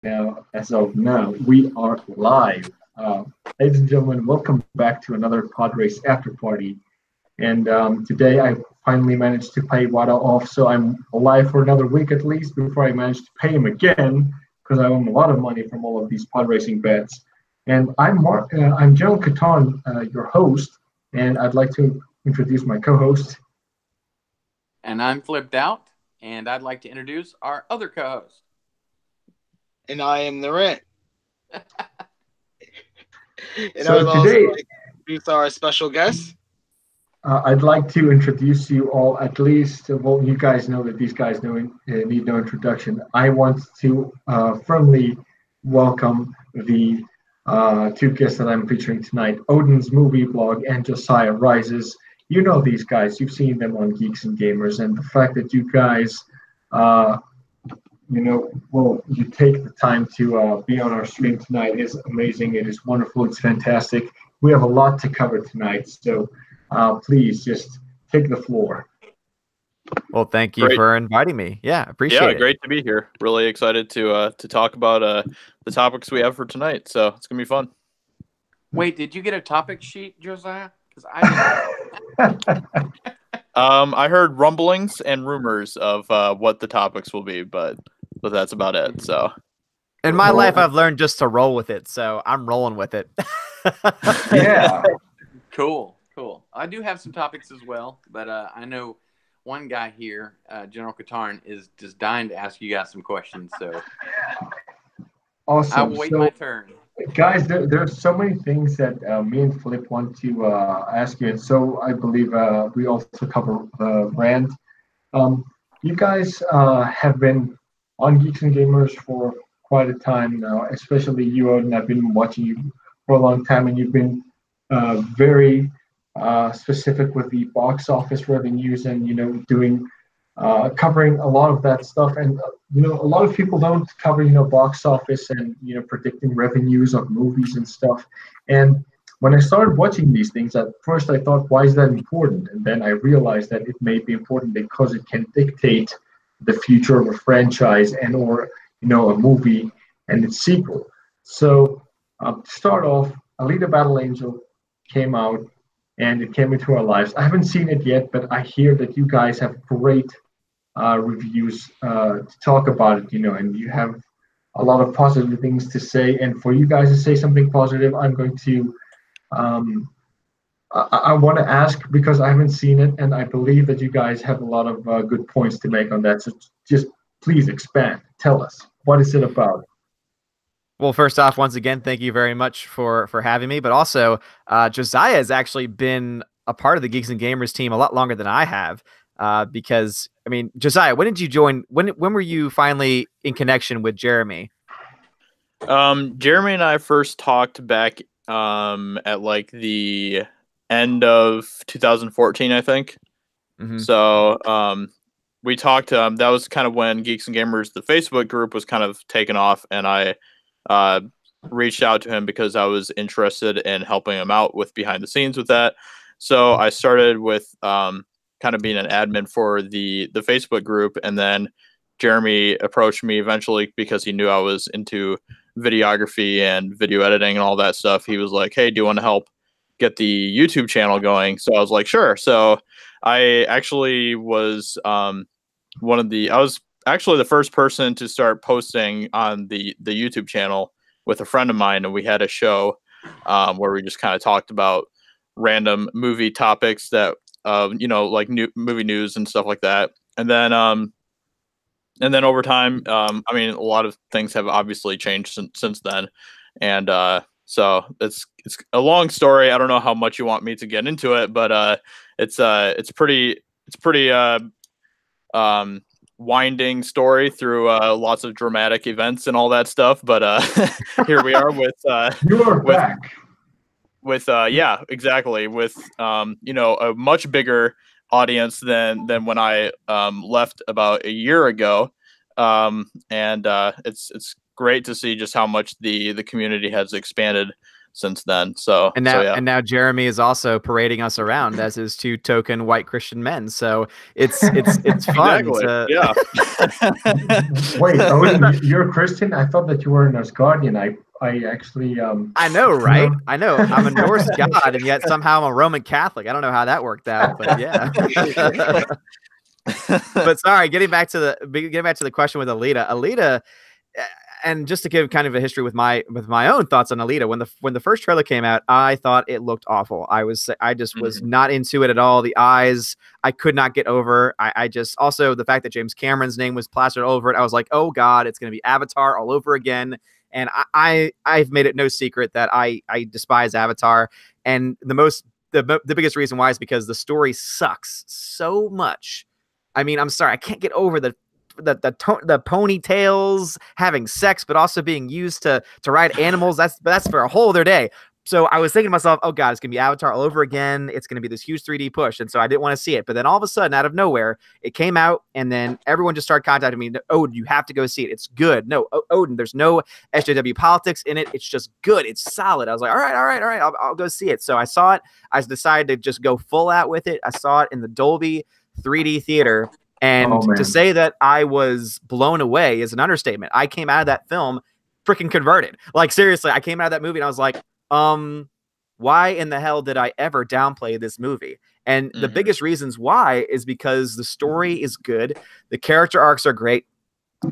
now, as of now, we are live. Ladies and gentlemen, welcome back to another Podrace after party. And today I finally managed to pay Wada off, so I'm alive for another week at least before I manage to pay him again because I owe him a lot of money from all of these pod racing bets. And I'm General Catan, your host, and I'd like to introduce my co-host. And I'm Flipped Out, and I'd like to introduce our other co-host. And I am the Rent. And So I'd also today, like to introduce our special guest. I'd like to introduce you all, at least, well, you guys know that these guys need no introduction. I want to firmly welcome the two guests that I'm featuring tonight, Odin's movie blog and Josiah Rises. You know these guys, you've seen them on Geeks and Gamers, and the fact that you guys, you take the time to be on our stream tonight is amazing. It is wonderful. It's fantastic. We have a lot to cover tonight, so please just take the floor. Well, thank you for inviting me. Yeah, appreciate it. Yeah, great to be here. Really excited to talk about the topics we have for tonight. So it's gonna be fun. Wait, did you get a topic sheet, Josiah? Because I didn't. I heard rumblings and rumors of what the topics will be, but that's about it. So in my life, I've learned just to roll with it, so I'm rolling with it. Yeah. Cool. I do have some topics as well, but I know one guy here, General Katarn, is just dying to ask you guys some questions. So Awesome. I'll wait my turn. Guys, there's so many things that me and Flip want to ask you, and so I believe we also cover Rand. You guys have been on Geeks and Gamers for quite a time now, especially you, Odin. I've been watching you for a long time, and you've been very specific with the box office revenues and, doing covering a lot of that stuff. And, a lot of people don't cover, box office and, predicting revenues of movies and stuff. And when I started watching these things, at first I thought, why is that important? And then I realized that it may be important because it can dictate the future of a franchise and or, a movie and its sequel. So to start off, Alita Battle Angel came out and it came into our lives. I haven't seen it yet, but I hear that you guys have great reviews to talk about it, and you have a lot of positive things to say. And for you guys to say something positive, I'm going to, I want to ask because I haven't seen it, and I believe that you guys have a lot of good points to make on that. So just please expand. Tell us, what is it about? Well, first off, once again, thank you very much for having me. But also, Josiah has actually been a part of the Geeks and Gamers team a lot longer than I have. Because, I mean, Josiah, when did you join? When were you finally in connection with Jeremy? Jeremy and I first talked back at like the end of 2014, I think. Mm-hmm. So we talked. That was kind of when Geeks and Gamers, the Facebook group, was kind of taken off, and I reached out to him because I was interested in helping him out with behind the scenes with that. So I started with kind of being an admin for the Facebook group, and then Jeremy approached me eventually because he knew I was into videography and video editing and all that stuff. He was like, "Hey, do you want to help get the YouTube channel going?" So I was like, "Sure." So I actually was I was actually the first person to start posting on the YouTube channel with a friend of mine, and we had a show where we just kind of talked about random movie topics that like new movie news and stuff like that. And then over time, I mean, a lot of things have obviously changed since then. And so it's a long story. I don't know how much you want me to get into it, but it's pretty winding story through lots of dramatic events and all that stuff. But here we are with You are back. With yeah, exactly, with a much bigger audience than when I left about a year ago, and it's great to see just how much the community has expanded since then. So yeah. And now Jeremy is also parading us around as his two token white Christian men. So it's fun. Exactly. Yeah. Wait, Odin, you're a Christian? I thought that you were an Asgardian. I actually I know, right? I know. I'm a Norse god, and yet somehow I'm a Roman Catholic. I don't know how that worked out, but yeah. But sorry, getting back to the question with Alita. Alita, and just to give kind of a history with my own thoughts on Alita, when the first trailer came out, I thought it looked awful. I just was not into it at all. The eyes, I could not get over. I just, also the fact that James Cameron's name was plastered over it, I was like, oh God, it's going to be Avatar all over again. And I've made it no secret that I despise Avatar, and the biggest reason why is because the story sucks so much. I mean, I'm sorry, I can't get over the ponytails, having sex, but also being used to ride animals. That's for a whole other day. So I was thinking to myself, oh God, it's going to be Avatar all over again. It's going to be this huge 3D push. And so I didn't want to see it. But then all of a sudden, out of nowhere, it came out. And then everyone just started contacting me. Odin, you have to go see it. It's good. No, Odin, there's no SJW politics in it. It's just good. It's solid. I was like, all right. I'll go see it. So I saw it. I decided to just go full out with it. I saw it in the Dolby 3D theater. And to say that I was blown away is an understatement. I came out of that film freaking converted. Like, seriously, I came out of that movie and I was like, why in the hell did I ever downplay this movie? And the biggest reasons why is because the story is good, the character arcs are great,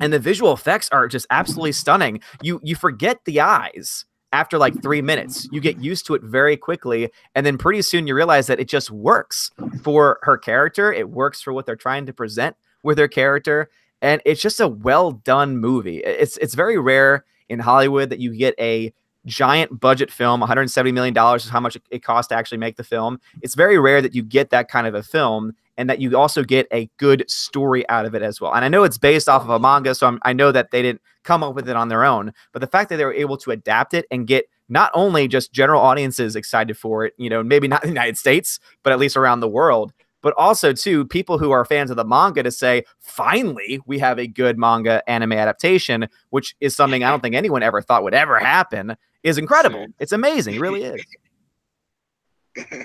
and the visual effects are just absolutely stunning. You forget the eyes after like 3 minutes. You get used to it very quickly, and then pretty soon you realize that it just works for her character. It works for what they're trying to present with her character, and it's just a well done movie. It's very rare in Hollywood that you get a giant budget film. $170 million is how much it costs to actually make the film. It's very rare that you get that kind of a film, and that you also get a good story out of it as well. And I know it's based off of a manga, so I know that they didn't come up with it on their own, but the fact that they were able to adapt it and get not only just general audiences excited for it, you know, maybe not in the United States, but at least around the world, but also too people who are fans of the manga to say, finally, we have a good manga anime adaptation, which is something I don't think anyone ever thought would ever happen, is incredible. It's amazing. It really is.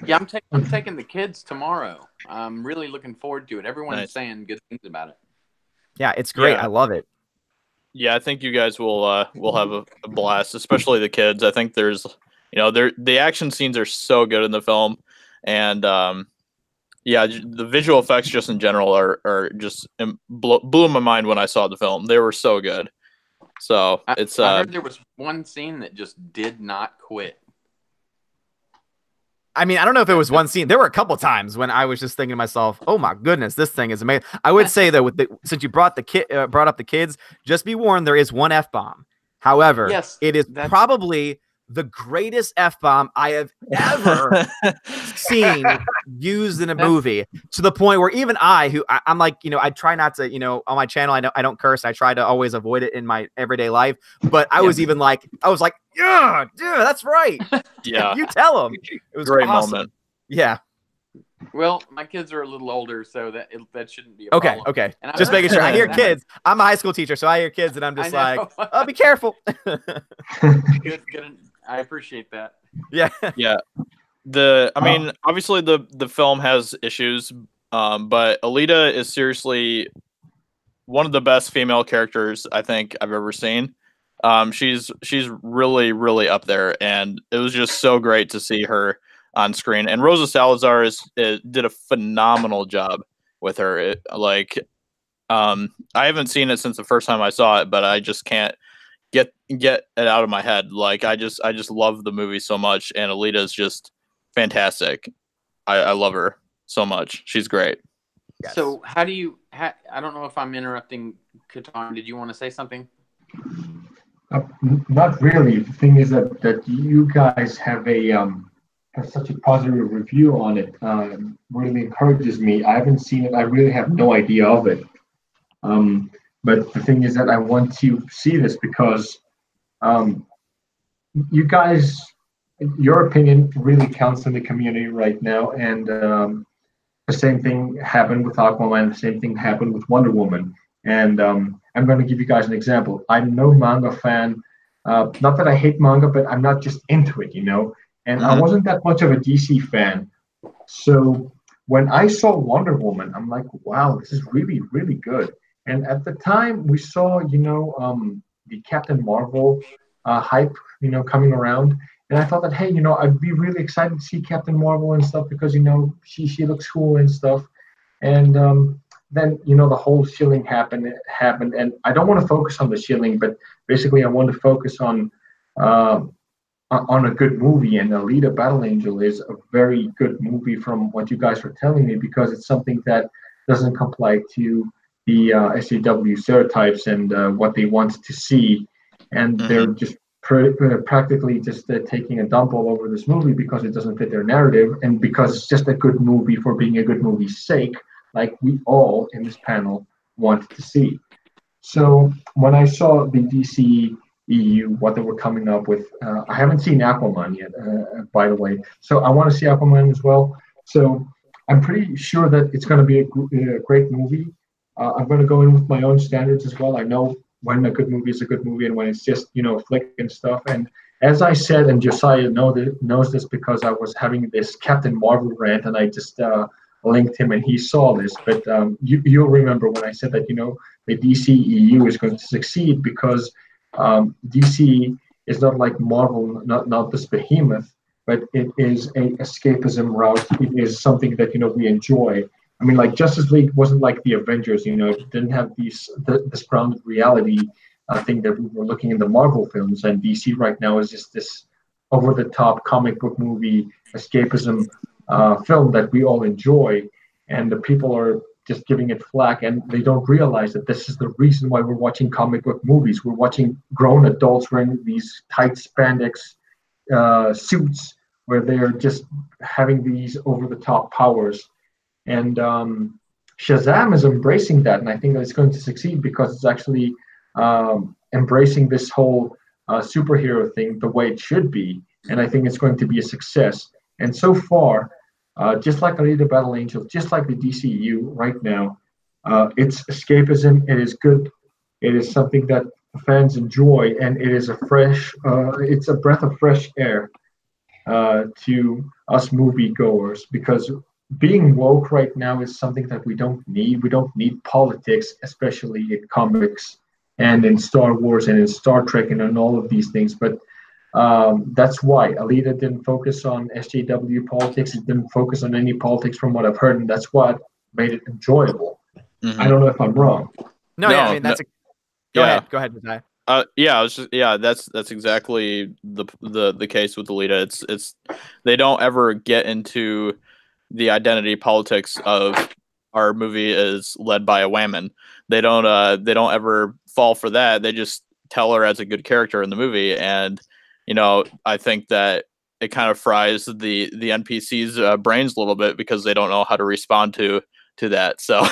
Yeah, I'm taking the kids tomorrow. I'm really looking forward to it. Everyone's saying good things about it. Yeah, it's great. Yeah. I love it. Yeah, I think you guys will have a blast, especially the kids. I think there's, you know, the action scenes are so good in the film, and yeah, the visual effects just in general are just blew my mind when I saw the film. They were so good. So I heard there was one scene that just did not quit. I mean, I don't know if it was one scene. There were a couple times when I was just thinking to myself, "Oh my goodness, this thing is amazing." I would say though, since you brought up the kids, just be warned, there is one F-bomb. However, it is probably the greatest F-bomb I have ever seen used in a movie, to the point where even I'm like, you know, I try not to, you know, on my channel, I don't curse. I try to always avoid it in my everyday life. But I was like, yeah, dude, that's right. Yeah. You tell them. It was great awesome. moment. Yeah. Well, my kids are a little older, so that shouldn't be a problem. Okay. Just making sure. I hear kids. I'm a high school teacher, so I hear kids, and I'm just like, oh, be careful. Good. I appreciate that. Yeah. Yeah. I mean, obviously the film has issues, but Alita is seriously one of the best female characters I think I've ever seen. She's really, really up there, and it was just so great to see her on screen. And Rosa Salazar did a phenomenal job with her. I haven't seen it since the first time I saw it, but I just can't get it out of my head. Like, I just love the movie so much, and Alita is just fantastic. I love her so much. She's great. Yes. So how do you? I don't know if I'm interrupting, Katarn. Did you want to say something? Not really. The thing is that you guys have such a positive review on it. Really encourages me. I haven't seen it. I really have no idea of it. But the thing is that I want to see this because you guys, your opinion really counts in the community right now. And the same thing happened with Aquaman. The same thing happened with Wonder Woman. And I'm going to give you guys an example. I'm no manga fan. Not that I hate manga, but I'm not just into it, you know. And I wasn't that much of a DC fan. So when I saw Wonder Woman, I'm like, wow, this is really, really good. And at the time, we saw, the Captain Marvel hype, coming around. And I thought that, hey, I'd be really excited to see Captain Marvel and stuff because, she looks cool and stuff. And then, the whole shilling happened. And I don't want to focus on the shilling, but basically I want to focus on a good movie, and Alita Battle Angel is a very good movie from what you guys were telling me, because it's something that doesn't comply to the SJW stereotypes and what they want to see, and they're just practically just taking a dump all over this movie because it doesn't fit their narrative, and because it's just a good movie for being a good movie's sake, like we all in this panel want to see. So when I saw the DC EU, what they were coming up with. I haven't seen Aquaman yet, by the way. So I want to see Aquaman as well. So I'm pretty sure that it's going to be a great movie. I'm going to go in with my own standards as well. I know when a good movie is a good movie and when it's just, flick and stuff. And as I said, and Josiah knows this because I was having this Captain Marvel rant and I just linked him and he saw this. But you'll remember when I said that, the DC EU is going to succeed because DC is not like Marvel, not this behemoth, but it is a escapism route. It is something that we enjoy. I mean, like Justice League wasn't like the Avengers. It didn't have this grounded reality thing that we were looking in the Marvel films. And DC right now is just this over the top comic book movie escapism film that we all enjoy, and the people are just giving it flack, and they don't realize that this is the reason why we're watching comic book movies. We're watching grown adults wearing these tight spandex suits where they're just having these over-the-top powers. And Shazam is embracing that, and I think that it's going to succeed because it's actually embracing this whole superhero thing the way it should be, and I think it's going to be a success. And so far, just like Alita Battle Angel, just like the DCU right now, it's escapism. It is good. It is something that fans enjoy, and it is it's a breath of fresh air to us moviegoers, because being woke right now is something that we don't need. We don't need politics, especially in comics and in Star Wars and in Star Trek and in all of these things. But that's why Alita didn't focus on SJW politics. It didn't focus on any politics from what I've heard, and that's what made it enjoyable. I don't know if I'm wrong. No, I mean go ahead, Josiah. That's exactly the case with Alita. It's they don't ever get into the identity politics of our movie is led by a woman. They don't ever fall for that. They just tell her as a good character in the movie, and I think that it kind of fries the NPCs' brains a little bit because they don't know how to respond to that. So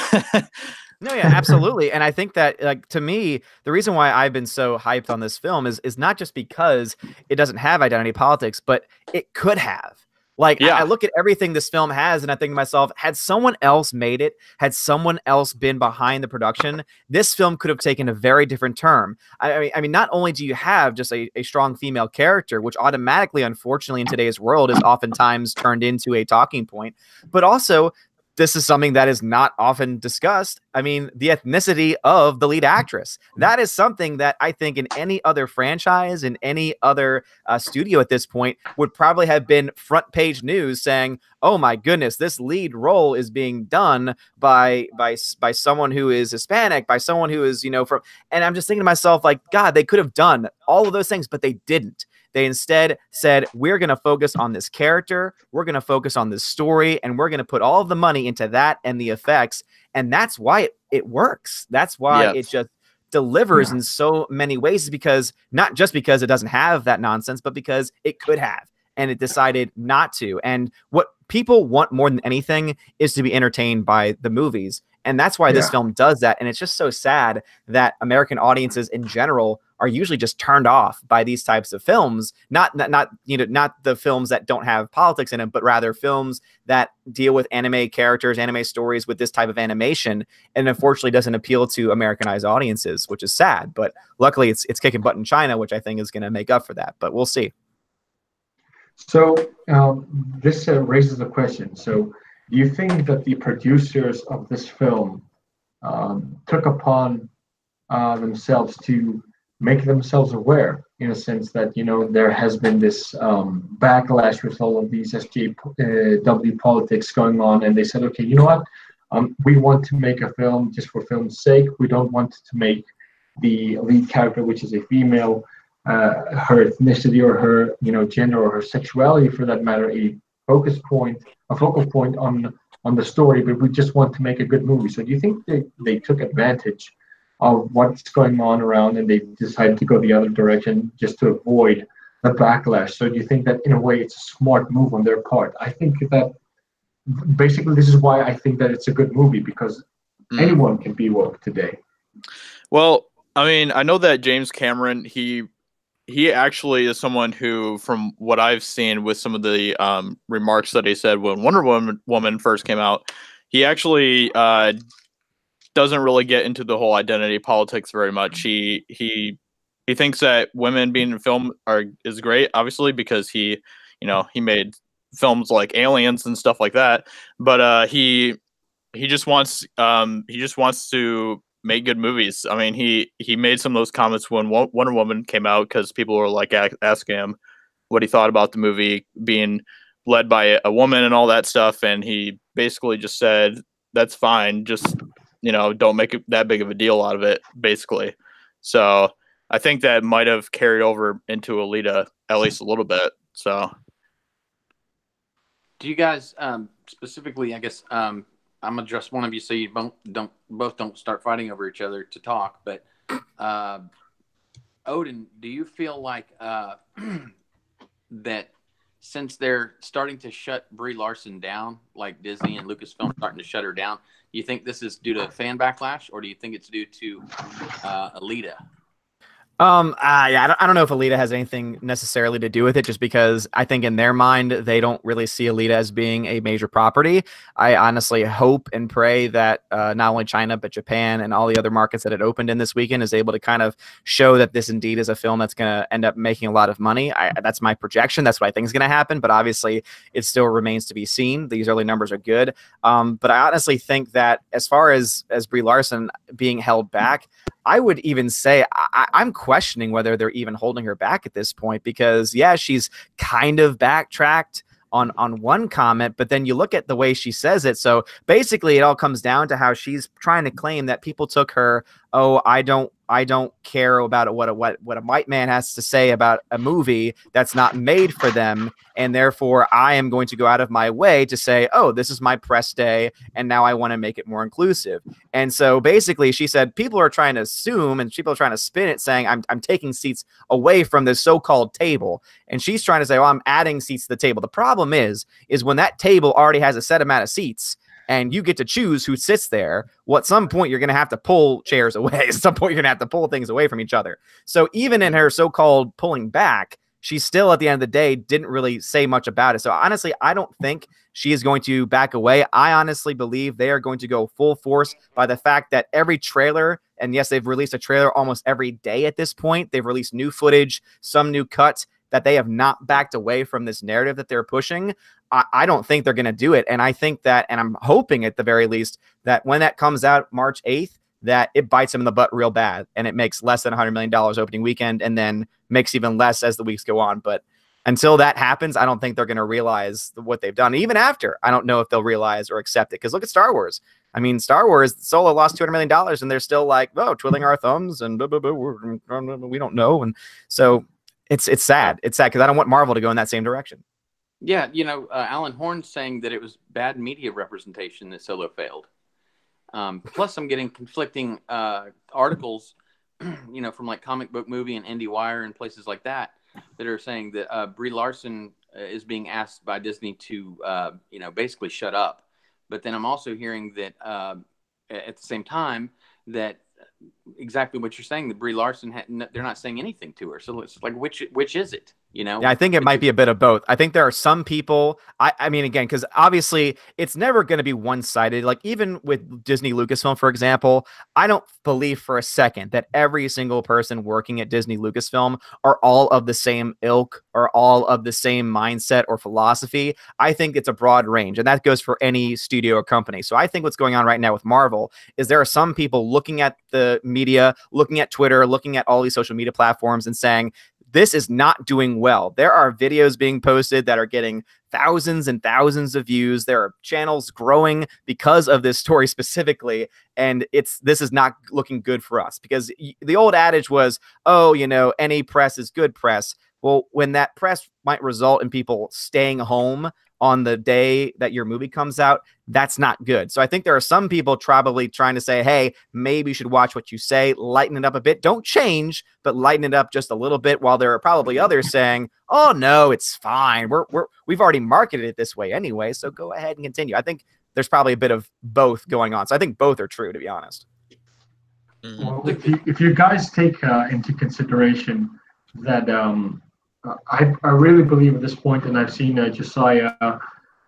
No, yeah, absolutely. And I think that, like, to me, the reason why I've been so hyped on this film is not just because it doesn't have identity politics, but it could have. Like, yeah. I look at everything this film has, and I think to myself, had someone else made it, had someone else been behind the production, this film could have taken a very different turn. I mean, not only do you have just a strong female character, which automatically, unfortunately, in today's world is oftentimes turned into a talking point, but also this is something that is not often discussed. I mean, the ethnicity of the lead actress. That is something that I think in any other franchise, in any other studio at this point, would probably have been front page news saying, oh my goodness, this lead role is being done by someone who is Hispanic, by someone who is, from, and I'm just thinking to myself, like, God, they could have done all of those things, but they didn't. They instead said, we're going to focus on this character, we're going to focus on this story, and we're going to put all of the money into that and the effects. And that's why it works. That's why it just delivers in so many ways, because not just because it doesn't have that nonsense, but because it could have, and it decided not to. And what people want more than anything is to be entertained by the movies. And that's why this film does that. And it's just so sad that American audiences in general are usually just turned off by these types of films. Not the films that don't have politics in them, but rather films that deal with anime characters, anime stories with this type of animation, and unfortunately doesn't appeal to Americanized audiences, which is sad. But luckily, it's kicking butt in China, which I think is going to make up for that. But we'll see. So this raises a question. So do you think that the producers of this film took upon themselves to make themselves aware, in a sense that, there has been this backlash with all of these SJW politics going on, and they said, okay, you know what, we want to make a film just for film's sake. We don't want to make the lead character, which is a female, her ethnicity or her gender or her sexuality, for that matter, a focal point on the story, but we just want to make a good movie. So do you think they took advantage of what's going on around, and they decided to go the other direction just to avoid the backlash? So do you think that in a way it's a smart move on their part? I think that basically this is why I think that it's a good movie, because anyone can be woke today. Well, I mean, I know that James Cameron, he actually is someone who, from what I've seen with some of the remarks that he said when Wonder Woman first came out, he actually doesn't really get into the whole identity politics very much. He thinks that women being in film is great, obviously, because he made films like Aliens and stuff like that. But he just wants to make good movies. I mean, he made some of those comments when Wonder Woman came out, because people were like asking him what he thought about the movie being led by a woman and all that stuff, and he basically just said, "That's fine, just don't make it that big of a deal out of it," basically. So I think that might have carried over into Alita at least a little bit. So, do you guys specifically? I guess I'm gonna address one of you so you both don't start fighting over each other to talk. But Odin, do you feel like that since they're starting to shut Brie Larson down, like Disney and Lucasfilm starting to shut her down, do you think this is due to fan backlash, or do you think it's due to Alita? Yeah, I don't know if Alita has anything necessarily to do with it, just because I think in their mind, they don't really see Alita as being a major property. I honestly hope and pray that not only China, but Japan and all the other markets that it opened in this weekend is able to kind of show that this indeed is a film that's going to end up making a lot of money. That's my projection. That's what I think is going to happen. But obviously, it still remains to be seen. These early numbers are good. But I honestly think that as far as Brie Larson being held back, I would even say I'm questioning whether they're even holding her back at this point, because yeah, she's kind of backtracked on one comment, but then you look at the way she says it. So basically it all comes down to how she's trying to claim that people took her, oh, I don't care about what a white man has to say about a movie that's not made for them, and therefore I am going to go out of my way to say, oh, this is my press day, and now I want to make it more inclusive. And so basically she said people are trying to assume, and people are trying to spin it, saying I'm taking seats away from this so-called table, and she's trying to say, well, I'm adding seats to the table. The problem is when that table already has a set amount of seats, and you get to choose who sits there, well, at some point, you're going to have to pull chairs away. At some point, you're going to have to pull things away from each other. So even in her so-called pulling back, she still, at the end of the day, didn't really say much about it. So honestly, I don't think she is going to back away. I honestly believe they are going to go full force by the fact that every trailer, and yes, they've released a trailer almost every day at this point. They've released new footage, some new cuts, that they have not backed away from this narrative that they're pushing. I don't think they're going to do it. And I think that, and I'm hoping at the very least, that when that comes out March 8th, that it bites them in the butt real bad, and it makes less than $100 million opening weekend, and then makes even less as the weeks go on. But until that happens, I don't think they're going to realize what they've done. Even after, I don't know if they'll realize or accept it. Because look at Star Wars. I mean, Star Wars, Solo lost $200 million, and they're still like, oh, twiddling our thumbs, and blah, blah, blah, we don't know. And so it's sad. It's sad because I don't want Marvel to go in that same direction. Yeah, Alan Horn's saying that it was bad media representation that Solo failed. Plus, I'm getting conflicting articles, from like Comic Book Movie and IndieWire and places like that are saying that Brie Larson is being asked by Disney to, basically shut up. But then I'm also hearing that at the same time that exactly what you're saying. The Brie Larson, they're not saying anything to her. So it's like, which is it? You know? Yeah, I think it might be a bit of both. I think there are some people, I mean, again, because obviously it's never going to be one-sided. Like even with Disney Lucasfilm, for example, I don't believe for a second that every single person working at Disney Lucasfilm are all of the same ilk or all of the same mindset or philosophy. I think it's a broad range, and that goes for any studio or company. So I think what's going on right now with Marvel is there are some people looking at the media, looking at Twitter, looking at all these social media platforms and saying, this is not doing well. There are videos being posted that are getting thousands and thousands of views. There are channels growing because of this story specifically. And this is not looking good for us, because the old adage was, oh, you know, any press is good press. Well, when that press might result in people staying home on the day that your movie comes out, that's not good. So I think there are some people probably trying to say, hey, maybe you should watch what you say, lighten it up a bit. Don't change, but lighten it up just a little bit, while there are probably others saying, oh, no, it's fine. We've already marketed it this way anyway, so go ahead and continue. I think there's probably a bit of both going on. So I think both are true, to be honest. Well, if you guys take into consideration that I really believe at this point, and I've seen Josiah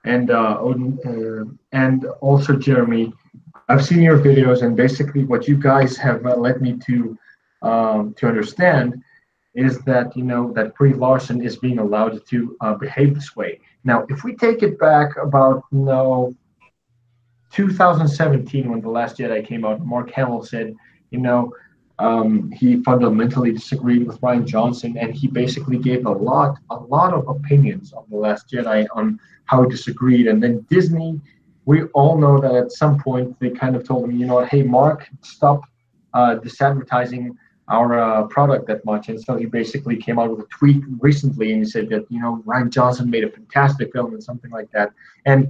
and Odin and also Jeremy, I've seen your videos, and basically what you guys have led me to understand is that, you know, that Brie Larson is being allowed to behave this way. Now, if we take it back about 2017, when The Last Jedi came out, Mark Hamill said, you know, he fundamentally disagreed with Rian Johnson, and he basically gave a lot of opinions on The Last Jedi on how he disagreed. And then Disney, we all know that at some point they kind of told him, you know, hey, Mark, stop disadvertising our product that much. And so he basically came out with a tweet recently, and he said that, you know, Rian Johnson made a fantastic film and something like that. And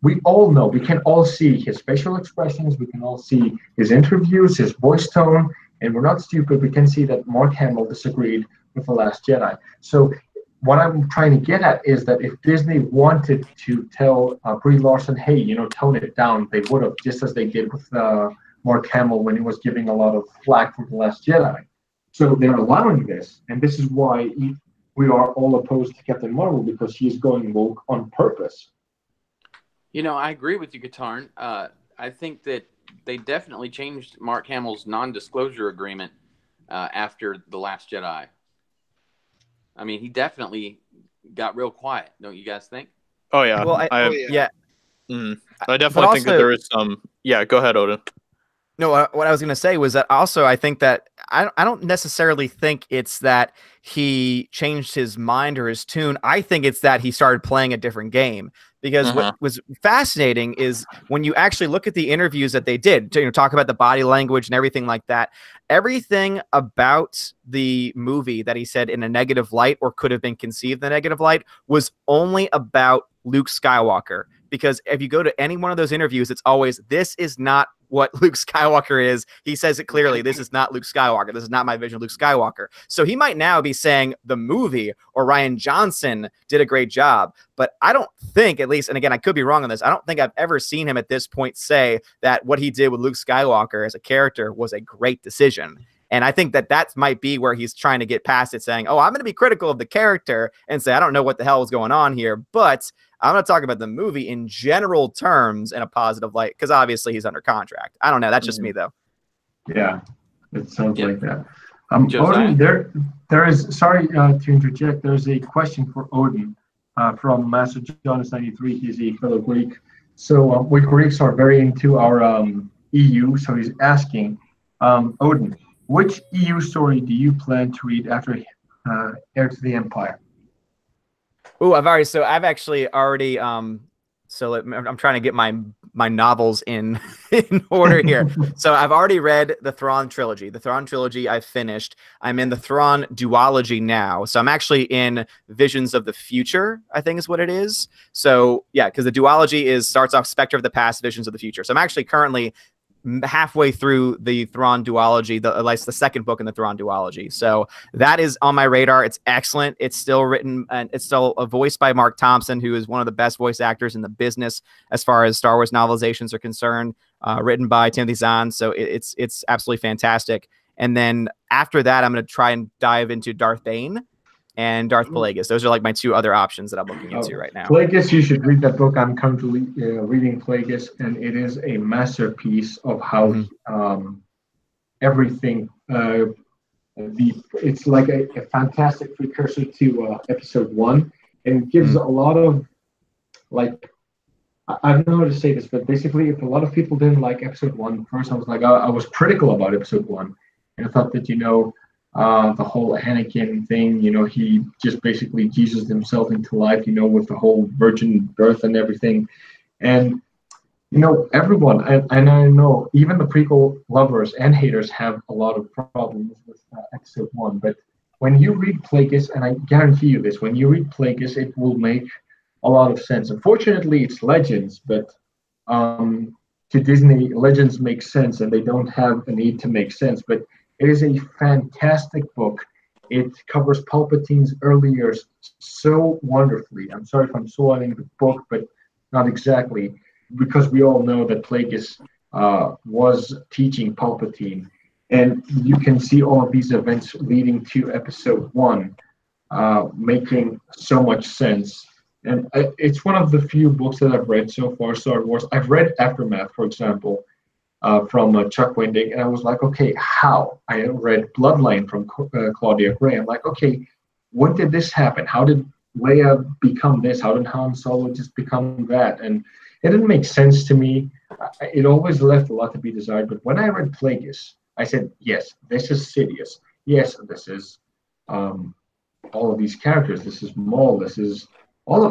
we all know, we can all see his facial expressions, we can all see his interviews, his voice tone, and we're not stupid. We can see that Mark Hamill disagreed with The Last Jedi. So what I'm trying to get at is that if Disney wanted to tell Brie Larson, hey, you know, tone it down, they would have, just as they did with Mark Hamill when he was giving a lot of flack for The Last Jedi. So they're allowing this, and this is why we are all opposed to Captain Marvel, because she is going woke on purpose. You know, I agree with you, Katarn. I think that they definitely changed Mark Hamill's non-disclosure agreement after The Last Jedi. I mean, he definitely got real quiet, don't you guys think? Oh, yeah. Well, yeah. I definitely think that there is some... Yeah, go ahead, Odin. No, what I was going to say was that also I think that I don't necessarily think it's that he changed his mind or his tune. I think it's that he started playing a different game. Because what was fascinating is when you actually look at the interviews that they did, you know, talk about the body language and everything like that, everything about the movie that he said in a negative light or could have been conceived in a negative light was only about Luke Skywalker. Because if you go to any one of those interviews, it's always, this is not what Luke Skywalker is. He says it clearly. This is not Luke Skywalker. This is not my vision of Luke Skywalker. So he might now be saying the movie or Rian Johnson did a great job. But I don't think, at least, and again, I could be wrong on this, I don't think I've ever seen him at this point say that what he did with Luke Skywalker as a character was a great decision. And I think that that might be where he's trying to get past it, saying, oh, I'm going to be critical of the character and say, I don't know what the hell is going on here, but I'm going to talk about the movie in general terms in a positive light, because obviously he's under contract. I don't know. That's just me, though. Yeah, it sounds like that. Odin, there is, sorry to interject, there's a question for Odin from Master Jonas 93. He's a fellow Greek. So we Greeks are very into our EU, so he's asking, Odin, which EU story do you plan to read after Heir to the Empire? Oh, I've actually already so I'm trying to get my novels in order here. So I've already read the Thrawn trilogy. The Thrawn trilogy I've finished. I'm in the Thrawn duology now. So I'm actually in Visions of the Future, I think is what it is. So yeah, because the duology starts off Spectre of the Past, Visions of the Future. So I'm actually currently halfway through the Thrawn duology, like the second book in the Thrawn duology. So that is on my radar. It's excellent. It's still written and it's still a voice by Mark Thompson, who is one of the best voice actors in the business as far as Star Wars novelizations are concerned. Written by Timothy Zahn. So it's absolutely fantastic. And then after that, I'm going to try and dive into Darth Bane and Darth Plagueis. Those are like my two other options that I'm looking into right now. Plagueis, you should read that book. I'm currently reading Plagueis, and it is a masterpiece of how everything. It's like a fantastic precursor to episode 1, and it gives a lot of like. I don't know how to say this, but basically, if a lot of people didn't like episode 1, first I was like, I was critical about episode 1, and I thought that the whole Anakin thing, he just basically Jesus himself into life, with the whole virgin birth and everything. And, everyone, and I know even the prequel lovers and haters have a lot of problems with episode 1. But when you read Plagueis, and I guarantee you this, when you read Plagueis, it will make a lot of sense. Unfortunately, it's Legends, but to Disney, Legends make sense, and they don't have a need to make sense. But it is a fantastic book. It covers Palpatine's early years so wonderfully. I'm sorry if I'm spoiling the book, but not exactly, because we all know that Plagueis was teaching Palpatine. And you can see all of these events leading to episode 1, making so much sense. And it's one of the few books that I've read so far, Star Wars. I've read Aftermath, for example, from Chuck Wendig, and I was like, okay, how? I read Bloodline from Claudia Gray. I'm like, okay, when did this happen? How did Leia become this? How did Han Solo just become that? And it didn't make sense to me. It always left a lot to be desired. But when I read Plagueis, I said, yes, this is Sidious. Yes, this is all of these characters. This is Maul. This is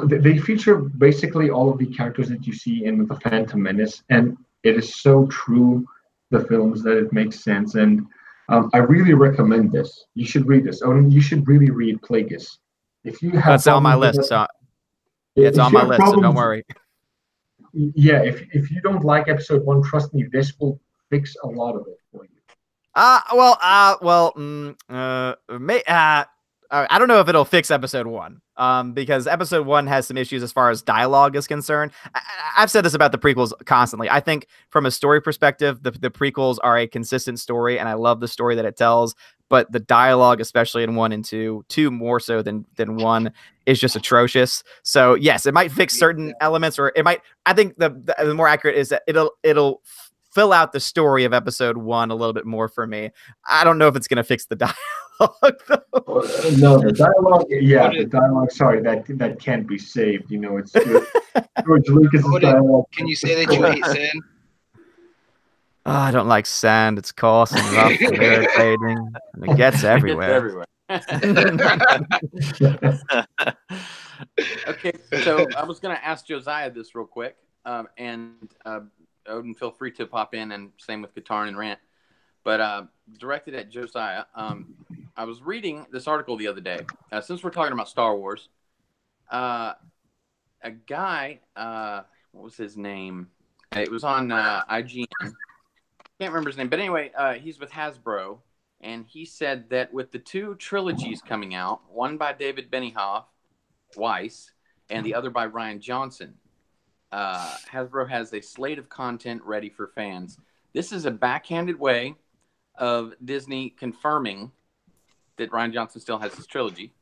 they feature basically all of the characters that you see in The Phantom Menace, and it is so true, the films, that it makes sense. And I really recommend this. You should read this. You should really read Plagueis. If you have That's on my list. So it's on my list, so don't worry. Yeah, if you don't like episode 1, trust me, this will fix a lot of it for you. I don't know if it'll fix episode 1, because episode 1 has some issues as far as dialogue is concerned. I've said this about the prequels constantly. I think from a story perspective, the prequels are a consistent story, and I love the story that it tells. But the dialogue, especially in 1 and 2 more so than 1, is just atrocious. So yes, it might fix certain elements, or it might. I think the more accurate is that it'll fill out the story of episode 1 a little bit more for me. I don't know if it's going to fix the dialogue. No, the dialogue. Yeah, the dialogue. Sorry, that can't be saved. It's George Lucas's dialogue. Can you say that you hate sand? Oh, I don't like sand. It's coarse and rough and irritating, and it gets everywhere. Okay, so I was going to ask Josiah this real quick, and Odin, feel free to pop in, and same with Katarn and Rant. But directed at Josiah, I was reading this article the other day. Since we're talking about Star Wars, a guy, what was his name? It was on IGN. Can't remember his name, but anyway, he's with Hasbro, and he said that with the 2 trilogies coming out, one by David Benioff, Weiss, and the other by Rian Johnson, Hasbro has a slate of content ready for fans. This is a backhanded way of Disney confirming that Rian Johnson still has his trilogy.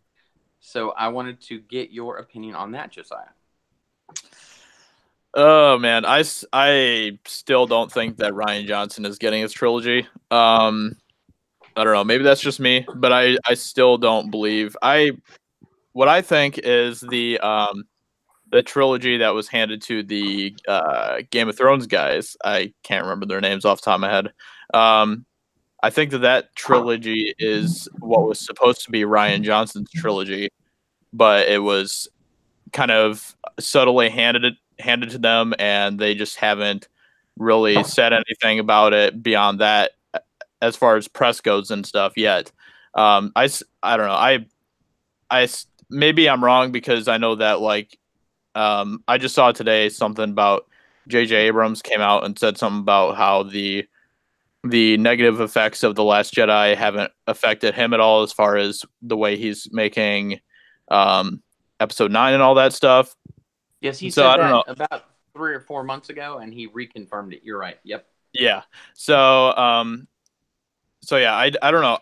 So I wanted to get your opinion on that, Josiah. Oh man, I still don't think that Rian Johnson is getting his trilogy. I don't know, maybe that's just me, but I still don't believe. What I think is the trilogy that was handed to the Game of Thrones guys. I can't remember their names off the top of my head. I think that trilogy is what was supposed to be Rian Johnson's trilogy, but it was kind of subtly handed to them, and they just haven't really said anything about it beyond that, as far as press goes and stuff yet. I don't know. I maybe I'm wrong, because I know that I just saw today something about J.J. Abrams came out and said something about how the negative effects of The Last Jedi haven't affected him at all as far as the way he's making episode 9 and all that stuff. Yes, he So said I don't know. about 3 or 4 months ago, and he reconfirmed it. You're right. Yep. Yeah. So yeah, I don't know.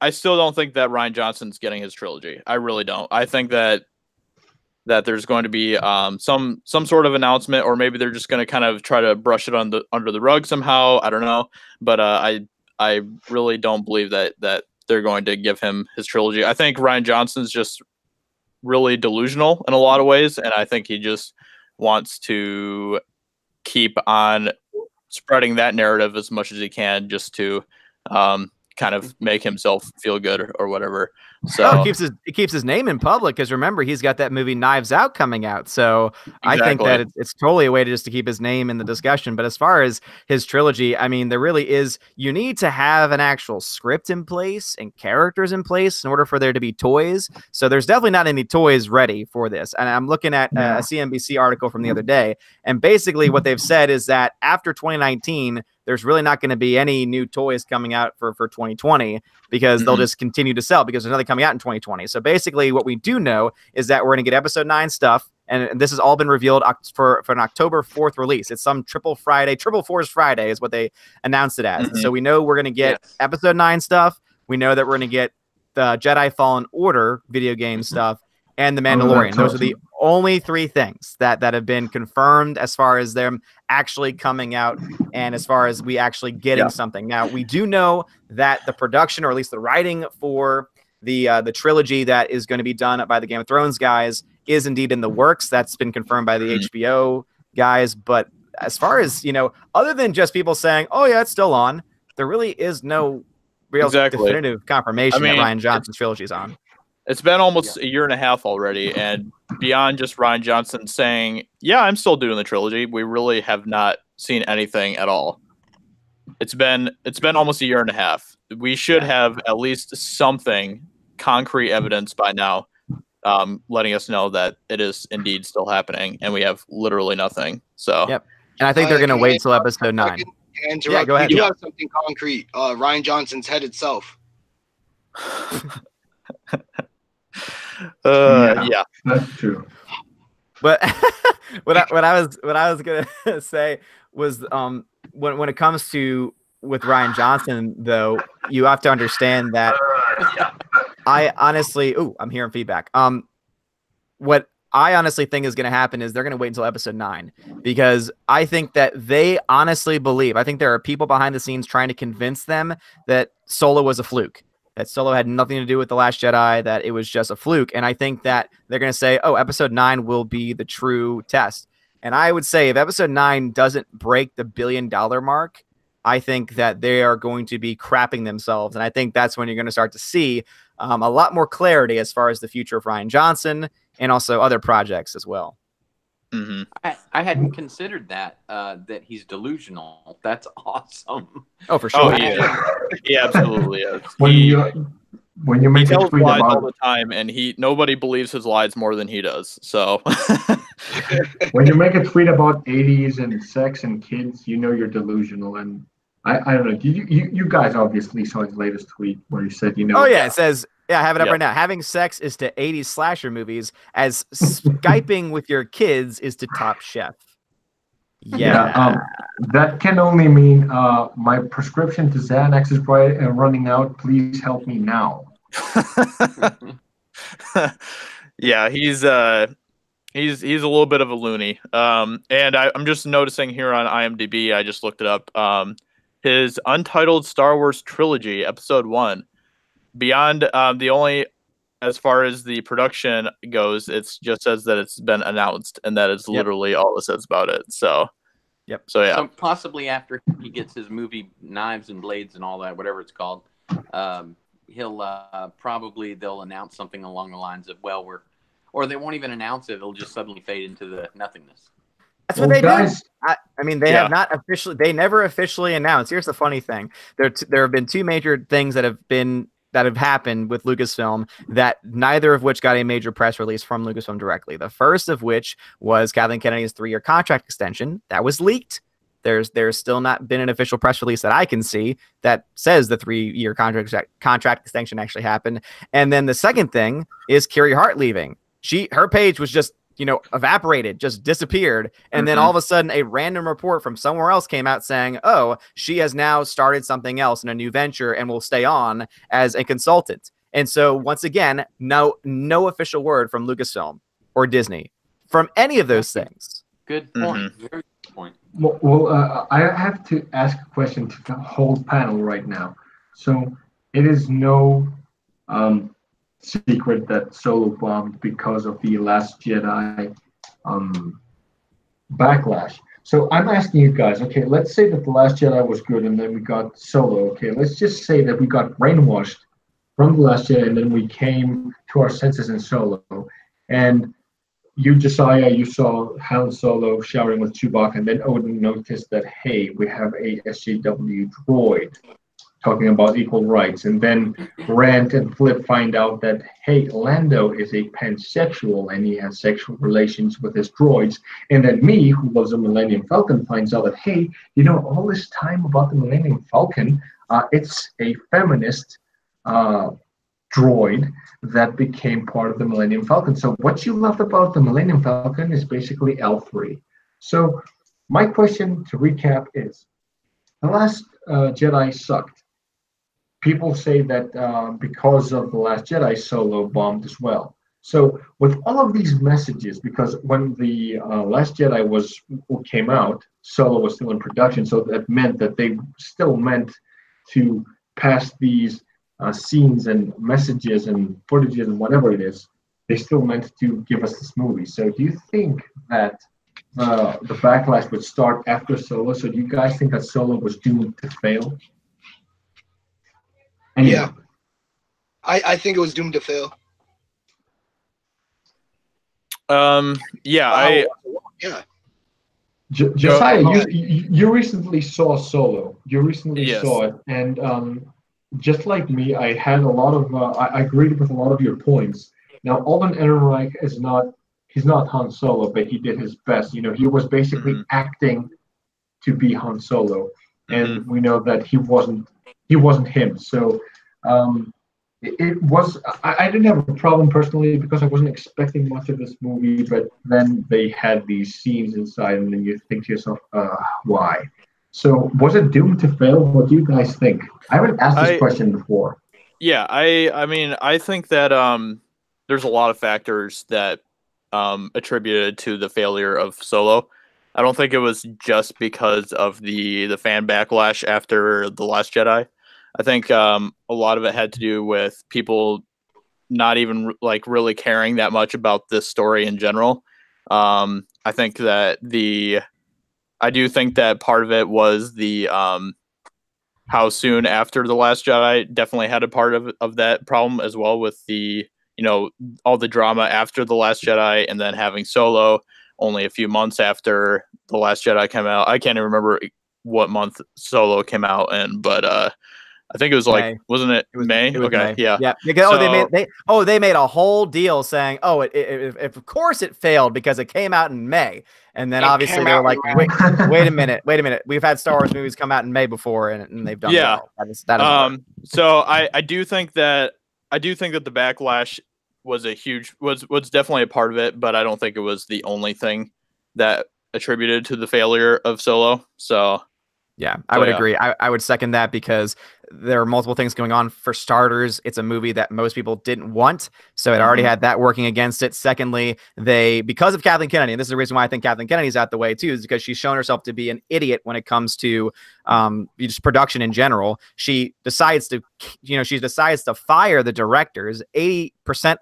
I still don't think that Rian Johnson's getting his trilogy. I really don't. I think that there's going to be some sort of announcement, or maybe they're just going to kind of try to brush it under the rug somehow. I don't know, but I really don't believe that they're going to give him his trilogy. I think Rian Johnson's just really delusional in a lot of ways, and I think he just wants to keep on spreading that narrative as much as he can, just to kind of make himself feel good or whatever. So it keeps his name in public, because remember, he's got that movie Knives Out coming out. So I think that it's totally a way to just to keep his name in the discussion. But as far as his trilogy, I mean, there really is, you need to have an actual script in place and characters in place in order for there to be toys. So there's definitely not any toys ready for this. And I'm looking at a CNBC article from the other day, and basically what they've said is that after 2019, there's really not going to be any new toys coming out for 2020, because they'll just continue to sell, because there's nothing coming out in 2020. So basically what we do know is that we're going to get episode 9 stuff, and this has all been revealed for an October 4th release. It's some Triple Fours Friday is what they announced it as. So we know we're going to get episode 9 stuff. We know that we're going to get the Jedi Fallen Order video game stuff and the Mandalorian. Those are the only 3 things that have been confirmed as far as them actually coming out, and as far as we actually getting something. Now, we do know that the production, or at least the writing for the trilogy that is going to be done by the Game of Thrones guys, is indeed in the works. That's been confirmed by the HBO guys. But as far as, other than just people saying, oh yeah, it's still on, there really is no real definitive confirmation that Rian Johnson's trilogy is on. It's been almost a year and a half already, and beyond just Rian Johnson saying, yeah, I'm still doing the trilogy, we really have not seen anything at all. It's been almost a year and a half. We should have at least something, concrete evidence by now, letting us know that it is indeed still happening, and we have literally nothing. So, and I think they're going to wait until episode 9. Yeah, go ahead. You do have something concrete. Rian Johnson's head itself. That's true. But what I was gonna say was when it comes to with Rian Johnson, though, you have to understand that I honestly I'm hearing feedback. What I honestly think is going to happen is they're going to wait until episode 9, because I think that they honestly believe, I think there are people behind the scenes trying to convince them that Solo was a fluke, that Solo had nothing to do with The Last Jedi, that it was just a fluke. And I think that they're going to say, oh, episode 9 will be the true test. And I would say if episode 9 doesn't break the $1 billion mark, I think that they are going to be crapping themselves. And I think that's when you're going to start to see a lot more clarity as far as the future of Rian Johnson and also other projects as well. I hadn't considered that he's delusional. That's awesome. Oh, for sure. He absolutely is. When you make he a tells tweet lies about all the time, and nobody believes his lies more than he does. So when you make a tweet about 80s and sex and kids, you're delusional. And I don't know. You guys obviously saw his latest tweet where he said, Oh yeah, it says. Yeah, I have it up right now. Having sex is to 80s slasher movies as Skyping with your kids is to Top Chef. That can only mean my prescription to Xanax is running out. Please help me now. Yeah, he's a little bit of a loony. And I'm just noticing here on IMDb, I just looked it up. His untitled Star Wars trilogy, Episode 1. Beyond the only, as far as the production goes, it just says that it's been announced, and that is literally all it says about it. So, So yeah. So possibly after he gets his movie Knives and Blades and all that, whatever it's called, he'll they'll announce something along the lines of, or they won't even announce it; it'll just suddenly fade into the nothingness. That's what they do. I mean, they have not officially. They never officially announced. Here's the funny thing: there have been 2 major things that have been that have happened with Lucasfilm, that neither of which got a major press release from Lucasfilm directly. The first of which was Kathleen Kennedy's 3-year contract extension that was leaked. There's still not been an official press release that I can see that says the 3-year contract extension actually happened. And then the second thing is Carrie Hart leaving. Her page was just, evaporated, just disappeared. And then all of a sudden a random report from somewhere else came out saying, oh, she has now started something else in a new venture and will stay on as a consultant. And so once again, no official word from Lucasfilm or Disney from any of those things. Good point. Very good point. Well, I have to ask a question to the whole panel right now. So it is no secret that Solo bombed because of the Last Jedi backlash. So I'm asking you guys, okay, let's say that the Last Jedi was good and then we got Solo. Okay, let's just say that we got brainwashed from the Last Jedi and then we came to our senses in Solo. And you, Josiah, you saw Han Solo shouting with Chewbacca, and then Odin noticed that, hey, we have a SJW droid talking about equal rights. And then Rand and Flip find out that, hey, Lando is a pansexual and he has sexual relations with his droids. And then me, who was a Millennium Falcon, finds out that, hey, all this time about the Millennium Falcon, it's a feminist droid that became part of the Millennium Falcon. So what you love about the Millennium Falcon is basically L3. So my question to recap is, The Last Jedi sucked. People say that because of The Last Jedi, Solo bombed as well. So with all of these messages, because when the Last Jedi came out, Solo was still in production, so that meant that they still meant to pass these scenes and messages and footages and whatever it is, they still meant to give us this movie. So do you think that the backlash would start after Solo? So do you guys think that Solo was doomed to fail? Anyway. Yeah. I think it was doomed to fail. Yeah, Yeah. Josiah, you recently saw Solo. You recently saw it, and just like me, I had a lot of I agreed with a lot of your points. Now, Alden Ehrenreich he's not Han Solo, but he did his best. He was basically acting to be Han Solo, and we know that he wasn't him. So it was I didn't have a problem personally because I wasn't expecting much of this movie, but then they had these scenes inside, and then you think to yourself, why? So was it doomed to fail? What do you guys think? I haven't asked this question before. Yeah, I mean, I think that there's a lot of factors that attributed to the failure of Solo. I don't think it was just because of the fan backlash after The Last Jedi. I think a lot of it had to do with people not even really caring that much about this story in general. I think that I do think that part of it was the how soon after The Last Jedi definitely had a part of that problem as well, with the all the drama after The Last Jedi, and then having Solo only a few months after The Last Jedi came out. I can't even remember what month Solo came out in, but I think it was May. Wasn't it? May? It was okay, May. yeah. Because, they made a whole deal saying, it of course it failed because it came out in May, and then obviously they were like, wait a minute, we've had Star Wars movies come out in May before, and they've done well. That so I do think that the backlash was was definitely a part of it, but I don't think it was the only thing that attributed to the failure of Solo. So. Yeah, I would agree. I would second that because there are multiple things going on. For starters, it's a movie that most people didn't want, so it already had that working against it. Secondly, because of Kathleen Kennedy, and this is the reason why I think Kathleen Kennedy's out the way too, is because she's shown herself to be an idiot when it comes to just production in general. She decides to fire the directors 80%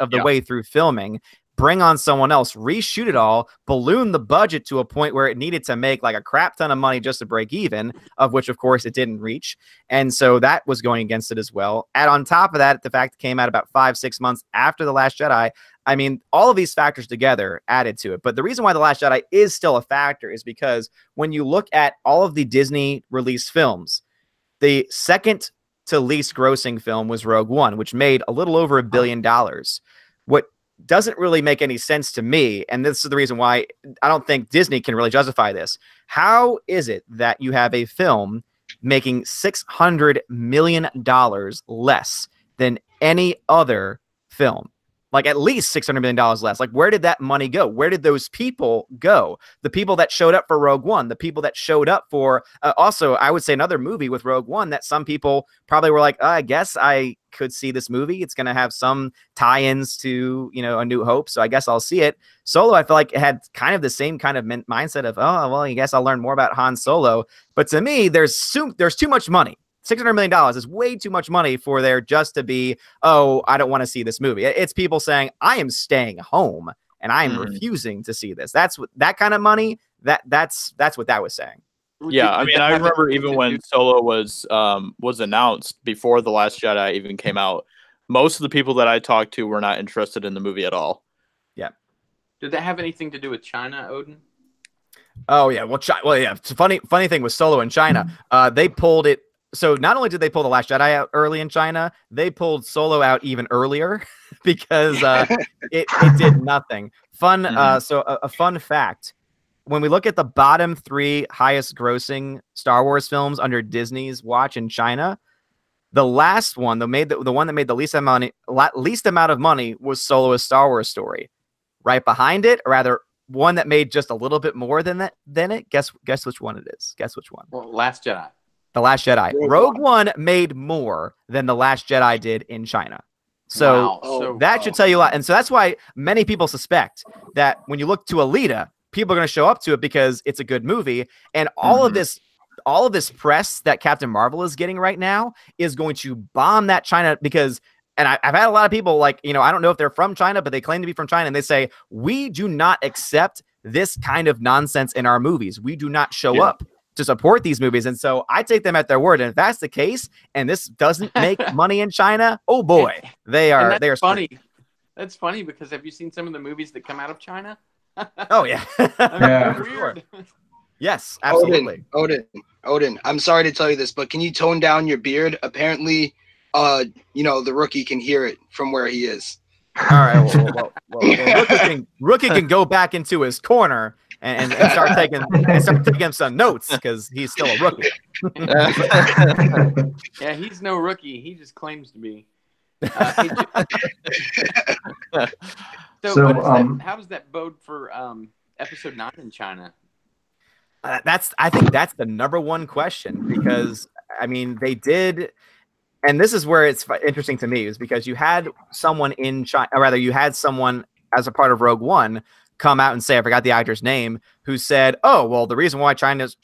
of the way through filming, bring on someone else, reshoot it all, balloon the budget to a point where it needed to make a crap ton of money just to break even, of which, of course, it didn't reach. And so that was going against it as well. Add on top of that, the fact it came out about 5-6 months after The Last Jedi. I mean, all of these factors together added to it. But the reason why The Last Jedi is still a factor is because when you look at all of the Disney released films, the second to least grossing film was Rogue One, which made a little over $1 billion. What doesn't really make any sense to me, and this is the reason why I don't think Disney can really justify this. How is it that you have a film making $600 million less than any other film? Like at least $600 million less. Like, where did that money go? Where did those people go? The people that showed up for Rogue One, the people that showed up for also, I would say another movie with Rogue One that some people probably were like, I guess I could see this movie. It's going to have some tie-ins to, you know, A New Hope. So I guess I'll see it. Solo, I feel like it had kind of the same kind of mindset of, oh, well, I guess I'll learn more about Han Solo. But to me, there's too much money. $600 million is way too much money for there just to be, oh, I don't want to see this movie. It's people saying, I am staying home and I am refusing to see this. That's what that kind of money, that's what that was saying. Yeah, I mean, I remember even when Solo was announced before The Last Jedi even came out, most of the people that I talked to were not interested in the movie at all. Yeah. Did that have anything to do with China, Odin? Oh yeah, well yeah. It's a funny thing with Solo in China. They pulled it. So not only did they pull The Last Jedi out early in China, they pulled Solo out even earlier because it did nothing. So a fun fact: when we look at the bottom 3 highest grossing Star Wars films under Disney's watch in China, the last one the one that made the least amount of money was Solo: A Star Wars Story. Right behind it, or rather, one that made just a little bit more than it. Guess which one it is. Guess which one? Well, Last Jedi. The Last Jedi. Rogue One made more than The Last Jedi did in China. So that should tell you a lot. And so that's why many people suspect that when you look to Alita, people are going to show up to it because it's a good movie. And all of this press that Captain Marvel is getting right now is going to bomb that China because, and I've had a lot of people like, you know, I don't know if they're from China, but they claim to be from China. And they say, we do not accept this kind of nonsense in our movies. We do not show up to support these movies. And so I take them at their word. And if that's the case, and this doesn't make money in China, oh boy, they are funny. That's funny because have you seen some of the movies that come out of China? Oh yeah. Yeah. Weird. Yes, absolutely. Odin, I'm sorry to tell you this, but can you tone down your beard? Apparently, you know, the rookie can hear it from where he is. All right. Well, rookie can go back into his corner and start taking some notes because he's still a rookie. Yeah, he's no rookie. He just claims to be. How does that bode for episode 9 in China? I think that's the number one question because I mean they did. And this is where it's interesting to me is because you had someone in China, or rather you had someone as a part of Rogue One come out and say, I forgot the actor's name, who said, oh, well, the reason why China's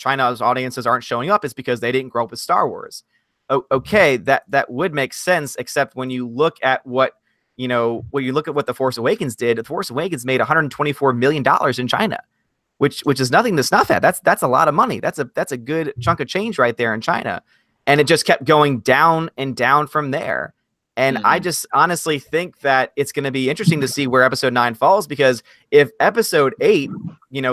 audiences aren't showing up is because they didn't grow up with Star Wars. Okay, that would make sense, except when you look at what The Force Awakens did, The Force Awakens made $124 million in China, which is nothing to snuff at. That's a lot of money. That's a good chunk of change right there in China. And it just kept going down and down from there. And I just honestly think that it's going to be interesting to see where episode 9 falls, because if episode 8,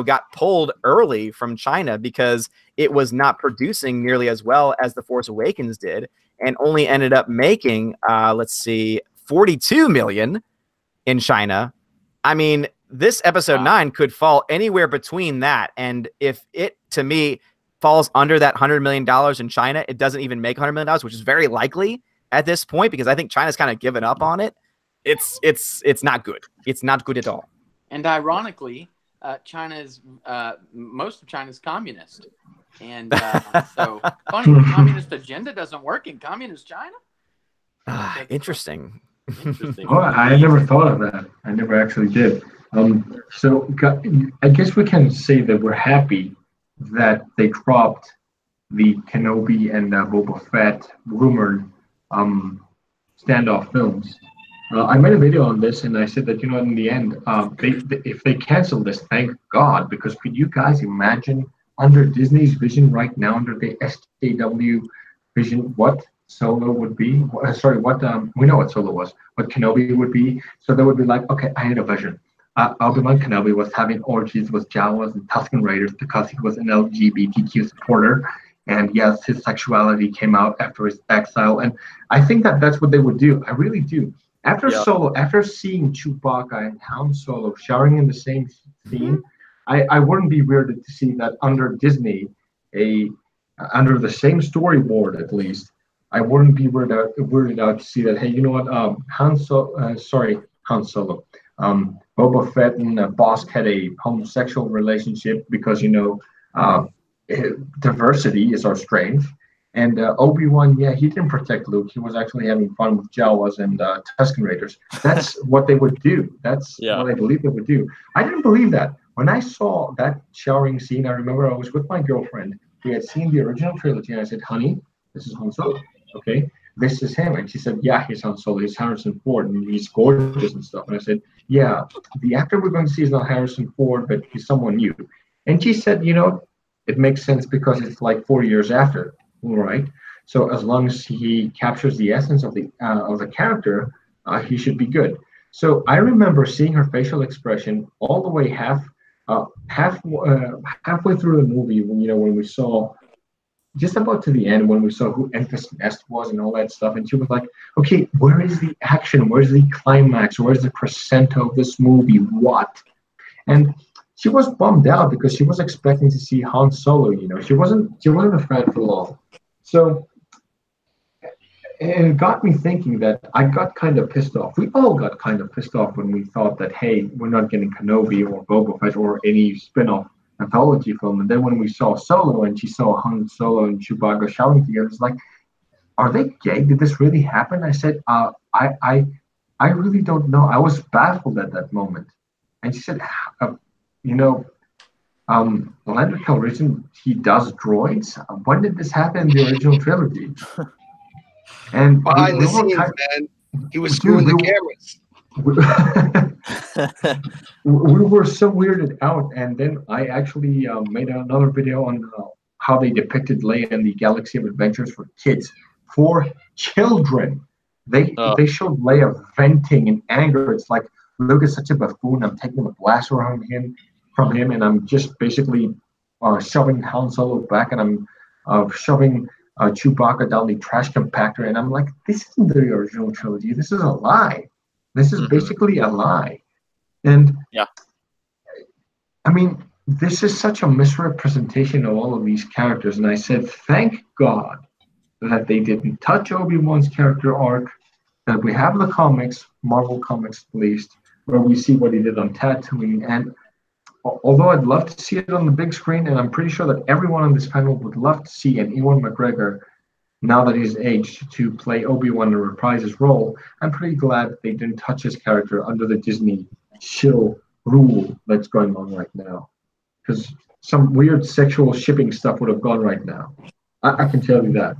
got pulled early from China because it was not producing nearly as well as The Force Awakens did and only ended up making, 42 million in China. I mean, this episode 9 could fall anywhere between that. And if it, to me, falls under that $100 million in China, it doesn't even make $100 million, which is very likely at this point, because I think China's kind of given up on it. It's not good. It's not good at all. And ironically, China's most of China's communist, and so funny. The communist agenda doesn't work in communist China. Interesting. Oh, I never thought of that. I never actually did. So I guess we can say that we're happy that they dropped the Kenobi and Boba Fett rumored standoff films. I made a video on this, and I said that in the end, if they cancel this, thank God, because could you guys imagine under Disney's vision right now, under the SJW vision, what Solo would be? We know what Solo was, what Kenobi would be. So they would be like, okay, I need a vision. Obi-Wan Kenobi was having orgies with Jawas and Tusken Raiders because he was an LGBTQ supporter. and yes, his sexuality came out after his exile, and I think that that's what they would do. I really do. After Solo, after seeing Chewbacca and Han Solo showering in the same scene, I wouldn't be weirded to see that under Disney, under the same storyboard at least. I wouldn't be weirded out to see that. Hey, you know what? Han Solo. Boba Fett and Bosk had a homosexual relationship because diversity is our strength. And Obi-Wan, yeah, he didn't protect Luke. He was actually having fun with Jawas and Tusken Raiders. That's what they would do. That's what I believe they would do. I didn't believe that. When I saw that showering scene, I remember I was with my girlfriend. We had seen the original trilogy, and I said, honey, this is Han Solo, okay? This is him. And she said, yeah, he's Han Solo. He's Harrison Ford, and he's gorgeous and stuff. And I said, yeah, the actor we're going to see is not Harrison Ford, but he's someone new. And she said, it makes sense because it's like 4 years after. All right. So as long as he captures the essence of the character, he should be good. So I remember seeing her facial expression all the way halfway through the movie when we saw just about to the end when we saw who Enfys Nest was and all that stuff, and she was like, "Okay, where is the action? Where's the climax? Where's the crescendo of this movie? What?" And she was bummed out because she was expecting to see Han Solo. She wasn't a fan for long. So it got me thinking that I got kind of pissed off. We all got kind of pissed off when we thought that, hey, we're not getting Kenobi or Boba Fett or any spin-off anthology film. And then when we saw Solo and she saw Han Solo and Chewbacca shouting together, it's like, are they gay? Did this really happen? I said, I really don't know. I was baffled at that moment. And she said, Lando Calrissian, he does droids. When did this happen in the original trilogy? And behind the scenes, man, he was screwing the cameras. We were so weirded out, and then I actually made another video on how they depicted Leia in the Galaxy of Adventures for kids, for children. They showed Leia venting in anger. It's like, Luke is such a buffoon. I'm taking the blaster from him, and I'm just basically shoving Han Solo back, and I'm shoving Chewbacca down the trash compactor, and I'm like, this isn't the original trilogy. This is a lie. This is basically a lie. And I mean, this is such a misrepresentation of all of these characters. And I said, thank God that they didn't touch Obi-Wan's character arc, that we have the comics, Marvel comics at least, where we see what he did on Tatooine. And although I'd love to see it on the big screen, and I'm pretty sure that everyone on this panel would love to see an Ewan McGregor, now that he's aged, to play Obi-Wan and reprise his role, I'm pretty glad that they didn't touch his character under the Disney shill rule that's going on right now. Because some weird sexual shipping stuff would have gone right now. I can tell you that.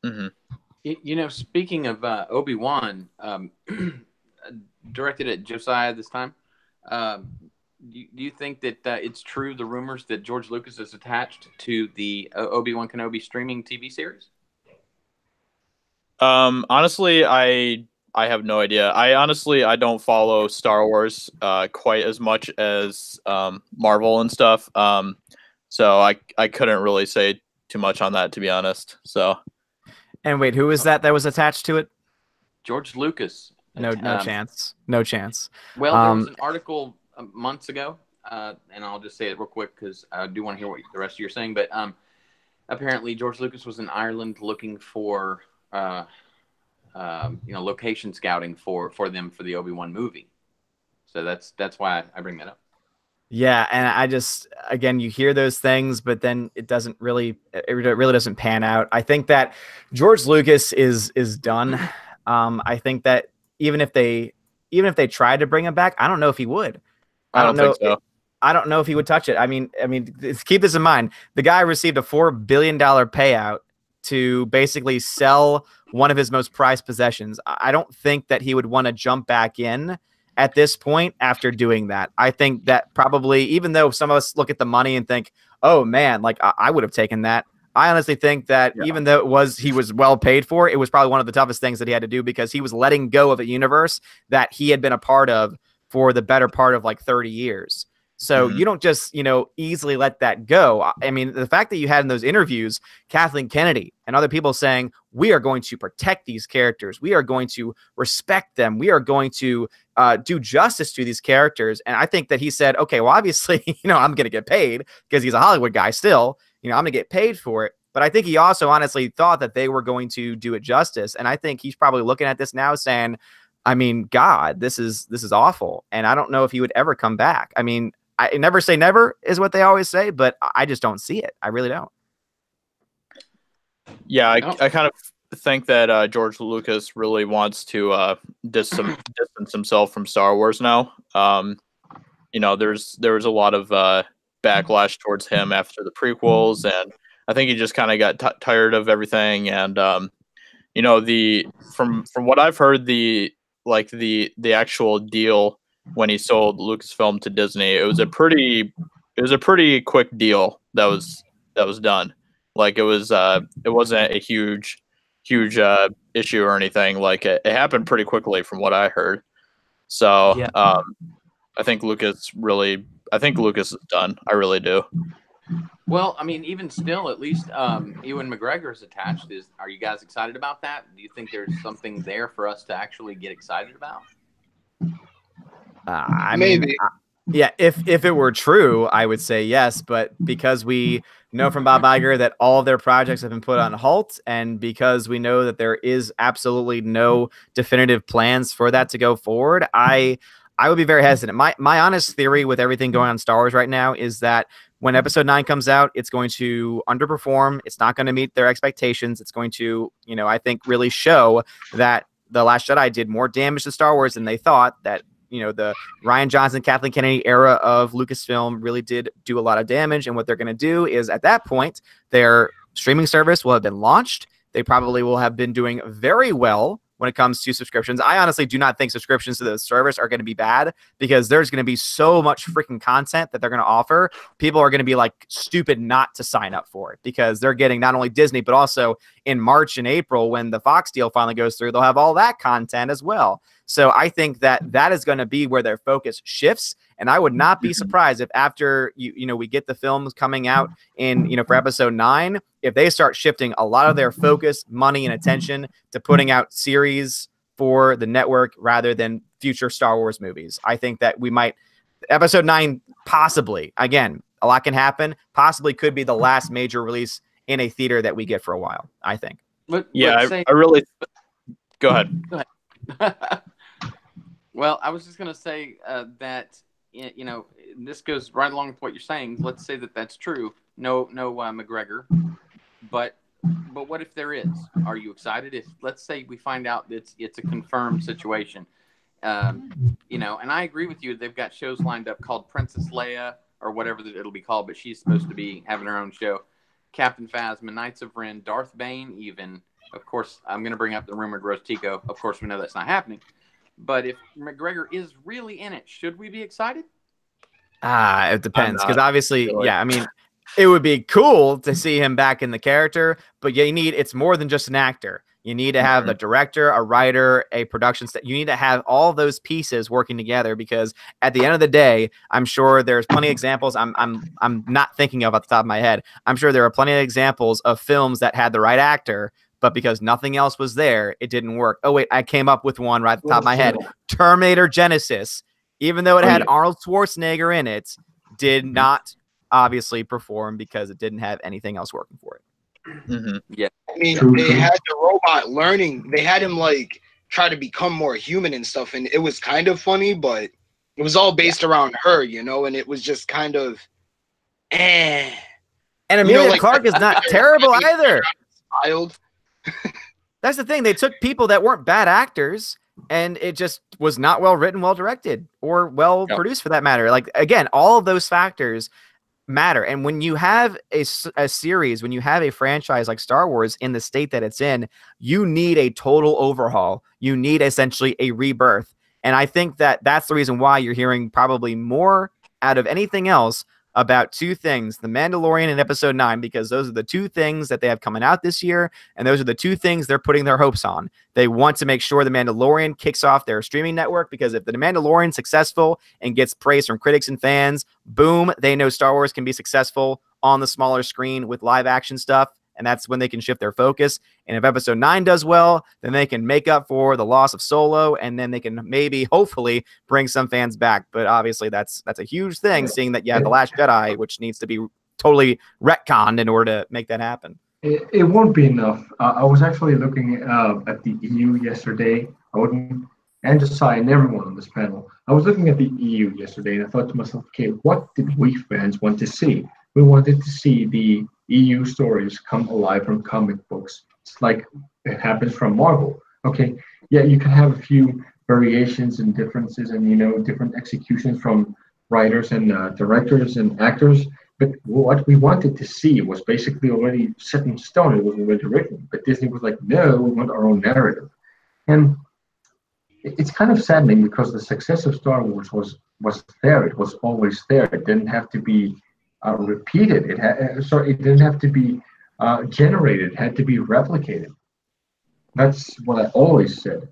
Mm-hmm. Speaking of Obi-Wan, directed at Josiah this time, do you think that it's true, the rumors that George Lucas is attached to the Obi-Wan Kenobi streaming TV series? Honestly, I have no idea. I don't follow Star Wars quite as much as Marvel and stuff. So I couldn't really say too much on that, to be honest. So. And wait, who is that was attached to it? George Lucas. No chance. No chance. Well, there was an article months ago, and I'll just say it real quick because I do want to hear what the rest of you are saying. But apparently, George Lucas was in Ireland looking for location scouting for them for the Obi-Wan movie. So that's why I bring that up. Yeah, and I just, again, you hear those things, but then it really doesn't pan out. I think that George Lucas is done. I think that even if they tried to bring him back, I don't know if he would. I don't think so. I don't know if he would touch it. I mean, keep this in mind. The guy received a $4 billion payout to basically sell one of his most prized possessions. I don't think that he would want to jump back in at this point after doing that. I think that probably, even though some of us look at the money and think, oh man, like I would have taken that. I honestly think that even though he was well paid for, it was probably one of the toughest things that he had to do because he was letting go of a universe that he had been a part of for the better part of like 30 years. So you don't just, easily let that go. I mean, the fact that you had in those interviews, Kathleen Kennedy and other people saying, we are going to protect these characters. We are going to respect them. We are going to do justice to these characters. And I think that he said, okay, well, obviously, I'm going to get paid because he's a Hollywood guy still. I'm going to get paid for it. But I think he also honestly thought that they were going to do it justice. And I think he's probably looking at this now saying, I mean, God, this is awful. And I don't know if he would ever come back. I mean, I never say never is what they always say, but I just don't see it. I really don't. Yeah, I kind of think that George Lucas really wants to distance himself from Star Wars now. There was a lot of backlash towards him after the prequels, and I think he just kind of got tired of everything. And from what I've heard, the actual deal when he sold Lucasfilm to Disney, it was a pretty quick deal that was done. Like it wasn't a huge issue or anything. Like it happened pretty quickly from what I heard. So Yeah. I think Lucas is done. I really do. Well, I mean, even still, at least Ewan McGregor is attached. Are you guys excited about that? Do you think there's something there for us to actually get excited about? Maybe. Yeah, if it were true, I would say yes. But because we know from Bob Iger that all of their projects have been put on halt, and because we know that there is absolutely no definitive plans for that to go forward, I would be very hesitant. My honest theory with everything going on in Star Wars right now is that when Episode 9 comes out, it's going to underperform. It's not going to meet their expectations. It's going to, I think, really show that The Last Jedi did more damage to Star Wars than they thought, that the Rian Johnson, Kathleen Kennedy era of Lucasfilm really did do a lot of damage. And what they're going to do is at that point, their streaming service will have been launched. They probably will have been doing very well when it comes to subscriptions. I honestly do not think subscriptions to the service are going to be bad, because there's going to be so much freaking content that they're going to offer. People are going to be like stupid not to sign up for it, because they're getting not only Disney, but also in March and April, when the Fox deal finally goes through, they'll have all that content as well. So I think that is going to be where their focus shifts. And I would not be surprised if after we get the films coming out in, for Episode 9, if they start shifting a lot of their focus, money, and attention to putting out series for the network rather than future Star Wars movies. I think that we might, Episode 9 possibly, again, a lot can happen, possibly could be the last major release in a theater that we get for a while, I think. I really... Go ahead. Go ahead. Well, I was just going to say that, this goes right along with what you're saying. Let's say that that's true. No McGregor. But what if there is? Are you excited? If, let's say, we find out that it's a confirmed situation, and I agree with you. They've got shows lined up called Princess Leia or whatever that it'll be called, but she's supposed to be having her own show. Captain Phasma, Knights of Ren, Darth Bane, even. Of course, I'm going to bring up the rumored Rose Tico. Of course, we know that's not happening. But if McGregor is really in it, should we be excited? It depends, because obviously, I mean, it would be cool to see him back in the character, but it's more than just an actor. You need to have a director, a writer, a production staff. You need to have all those pieces working together, because at the end of the day, I'm sure there's plenty of examples. I'm not thinking of at the top of my head. I'm sure there are plenty of examples of films that had the right actor, but because nothing else was there, it didn't work. Oh, wait, I came up with one right at the top of my head. Terminator Genesis, even though it had Arnold Schwarzenegger in it, did not obviously perform because it didn't have anything else working for it. Yeah. I mean, they had the robot learning. They had him try to become more human and stuff, and it was kind of funny, but it was all based around her, and it was just kind of And Emilia Clarke is not terrible either. Child. That's the thing. They took people that weren't bad actors, and it just was not well written, well directed, or well produced for that matter. Like, again, all of those factors matter. And when you have a series, when you have a franchise like Star Wars in the state that it's in, you need a total overhaul. You need essentially a rebirth. And I think that that's the reason why you're hearing probably more out of anything else about two things, The Mandalorian and Episode 9, because those are the two things that they have coming out this year, and those are the two things they're putting their hopes on. They want to make sure The Mandalorian kicks off their streaming network, because if The Mandalorian is successful and gets praise from critics and fans, boom, they know Star Wars can be successful on the smaller screen with live action stuff, and that's when they can shift their focus. And if Episode 9 does well, then they can make up for the loss of Solo, and then they can maybe, hopefully, bring some fans back. But obviously, that's a huge thing, seeing that you have The Last Jedi, which needs to be totally retconned in order to make that happen. It won't be enough. I was actually looking at the EU yesterday, Odin and Josiah and everyone on this panel. I was looking at the EU yesterday, and I thought to myself, okay, what did we fans want to see? We wanted to see the EU stories come alive from comic books. It's like it happens from Marvel. Okay, yeah, you can have a few variations and differences and, different executions from writers and directors and actors. But what we wanted to see was basically already set in stone. It was already written. But Disney was like, no, we want our own narrative. And it's kind of saddening because the success of Star Wars was there. It was always there. It didn't have to be repeated. It didn't have to be generated. It had to be replicated. That's what I always said.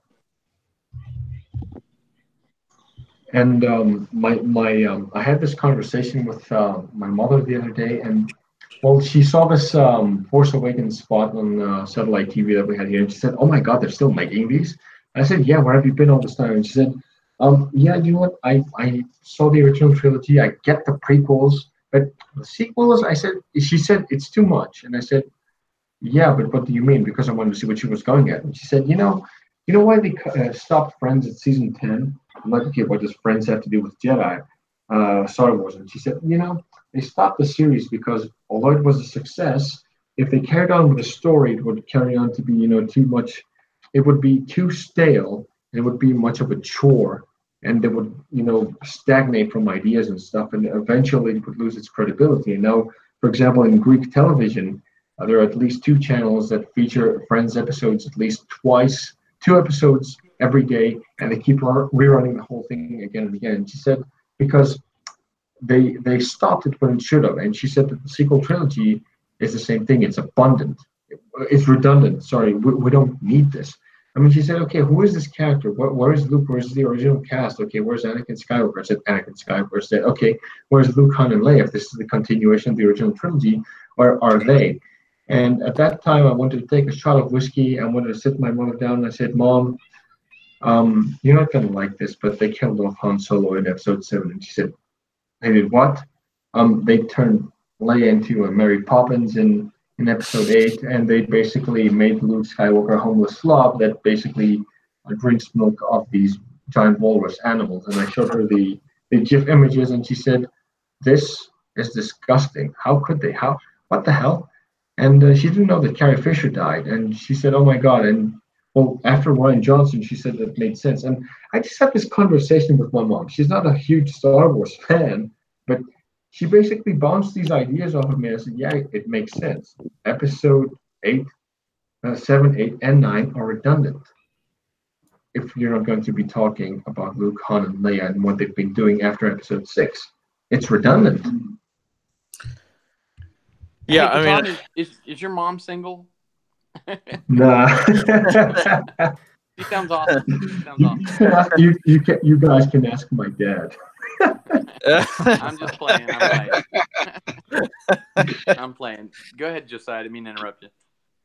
And I had this conversation with my mother the other day, and well, she saw this Force Awakens spot on satellite TV that we had here, and she said, "Oh my God, they're still making these." And I said, "Yeah, where have you been all this time?" And she said, "Yeah, you know what? I saw the original trilogy. I get the prequels, but the sequels." She said it's too much, and I said, "Yeah, but what do you mean?" Because I wanted to see what she was going at, and she said, "You know why they stopped Friends at season 10?" I'm like, "Okay, what does Friends have to do with Jedi, Star Wars?" And she said, they stopped the series because although it was a success, if they carried on with the story, it would carry on to be, too much. It would be too stale. It would be much of a chore, and they would, stagnate from ideas and stuff, and eventually it would lose its credibility. And now, for example, in Greek television, there are at least two channels that feature Friends episodes at least twice, 2 episodes every day, and they keep rerunning the whole thing again and again. And she said because they stopped it when it should have, and she said that the sequel trilogy is the same thing. It's abundant, it's redundant. Sorry, we don't need this. I mean, she said, okay, who is this character? Where is Luke? Where's the original cast? Okay, where's Anakin Skywalker? I said Anakin Skywalker. I said, okay, where's Luke, Han, and Leia? If this is the continuation of the original trilogy, where are they? And at that time, I wanted to take a shot of whiskey. I wanted to sit my mother down, and I said, Mom, you're not going to like this, but they killed off Han Solo in episode 7. And she said, they did what? They turned Leia into a Mary Poppins in episode 8, and they basically made Luke Skywalker a homeless slob that basically drinks milk of these giant walrus animals. And I showed her the GIF images, and she said, this is disgusting. How could they? What the hell? And she didn't know that Carrie Fisher died. And she said, oh my God. And well, after Rian Johnson, she said that made sense. And I just had this conversation with my mom. She's not a huge Star Wars fan, but she basically bounced these ideas off of me. I said, yeah, it makes sense. Episode 7, 8, and 9 are redundant. If you're not going to be talking about Luke, Han, and Leia and what they've been doing after episode 6, it's redundant. Yeah, hey, I mean, is your mom single? Nah. She sounds awesome. You guys can ask my dad. I'm just playing. I'm playing. Go ahead, Josiah. I didn't mean to interrupt you.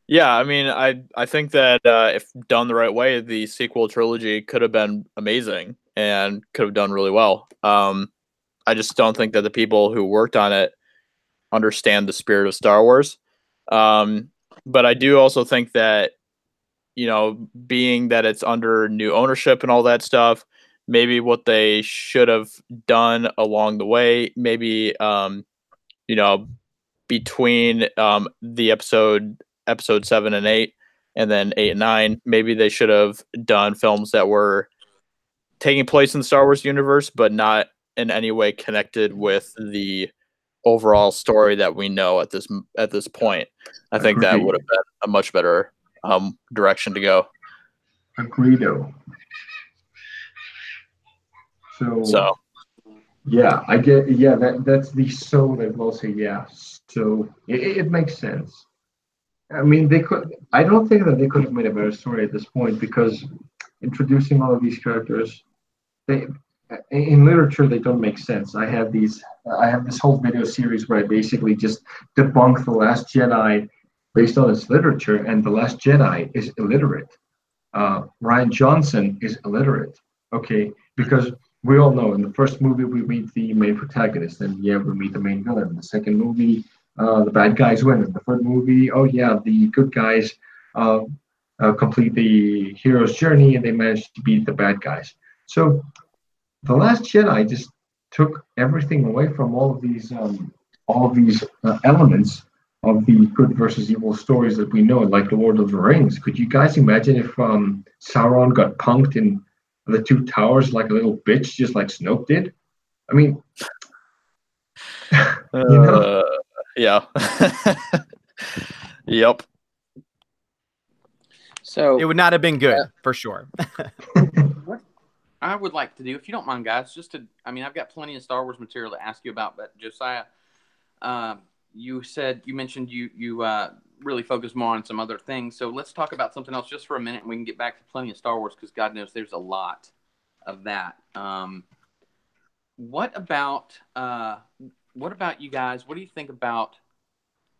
Yeah, I mean, I think that if done the right way, the sequel trilogy could have been amazing and could have done really well. I just don't think that the people who worked on it understand the spirit of Star Wars. But I do also think that, being that it's under new ownership and all that stuff, maybe what they should have done along the way, maybe, between the episode 7 and 8, and then 8 and 9, maybe they should have done films that were taking place in the Star Wars universe, but not in any way connected with the overall story that we know at this point. I think that would have been a much better direction to go. Agreedo. So Yeah, I get. Yeah, that's the so that will say yeah. So it makes sense. I mean, they could. I don't think that they could have made a better story at this point because introducing all of these characters, they in literature they don't make sense. I have this whole video series where I basically just debunk the Last Jedi based on its literature, and the Last Jedi is illiterate. Ryan Johnson is illiterate. Okay, because we all know in the first movie we meet the main protagonist, and yeah, we meet the main villain. In the second movie, the bad guys win. In the third movie, oh yeah, the good guys uh, complete the hero's journey, and they manage to beat the bad guys. So the Last Jedi just took everything away from all of these elements of the good versus evil stories that we know, like the Lord of the Rings. Could you guys imagine if Sauron got punked in the Two Towers like a little bitch, just like Snoke did? I mean, you know. Yeah. Yep. So It would not have been good for sure. what I would like to do, if you don't mind, guys, I mean, I've got plenty of Star Wars material to ask you about, but Josiah, you mentioned you really focus more on some other things. So let's talk about something else just for a minute, and we can get back to plenty of Star Wars because God knows there's a lot of that. What about you guys? What do you think about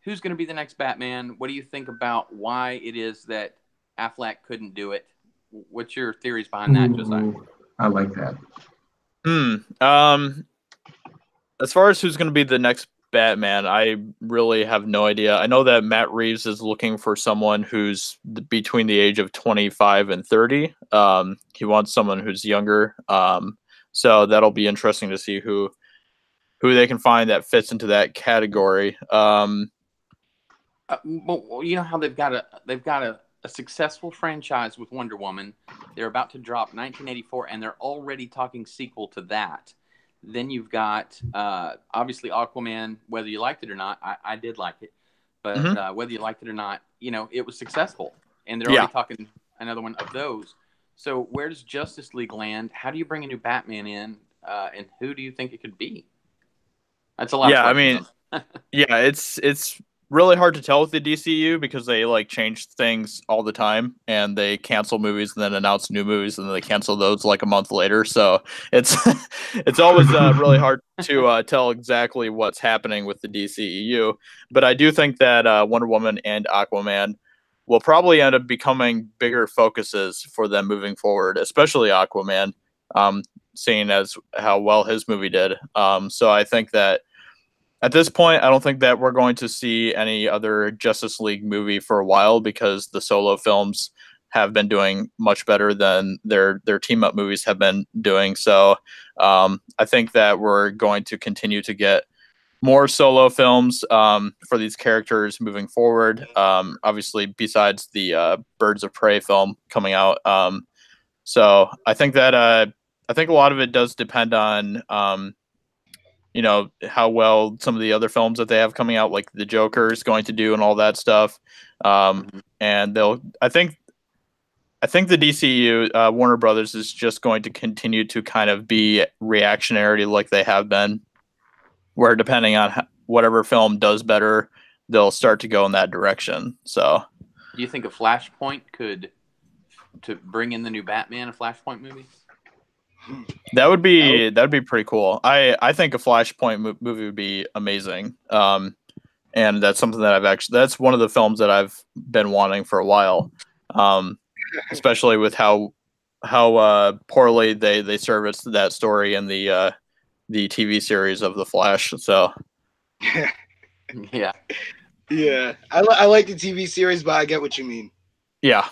who's going to be the next Batman? What do you think about why it is that Affleck couldn't do it? What's your theories behind that, Josiah? I like that. As far as who's going to be the next Batman, I really have no idea. I know that Matt Reeves is looking for someone who's between the age of 25 and 30. He wants someone who's younger. So that'll be interesting to see who they can find that fits into that category. Well, you know how they've got a successful franchise with Wonder Woman. They're about to drop 1984, and they're already talking sequel to that. Then you've got obviously Aquaman. Whether you liked it or not, I did like it, but whether you liked it or not, it was successful, and they're already talking another one of those. So where does Justice League land? How do you bring a new Batman in, and who do you think it could be? That's a lot. Yeah, I mean, yeah, it's really hard to tell with the DCU because they like change things all the time and they cancel movies and then announce new movies and then they cancel those like a month later. So it's it's always really hard to tell exactly what's happening with the DCEU. But I do think that Wonder Woman and Aquaman will probably end up becoming bigger focuses for them moving forward, especially Aquaman, seeing as how well his movie did. So I think that at this point, I don't think that we're going to see any other Justice League movie for a while because the solo films have been doing much better than their team up movies have been doing. So I think that we're going to continue to get more solo films for these characters moving forward. Obviously, besides the Birds of Prey film coming out. So I think that I think a lot of it does depend on how well some of the other films that they have coming out, like the Joker, is going to do and all that stuff. And I think the DCU, Warner Brothers, is just going to continue to kind of be reactionary like they have been, where depending on whatever film does better, they'll start to go in that direction. So, do you think a Flashpoint to bring in the new Batman, a Flashpoint movie? That would be pretty cool. I think a Flashpoint movie would be amazing. And that's something that that's one of the films that I've been wanting for a while. Especially with how poorly they serviced that story in the TV series of The Flash. So yeah. I like the TV series, but I get what you mean. Yeah.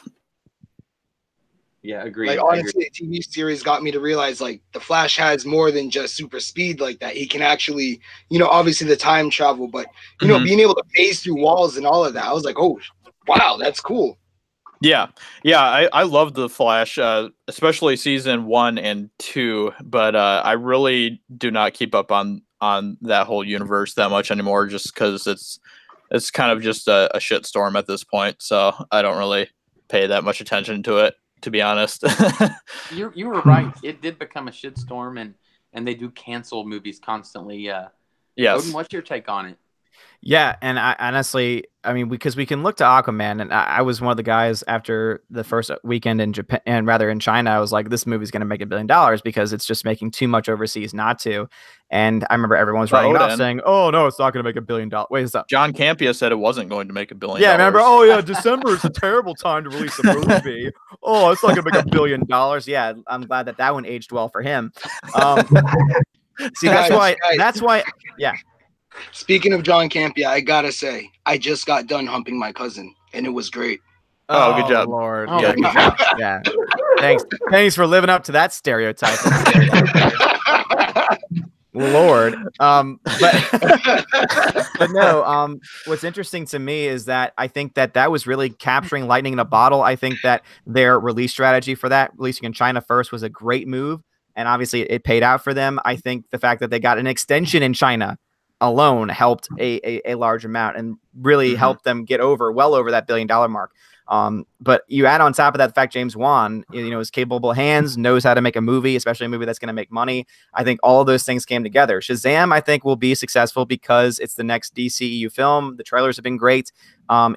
Yeah, agreed. Like, honestly, the TV series got me to realize, like, the Flash has more than just super speed like that. He can actually, obviously the time travel, but, being able to phase through walls and all of that. I was like, oh, wow, that's cool. Yeah. I love the Flash, especially season 1 and 2, but I really do not keep up on that whole universe that much anymore, just because it's kind of just a shitstorm at this point. So I don't really pay that much attention to it, to be honest. You were right. It did become a shitstorm, and and they do cancel movies constantly. Yes. Odin, what's your take on it? Yeah, and I honestly, I mean, because we can look to Aquaman, and I was one of the guys after the first weekend in Japan, and rather in China, I was like, this movie's going to make $1 billion because it's just making too much overseas not to. And I remember everyone was writing it off saying, "Oh no, it's not going to make $1 billion." Wait, what's up? John Campea said it wasn't going to make $1 billion. Yeah, remember? Oh yeah, December is a terrible time to release a movie. Oh, it's not going to make $1 billion. Yeah, I'm glad that one aged well for him. See, that's why. Yeah. Speaking of John Campea, I gotta say, I just got done humping my cousin, and it was great. Oh, good job. Lord. Oh, Yeah, good job. Yeah. Thanks for living up to that stereotype. Lord. But no, what's interesting to me is that I think that was really capturing lightning in a bottle. I think that their release strategy for that, releasing in China first, was a great move. And obviously it paid out for them. I think the fact that they got an extension in China alone helped a large amount and really helped them get well over that $1 billion mark. But you add on top of that the fact James Wan, is capable hands, knows how to make a movie, especially a movie that's going to make money. I think all of those things came together. Shazam, I think, will be successful because it's the next DCEU film. The trailers have been great.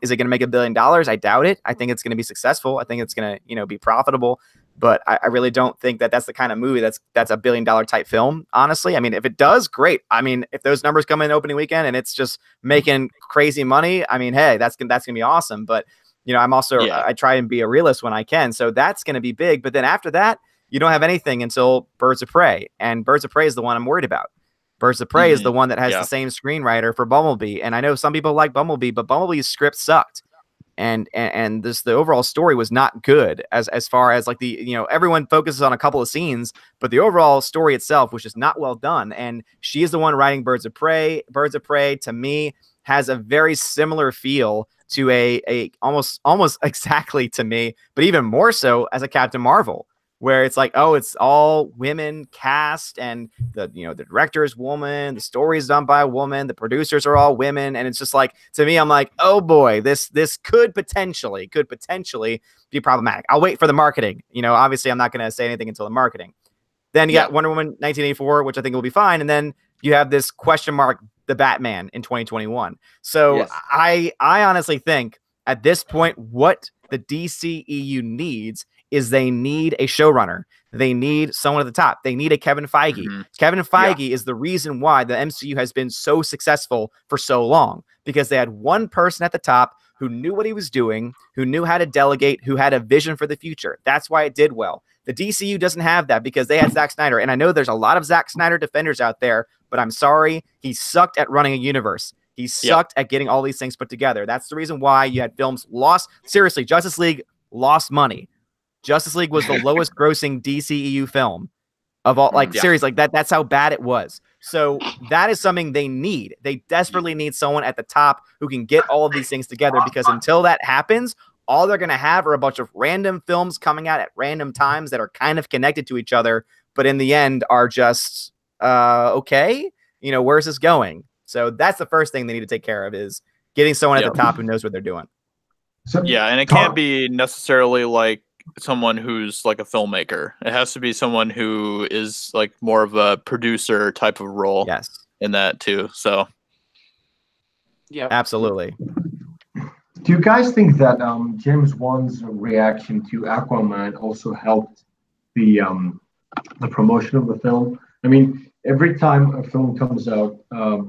Is it going to make $1 billion? I doubt it. I think it's going to be successful. I think it's going to, be profitable. But I really don't think that that's the kind of movie that's $1 billion type film, honestly. I mean, if it does, great. I mean, if those numbers come in opening weekend and it's just making crazy money, I mean, hey, that's going to be awesome. But, I'm also, I try and be a realist when I can. So that's going to be big. But then after that, you don't have anything until Birds of Prey. And Birds of Prey is the one I'm worried about. Birds of Prey is the one that has the same screenwriter for Bumblebee. And I know some people like Bumblebee, but Bumblebee's script sucked. And the overall story was not good as far as like everyone focuses on a couple of scenes, but the overall story itself was just not well done. And she is the one writing Birds of Prey. Birds of Prey to me has a very similar feel to a almost exactly to me, but even more so as a Captain Marvel, where it's like, oh, it's all women cast, and the director is woman, the story is done by a woman, the producers are all women, and it's just like, to me, I'm like, oh boy, this could potentially be problematic. I'll wait for the marketing. Obviously, I'm not going to say anything until the marketing. Then you got Wonder Woman 1984, which I think will be fine, and then you have this question mark, the Batman in 2021. So I honestly think at this point, what the DCEU needs is they need a showrunner. They need someone at the top. They need a Kevin Feige. Kevin Feige is the reason why the MCU has been so successful for so long, because they had one person at the top who knew what he was doing, who knew how to delegate, who had a vision for the future. That's why it did well. The DCU doesn't have that because they had Zack Snyder. And I know there's a lot of Zack Snyder defenders out there, but I'm sorry, he sucked at running a universe. He sucked at getting all these things put together. That's the reason why you had films lost. Seriously, Justice League lost money. Justice League was the lowest grossing DCEU film of all, seriously, that's how bad it was. So that is something they need. They desperately need someone at the top who can get all of these things together, because until that happens, all they're going to have are a bunch of random films coming out at random times that are kind of connected to each other, but in the end are just, okay, where's this going? So that's the first thing they need to take care of, is getting someone at the top who knows what they're doing. So, and it can't be necessarily like someone who's like a filmmaker. It has to be someone who is like more of a producer type of role. Yes. In that too. So. Yeah. Absolutely. Do you guys think that James Wan's reaction to Aquaman also helped the promotion of the film? I mean, every time a film comes out,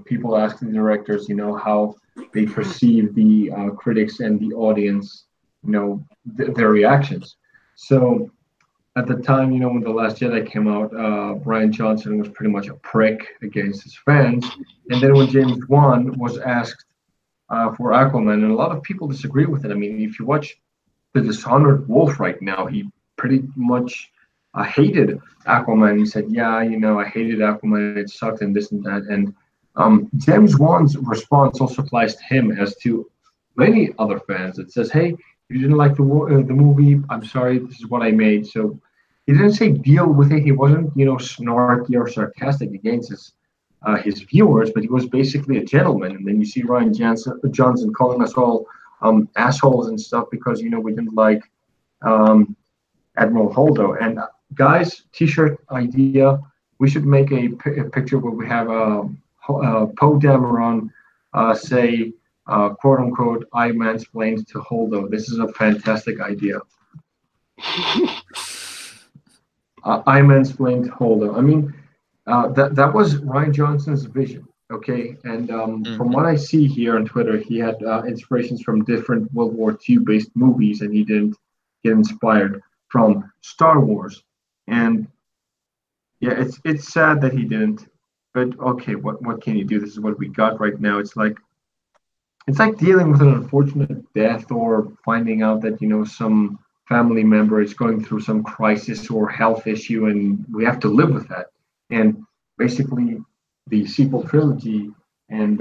people ask the directors, how they perceive the critics and the audience, their reactions. So at the time, when The Last Jedi came out, Rian Johnson was pretty much a prick against his fans. And then when James Wan was asked for Aquaman, and a lot of people disagree with it. I mean, if you watch The Dishonored Wolf right now, he pretty much hated Aquaman. He said, I hated Aquaman, it sucked and this and that. And James Wan's response also applies to him as to many other fans. It says, hey, if you didn't like the movie, I'm sorry, this is what I made. So he didn't say deal with it. He wasn't, snarky or sarcastic against his viewers, but he was basically a gentleman. And then you see Rian Johnson calling us all assholes and stuff because, we didn't like Admiral Holdo. And guys, t-shirt idea, we should make a picture where we have Poe Dameron say, quote unquote, I mansplained to Holdo. This is a fantastic idea. I mansplained to Holdo. I mean, that was Ryan Johnson's vision. Okay, and from what I see here on Twitter, he had inspirations from different World War II based movies, and he didn't get inspired from Star Wars. And yeah, it's sad that he didn't. But okay, what can you do? This is what we got right now. It's like dealing with an unfortunate death or finding out that some family member is going through some crisis or health issue, and we have to live with that. And basically, the sequel trilogy and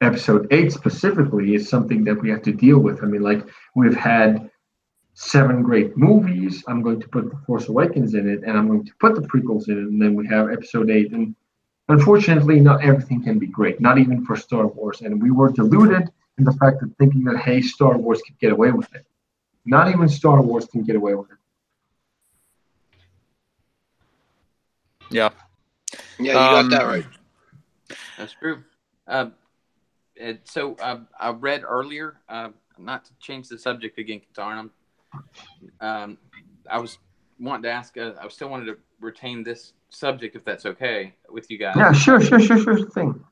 episode 8 specifically is something that we have to deal with. I mean, like, we've had 7 great movies. I'm going to put The Force Awakens in it, and I'm going to put the prequels in it, and then we have episode 8. And unfortunately, not everything can be great, not even for Star Wars. And we were deluded in the fact that thinking that, hey, Star Wars could get away with it. Not even Star Wars can get away with it. Yeah. Yeah, you got that right. That's true. So I read earlier, not to change the subject again, Katarn. I was wanting to ask, I still wanted to retain this subject, if that's okay with you guys. Yeah, sure thing.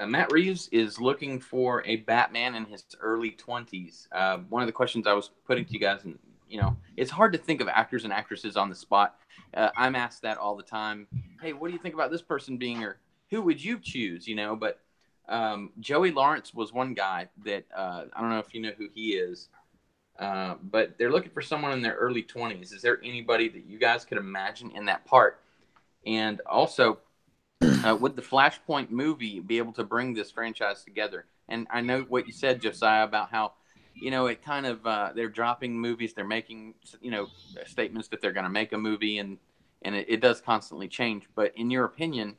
Matt Reeves is looking for a Batman in his early 20s. One of the questions I was putting to you guys, and it's hard to think of actors and actresses on the spot. I'm asked that all the time. Hey, what do you think about this person being, or who would you choose? But Joey Lawrence was one guy that I don't know if you know who he is, but they're looking for someone in their early 20s. Is there anybody that you guys could imagine in that part? And also, would the Flashpoint movie be able to bring this franchise together? And I know what you said, Josiah, about how it kind of they're dropping movies, they're making statements that they're going to make a movie, and it does constantly change. But in your opinion,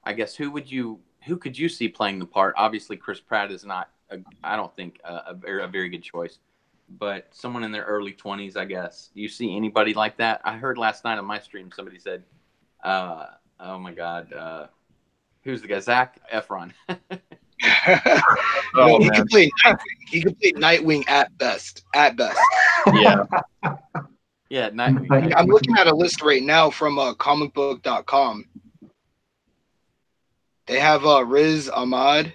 I guess who could you see playing the part? Obviously, Chris Pratt is not, I don't think, a very good choice. But someone in their early 20s, I guess. Do you see anybody like that? I heard last night on my stream somebody said, "Oh my God, who's the guy? Zac Efron." He could play Nightwing at best. At best. Yeah. Yeah, Nightwing. I'm looking at a list right now from comicbook.com. They have Riz Ahmed,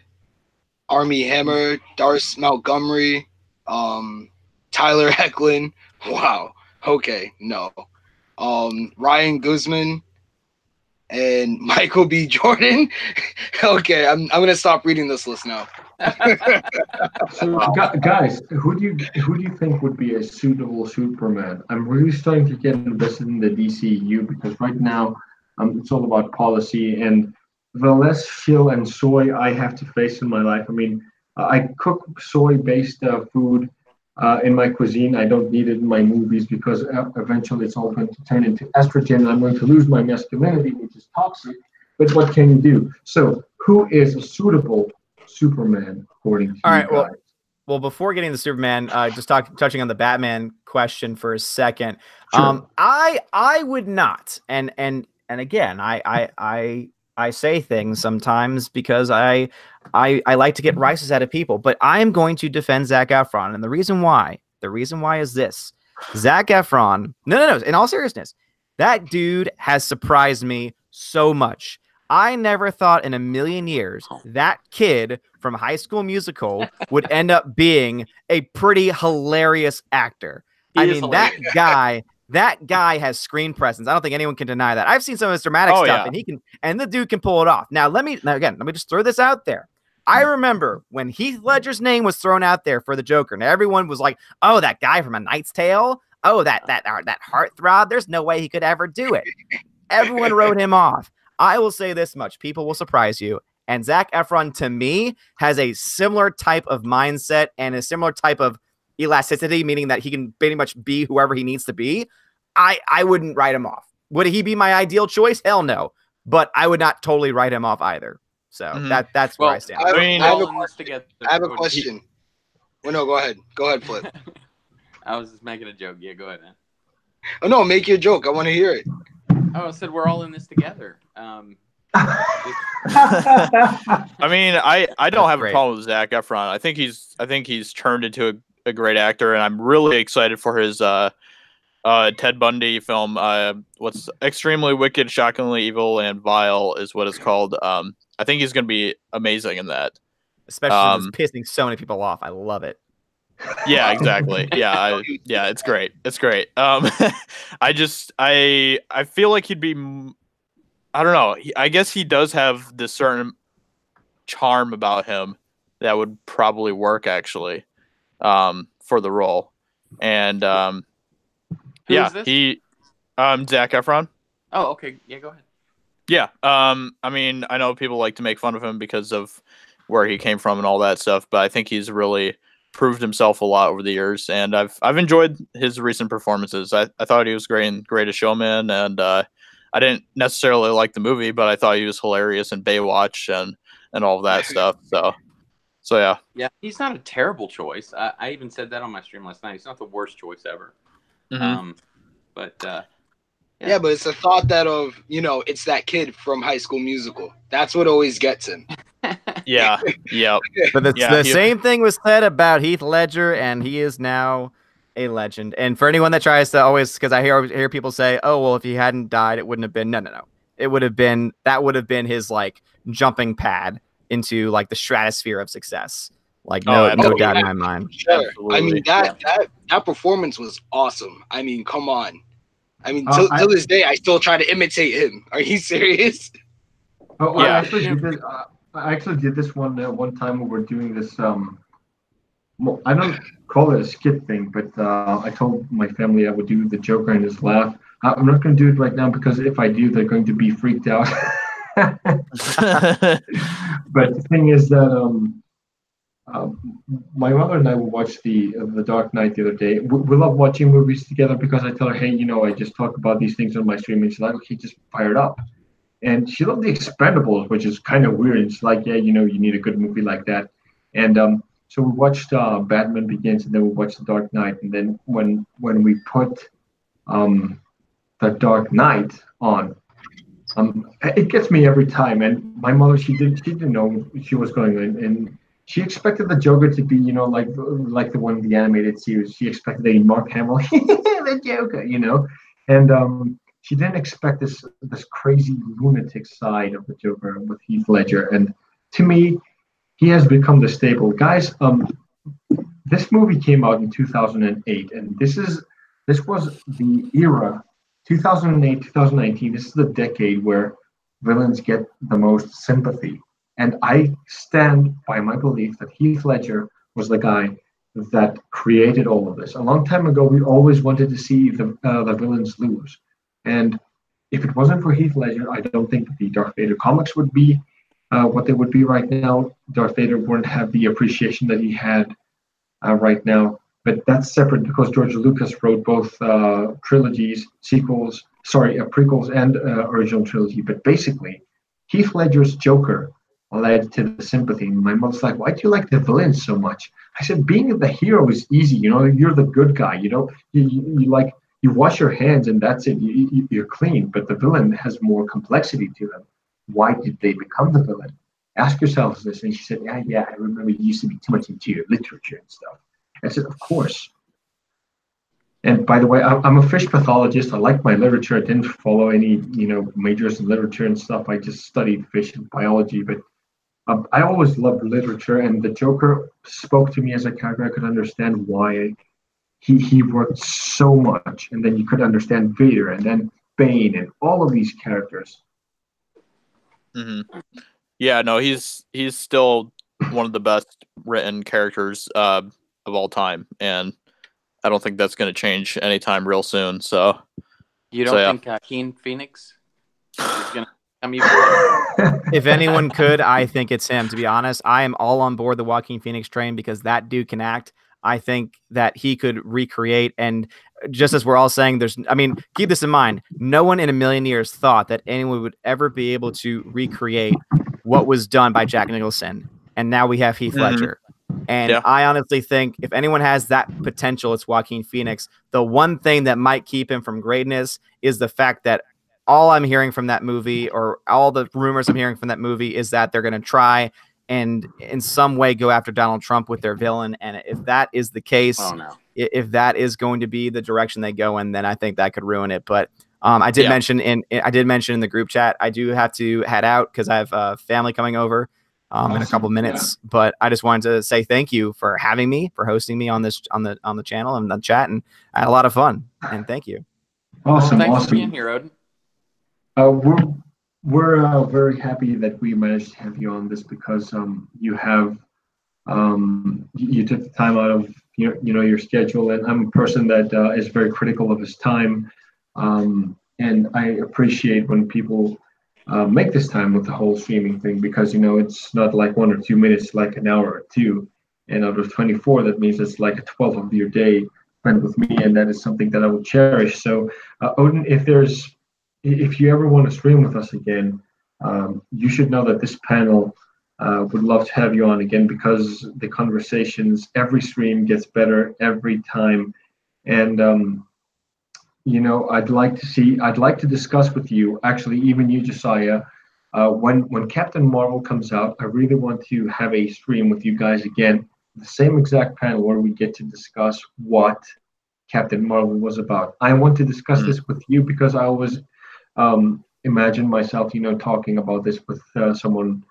Armie Hammer, Darce Montgomery, Tyler Hoechlin. Wow. Okay, no. Ryan Guzman and Michael B. Jordan. Okay, I'm gonna stop reading this list now. So, guys, who do you think would be a suitable Superman? I'm really starting to get invested in the DCU because right now, it's all about policy, and the less shill and soy I have to face in my life. I mean, I cook soy-based food in my cuisine. I don't need it in my movies because eventually it's all going to turn into estrogen, and I'm going to lose my masculinity, which is toxic. But what can you do? So, who is a suitable Superman according to you guys? Well, before getting to Superman, just touching on the Batman question for a second. Sure. I would not, and again, I say things sometimes because I like to get rises out of people, but I am going to defend Zac Efron, and the reason why is this: Zac Efron. No. In all seriousness, that dude has surprised me so much. I never thought in a million years that kid from High School Musical would end up being a pretty hilarious actor. That guy has screen presence. I don't think anyone can deny that. I've seen some of his dramatic stuff, and the dude can pull it off. Now, let me just throw this out there. I remember when Heath Ledger's name was thrown out there for the Joker, and everyone was like, "Oh, that guy from A Knight's Tale. Oh, that heartthrob. There's no way he could ever do it." Everyone wrote him off. I will say this much: people will surprise you. And Zac Efron, to me, has a similar type of mindset and a similar type of elasticity, meaning that he can pretty much be whoever he needs to be. I wouldn't write him off. Would he be my ideal choice? Hell no. But I would not totally write him off either. So that's where I stand. I have a question. Well, no, go ahead. Go ahead, Flip. I was just making a joke. Yeah, go ahead, man. Oh no, make your joke. I want to hear it. Oh, I said we're all in this together. I mean, I don't That's have great. a problem with Zac Efron. I think he's turned into a great actor, and I'm really excited for his Ted Bundy film. What's Extremely Wicked, Shockingly Evil, and Vile is what it's called. I think he's going to be amazing in that. Especially since it's pissing so many people off. I love it. Yeah, exactly. Yeah, it's great. It's great. I feel like he'd be. I don't know. I guess he does have this certain charm about him that would probably work actually, for the role. And Who yeah, is this? Zac Efron. Oh, okay. Yeah, go ahead. Yeah. I mean, I know people like to make fun of him because of where he came from and all that stuff, but I think he's really proved himself a lot over the years, and I've enjoyed his recent performances. I thought he was great in Greatest Showman, and I didn't necessarily like the movie, but I thought he was hilarious in Baywatch and all of that stuff. So yeah. Yeah, he's not a terrible choice. I even said that on my stream last night. He's not the worst choice ever. Mm-hmm. But Yeah, but it's the thought that it's that kid from High School Musical. That's what always gets him. Yeah. Yeah. But the same thing was said about Heath Ledger, and he is now a legend. And for anyone that tries to always, because I hear people say, "Oh, well, if he hadn't died, it wouldn't have been." No. It would have been his like jumping pad into like the stratosphere of success. Like no doubt in my mind. Sure. I mean that performance was awesome. I mean, come on. I mean, till this day, I still try to imitate him. Are you serious? Oh, Yeah. I actually did this one time when we were doing this. I don't call it a skit thing, but I told my family I would do the Joker and his laugh. I'm not going to do it right now because if I do, they're going to be freaked out. But the thing is that my mother and I will watch the Dark Knight the other day. We love watching movies together because I tell her, hey, I just talk about these things on my stream, and she's like, okay, just fire it up. And she loved The Expendables, which is kind of weird. And she's like, yeah, you need a good movie like that. And so we watched Batman Begins, and then we watched The Dark Knight. And then when we put The Dark Knight on, it gets me every time. And my mother, she didn't know she was going in, and she expected the Joker to be, like the one in the animated series. She expected a Mark Hamill, the Joker, and she didn't expect this crazy lunatic side of the Joker with Heath Ledger. And to me, he has become the staple. Guys, this movie came out in 2008, and this was the era, 2008, 2019. This is the decade where villains get the most sympathy. And I stand by my belief that Heath Ledger was the guy that created all of this. A long time ago, we always wanted to see the villains lose. And if it wasn't for Heath Ledger, I don't think the Darth Vader comics would be what they would be right now. Darth Vader wouldn't have the appreciation that he had right now. But that's separate because George Lucas wrote both trilogies, prequels and original trilogy. But basically, Heath Ledger's Joker led to the sympathy. My mother's like, why do you like the villains so much? I said, being the hero is easy. You're the good guy. You wash your hands and that's it. You're clean. But the villain has more complexity to them. Why did they become the villain? Ask yourselves this. And she said, yeah, I remember you used to be too much into your literature and stuff. I said, of course. And by the way, I'm a fish pathologist. I like my literature. I didn't follow any, majors in literature and stuff. I just studied fish and biology. But I always loved literature. And the Joker spoke to me as a character. I could understand why he worked so much, and then you could understand Vader, and then Bane, and all of these characters. Mm-hmm. Yeah, no, he's still one of the best written characters of all time, and I don't think that's going to change anytime real soon. So you don't think Joaquin Phoenix is going to come even? If anyone could, I think it's him. To be honest, I am all on board the Joaquin Phoenix train because that dude can act. I think that he could recreate, and just as we're all saying, keep this in mind. No one in a million years thought that anyone would ever be able to recreate what was done by Jack Nicholson. And now we have Heath Ledger. And I honestly think if anyone has that potential, it's Joaquin Phoenix. The one thing that might keep him from greatness is the fact that all I'm hearing from that movie, or all the rumors I'm hearing from that movie, is that they're going to try and in some way go after Donald Trump with their villain. And if that is the case, Oh no. if that is going to be the direction they go in, then I think that could ruin it. But I did mention in the group chat, I do have to head out because I have family coming over in a couple minutes. Yeah. But I just wanted to say thank you for having me, for hosting me on this on the channel and the chat, and I had a lot of fun. And thank you. Awesome, well, thanks awesome. for being here, Odin. We're very happy that we managed to have you on this, because you have you took the time out of your schedule, and I'm a person that is very critical of his time, and I appreciate when people make this time with the whole streaming thing, because it's not like 1 or 2 minutes, like an hour or two, and out of 24, that means it's like a 12th of your day spent with me, and that is something that I will cherish. So Odin, if you ever want to stream with us again, you should know that this panel would love to have you on again, because the conversations, every stream gets better every time. And, I'd like to discuss with you, actually, even you, Josiah, when Captain Marvel comes out, I really want to have a stream with you guys again, the same exact panel where we get to discuss what Captain Marvel was about. I want to discuss this with you, because I always imagine myself, talking about this with someone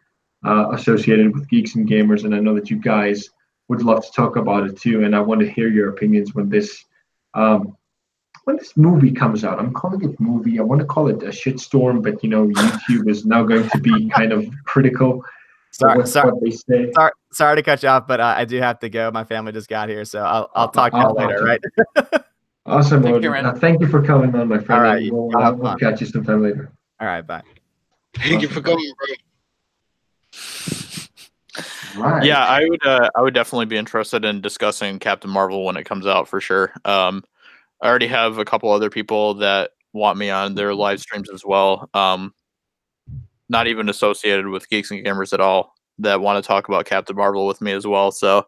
associated with Geeks and Gamers, and I know that you guys would love to talk about it too. And I want to hear your opinions when this movie comes out. I'm calling it movie. I want to call it a shitstorm, but YouTube is now going to be kind of critical. Sorry, what they say. Sorry to cut you off, but I do have to go. My family just got here, so I'll talk to you later, right? Awesome, Odin. Thank you for coming on, my friend. All right, we'll catch you sometime later. All right, bye. Thank you for coming, bro. Right. Yeah, I would definitely be interested in discussing Captain Marvel when it comes out, for sure. I already have a couple other people that want me on their live streams as well. Not even associated with Geeks and Gamers at all, that want to talk about Captain Marvel with me as well. So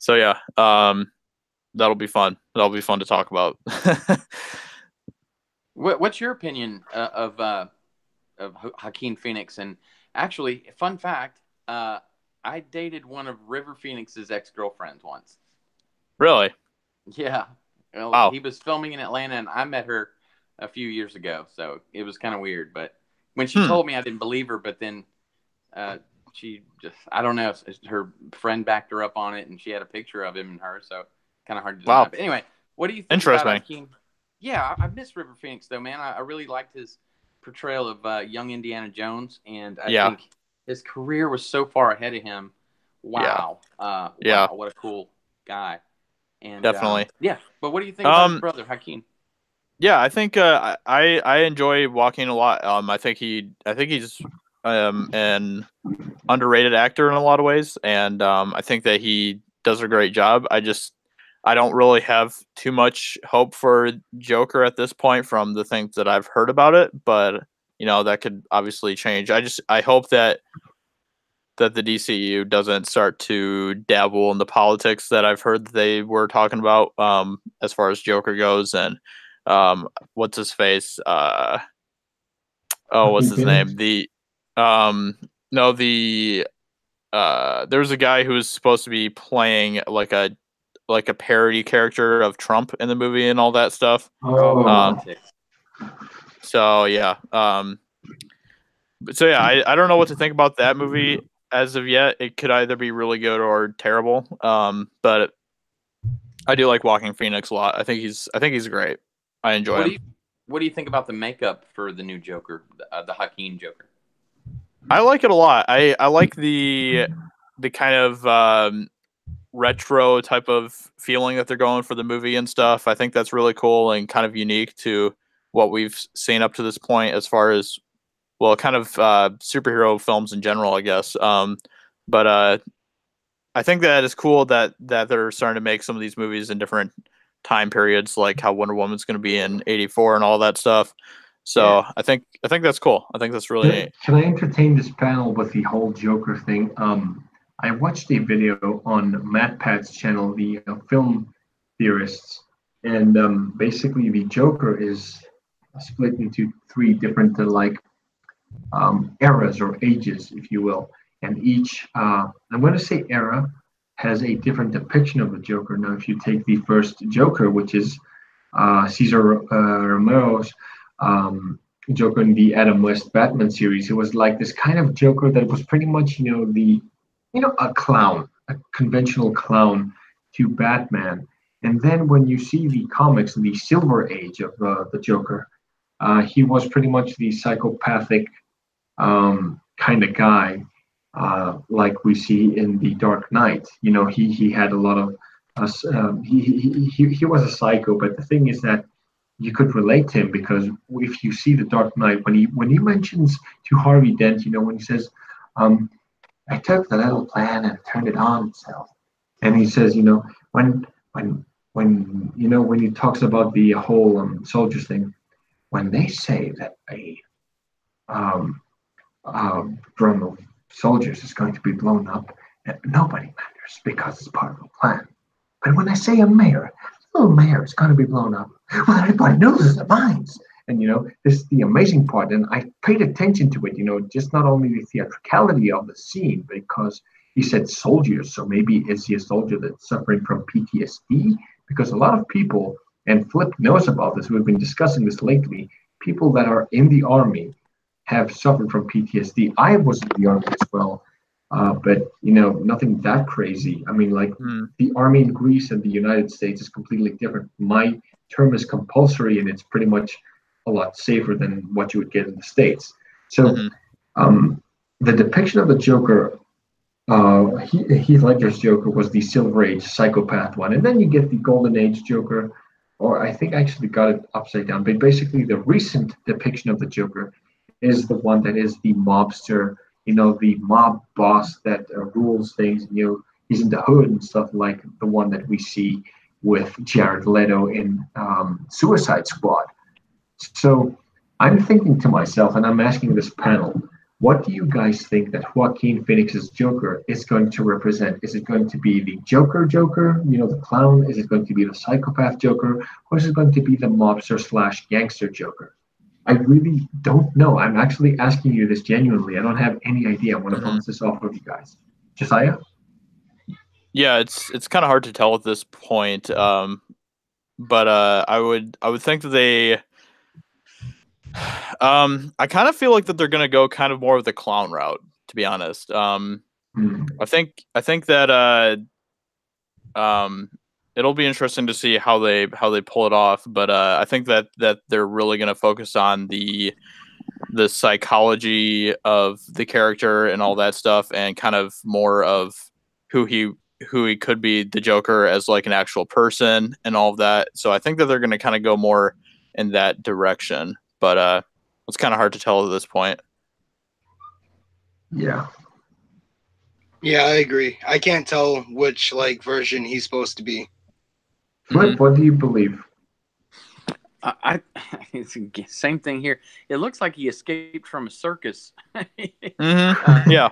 yeah, that'll be fun. That'll be fun to talk about. What's your opinion of Joaquin Phoenix? And actually, fun fact, I dated one of River Phoenix's ex-girlfriends once. Really? Yeah. Well, wow. He was filming in Atlanta, and I met her a few years ago, so it was kind of weird. But when she told me, I didn't believe her. But then she just, I don't know, her friend backed her up on it, and she had a picture of him and her, so kind of hard to deny. But anyway, what do you think about Joaquin? Yeah, I miss River Phoenix, though, man. I really liked his portrayal of young Indiana Jones, and I think his career was so far ahead of him. Wow. Wow, what a cool guy. And definitely. But what do you think about his brother, Joaquin? Yeah, I think I enjoy Joaquin a lot. I think he's an underrated actor in a lot of ways, and I think that he does a great job. I don't really have too much hope for Joker at this point from the things that I've heard about it, but that could obviously change. I hope that the DCU doesn't start to dabble in the politics that I've heard they were talking about as far as Joker goes, and what's his face? What's his name? There was a guy who was supposed to be playing like a parody character of Trump in the movie and all that stuff. So yeah. I don't know what to think about that movie as of yet. It could either be really good or terrible. But I do like Joaquin Phoenix a lot. I think he's great. I enjoy him. What do you think about the makeup for the new Joker, the Joaquin Joker? I like it a lot. I like the kind of retro type of feeling that they're going for the movie and stuff. I think that's really cool and kind of unique to what we've seen up to this point as far as, well, kind of superhero films in general, I guess. But I think that it's cool that they're starting to make some of these movies in different time periods, like how Wonder Woman's going to be in '84 and all that stuff. So I think that's cool. I think that's really neat. Can I entertain this panel with the whole Joker thing? I watched a video on MatPat's channel, the film theorists, and basically the Joker is split into three different eras or ages, if you will, and each I'm going to say era has a different depiction of the Joker. Now, if you take the first Joker, which is Cesar Romero's Joker in the Adam West Batman series, it was like this kind of Joker that was pretty much, a clown, a conventional clown to Batman. And then when you see the comics in the Silver Age of the Joker, he was pretty much the psychopathic kind of guy, like we see in the Dark Knight. He had a lot of he was a psycho, but the thing is that you could relate to him because if you see the Dark Knight, when he mentions to Harvey Dent, when he says, "I took the little plan and turned it on itself," and he says, when he talks about the whole soldiers thing, when they say that a drum of soldiers is going to be blown up, nobody matters because it's part of the plan. But when I say a little mayor is going to be blown up, well, everybody knows the mines. And, this is the amazing part. And I paid attention to it, just not only the theatricality of the scene, because he said soldiers. So maybe is he a soldier that's suffering from PTSD? Because a lot of people, and Flip knows about this, we've been discussing this lately, people that are in the army have suffered from PTSD. I was in the army as well. But nothing that crazy. I mean, the army in Greece and the United States is completely different. My term is compulsory, and it's pretty much a lot safer than what you would get in the States. So, the depiction of the Joker, Heath Ledger's Joker, was the Silver Age psychopath one, and then you get the Golden Age Joker, or I think I actually got it upside down. But basically, the recent depiction of the Joker is the one that is the mobster. The mob boss that rules things. He's in the hood and stuff, like the one that we see with Jared Leto in Suicide Squad. So I'm thinking to myself, and I'm asking this panel, what do you guys think that Joaquin Phoenix's Joker is going to represent? Is it going to be the Joker, the clown? Is it going to be the psychopath Joker? Or is it going to be the mobster / gangster Joker? I really don't know. I'm actually asking you this genuinely. I don't have any idea. I want to bounce this off of you guys. Josiah? Yeah, it's kind of hard to tell at this point. But I would think that they I kind of feel like that they're going to go kind of more of the clown route, to be honest. I think that it'll be interesting to see how they pull it off, but I think that they're really going to focus on the psychology of the character and all that stuff, and kind of more of who he could be, the Joker, as like an actual person and all of that. So I think that they're going to kind of go more in that direction, but it's kind of hard to tell at this point. Yeah, I agree. I can't tell which version he's supposed to be. Flip, what do you believe? It's the same thing here. It looks like he escaped from a circus. Yeah.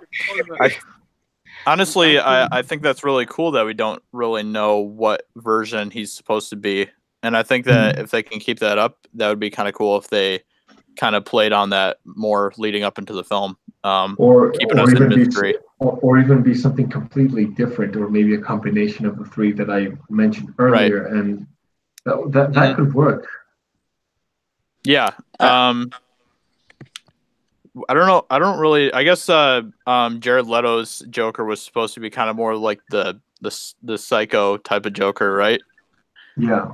Honestly, I think that's really cool that we don't really know what version he's supposed to be. And I think that if they can keep that up, that would be kind of cool if they kind of played on that more leading up into the film. Or keeping us in mystery. Or even be something completely different, or maybe a combination of the three that I mentioned earlier, right. And that could work. Yeah. I don't know. I don't really. I guess Jared Leto's Joker was supposed to be kind of more like the psycho type of Joker, right? Yeah.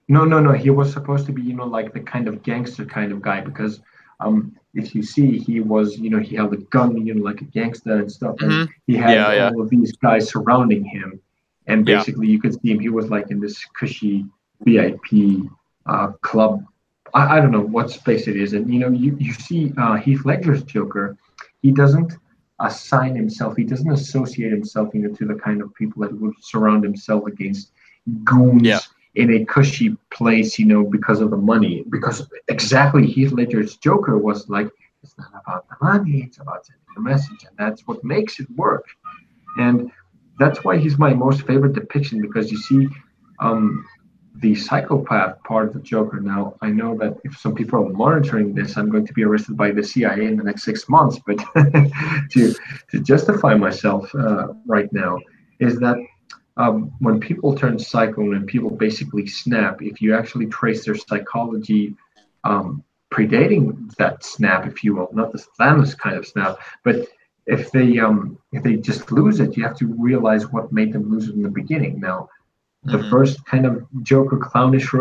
No. He was supposed to be, like the kind of gangster kind of guy, because if you see, he was, he held a gun, like a gangster and stuff, and he had all of these guys surrounding him, and basically you could see him. He was like in this cushy VIP club. I don't know what space it is, and you see Heath Ledger's Joker. He doesn't assign himself. He doesn't associate himself, to the kind of people that would surround himself against goons. Yeah. In a cushy place, because of the money. Because exactly, Heath Ledger's Joker was like, it's not about the money, it's about sending a message, and that's what makes it work. And that's why he's my most favorite depiction, because you see, the psychopath part of the Joker. Now, I know that if some people are monitoring this, I'm going to be arrested by the CIA in the next 6 months. But to justify myself right now is that when people turn psycho, when people basically snap, if you actually trace their psychology predating that snap, if you will, not the Thanos kind of snap, but if they just lose it, you have to realize what made them lose it in the beginning. Now, the first kind of Joker clownish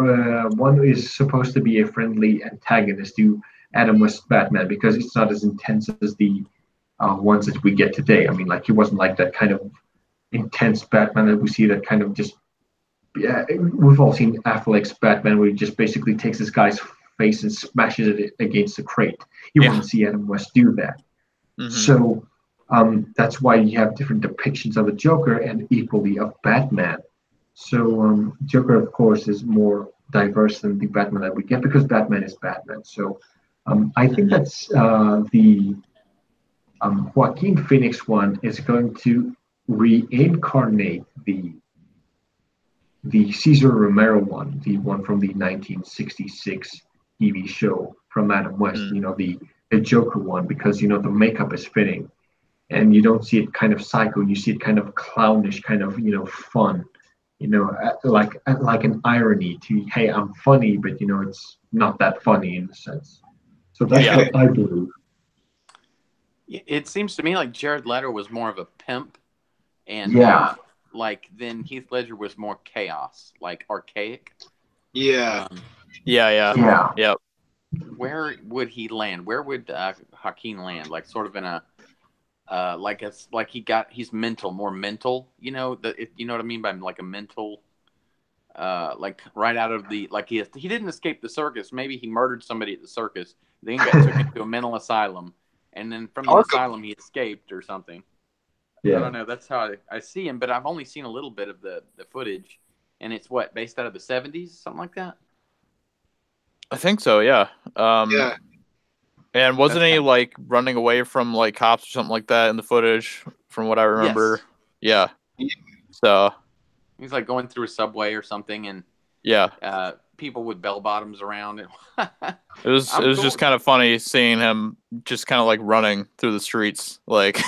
one is supposed to be a friendly antagonist to Adam West's Batman because it's not as intense as the ones that we get today. I mean, like he wasn't like that kind of intense Batman that we see that kind of just. Yeah, we've all seen Affleck's Batman where he just basically takes this guy's face and smashes it against a crate. You want to see Adam West do that. So that's why you have different depictions of the Joker and equally of Batman. So Joker, of course, is more diverse than the Batman that we get because Batman is Batman. So I think that's the Joaquin Phoenix one is going to reincarnate the Cesar Romero one, the one from the 1966 TV show from Adam West. You know, the Joker one, because the makeup is fitting, and you don't see it kind of psycho. You see it kind of clownish, kind of fun. Like an irony to, hey, I'm funny, but it's not that funny in a sense. So that's what I believe. It seems to me like Jared Leto was more of a pimp, and like then Heath Ledger was more chaos, like archaic. Yep. Where would he land? Where would Joaquin land? Like sort of in a like it's like he's mental, more mental. You know what I mean by like a mental, like right out of the like he didn't escape the circus. Maybe he murdered somebody at the circus, then got took into a mental asylum, and then from the asylum he escaped or something. I don't know. That's how I see him, but I've only seen a little bit of the footage, and it's based out of the 70s, something like that. I think so. Yeah. And wasn't he like running away from like cops or something like that in the footage, from what I remember? Yes. Yeah. So he's like going through a subway or something, and people with bell bottoms around, and it was cool. Just kind of funny seeing him just kind of like running through the streets, like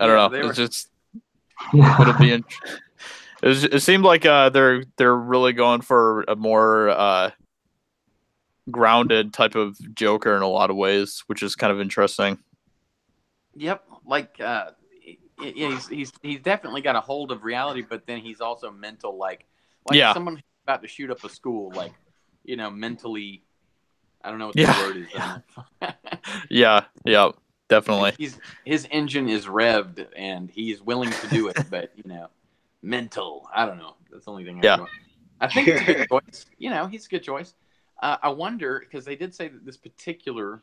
I don't know. It's just it'll be. It seemed like they're really going for a more grounded type of Joker in a lot of ways, which is kind of interesting. Yep, like he's definitely got a hold of reality, but then he's also mental, like someone about to shoot up a school, like mentally. I don't know what the word is. Yeah, definitely. His engine is revved and he's willing to do it, but mental. I don't know. That's the only thing. I think it's a good choice. He's a good choice. I wonder, because they did say that this particular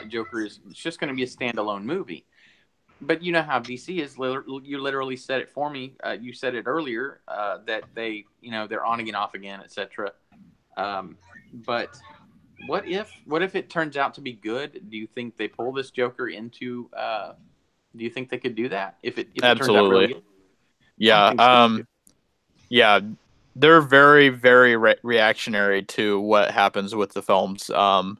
Joker is just going to be a standalone movie. But you know how DC is. You literally said it for me. You said it earlier that they, they're on again, off again, etc. But what if it turns out to be good? Do you think they pull this Joker into? Do you think they could do that if it turns out really good? Yeah. They're very, very reactionary to what happens with the films. So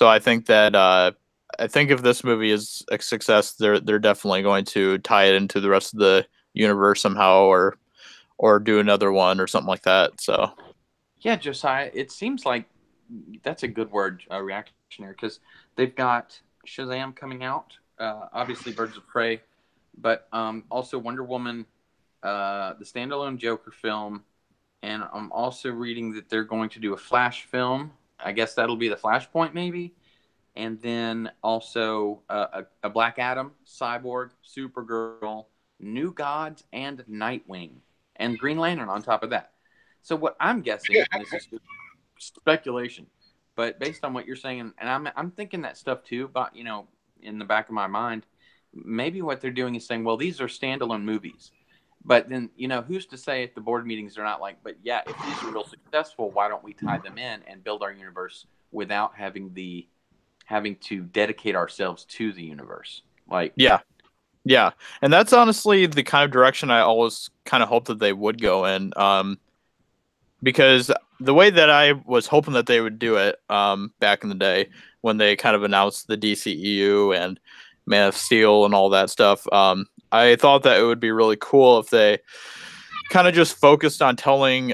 I think that if this movie is a success, they're definitely going to tie it into the rest of the universe somehow, or do another one or something like that. So yeah, Josiah, it seems like that's a good word, reactionary, because they've got Shazam coming out, obviously Birds of Prey, but also Wonder Woman, the standalone Joker film. And I'm also reading that they're going to do a Flash film. I guess that'll be the Flashpoint, maybe. And then also a Black Adam, Cyborg, Supergirl, New Gods, and Nightwing. And Green Lantern on top of that. So what I'm guessing, and this is speculation, but based on what you're saying, and I'm thinking that stuff too, but in the back of my mind, maybe what they're doing is saying, well, these are standalone movies. But then, who's to say at the board meetings they're not like, but yeah, if these are real successful, why don't we tie them in and build our universe without having to dedicate ourselves to the universe? Like, yeah. And that's honestly the kind of direction I always kind of hoped that they would go in. because the way that I was hoping that they would do it back in the day when they kind of announced the DCEU and Man of Steel and all that stuff, I thought that it would be really cool if they kind of just focused on telling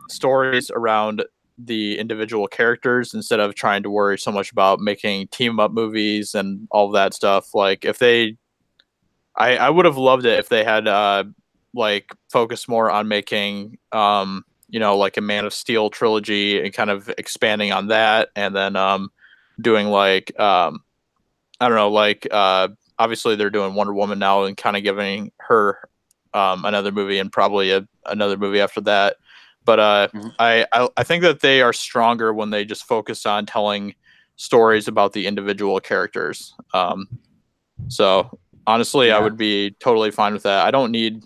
stories around the individual characters instead of trying to worry so much about making team up movies and all that stuff. Like if they, I would have loved it if they had like focused more on making you know, like a Man of Steel trilogy and kind of expanding on that, and then doing like I don't know, like obviously they're doing Wonder Woman now and kind of giving her another movie and probably another movie after that. But I think that they are stronger when they just focus on telling stories about the individual characters. So honestly, I would be totally fine with that. I don't need,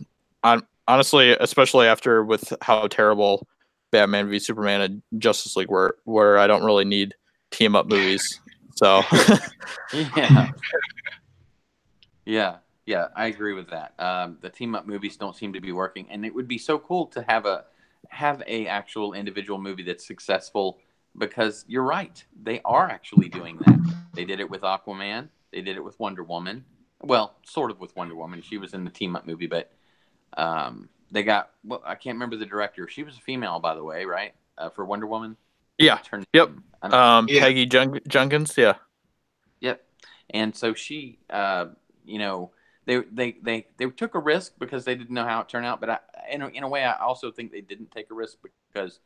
honestly, especially after with how terrible Batman v Superman and Justice League were, where I don't really need team up movies. So yeah, I agree with that. The team up movies don't seem to be working, and it would be so cool to have a actual individual movie that's successful, because you're right, they are actually doing that. They did it with Aquaman, they did it with Wonder Woman, well, sort of with Wonder Woman. She was in the team up movie, but they got, well, I can't remember the director. She was a female, by the way, right? For Wonder Woman. Yeah. Yep. Peggy Jenkins. Yeah. Yep. And so she, you know, they took a risk because they didn't know how it turned out. But in a way, I also think they didn't take a risk because,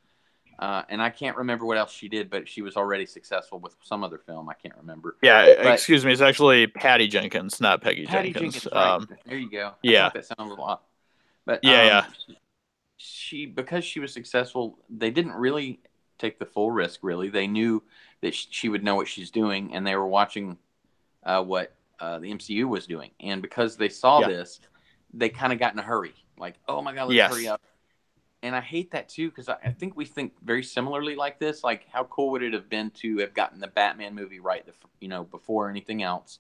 and I can't remember what else she did, but she was already successful with some other film. I can't remember. Yeah, excuse me. It's actually Patty Jenkins, not Peggy Jenkins. Right. There you go. Yeah. I thought that sounded a little odd. But yeah. She, because she was successful, they didn't really take the full risk. Really, they knew that she would know what she's doing, and they were watching what the MCU was doing. And because they saw this, they kind of got in a hurry. Like, oh my God, let's hurry up. And I hate that too, because I think we think very similarly like this. Like, how cool would it have been to have gotten the Batman movie right, before anything else,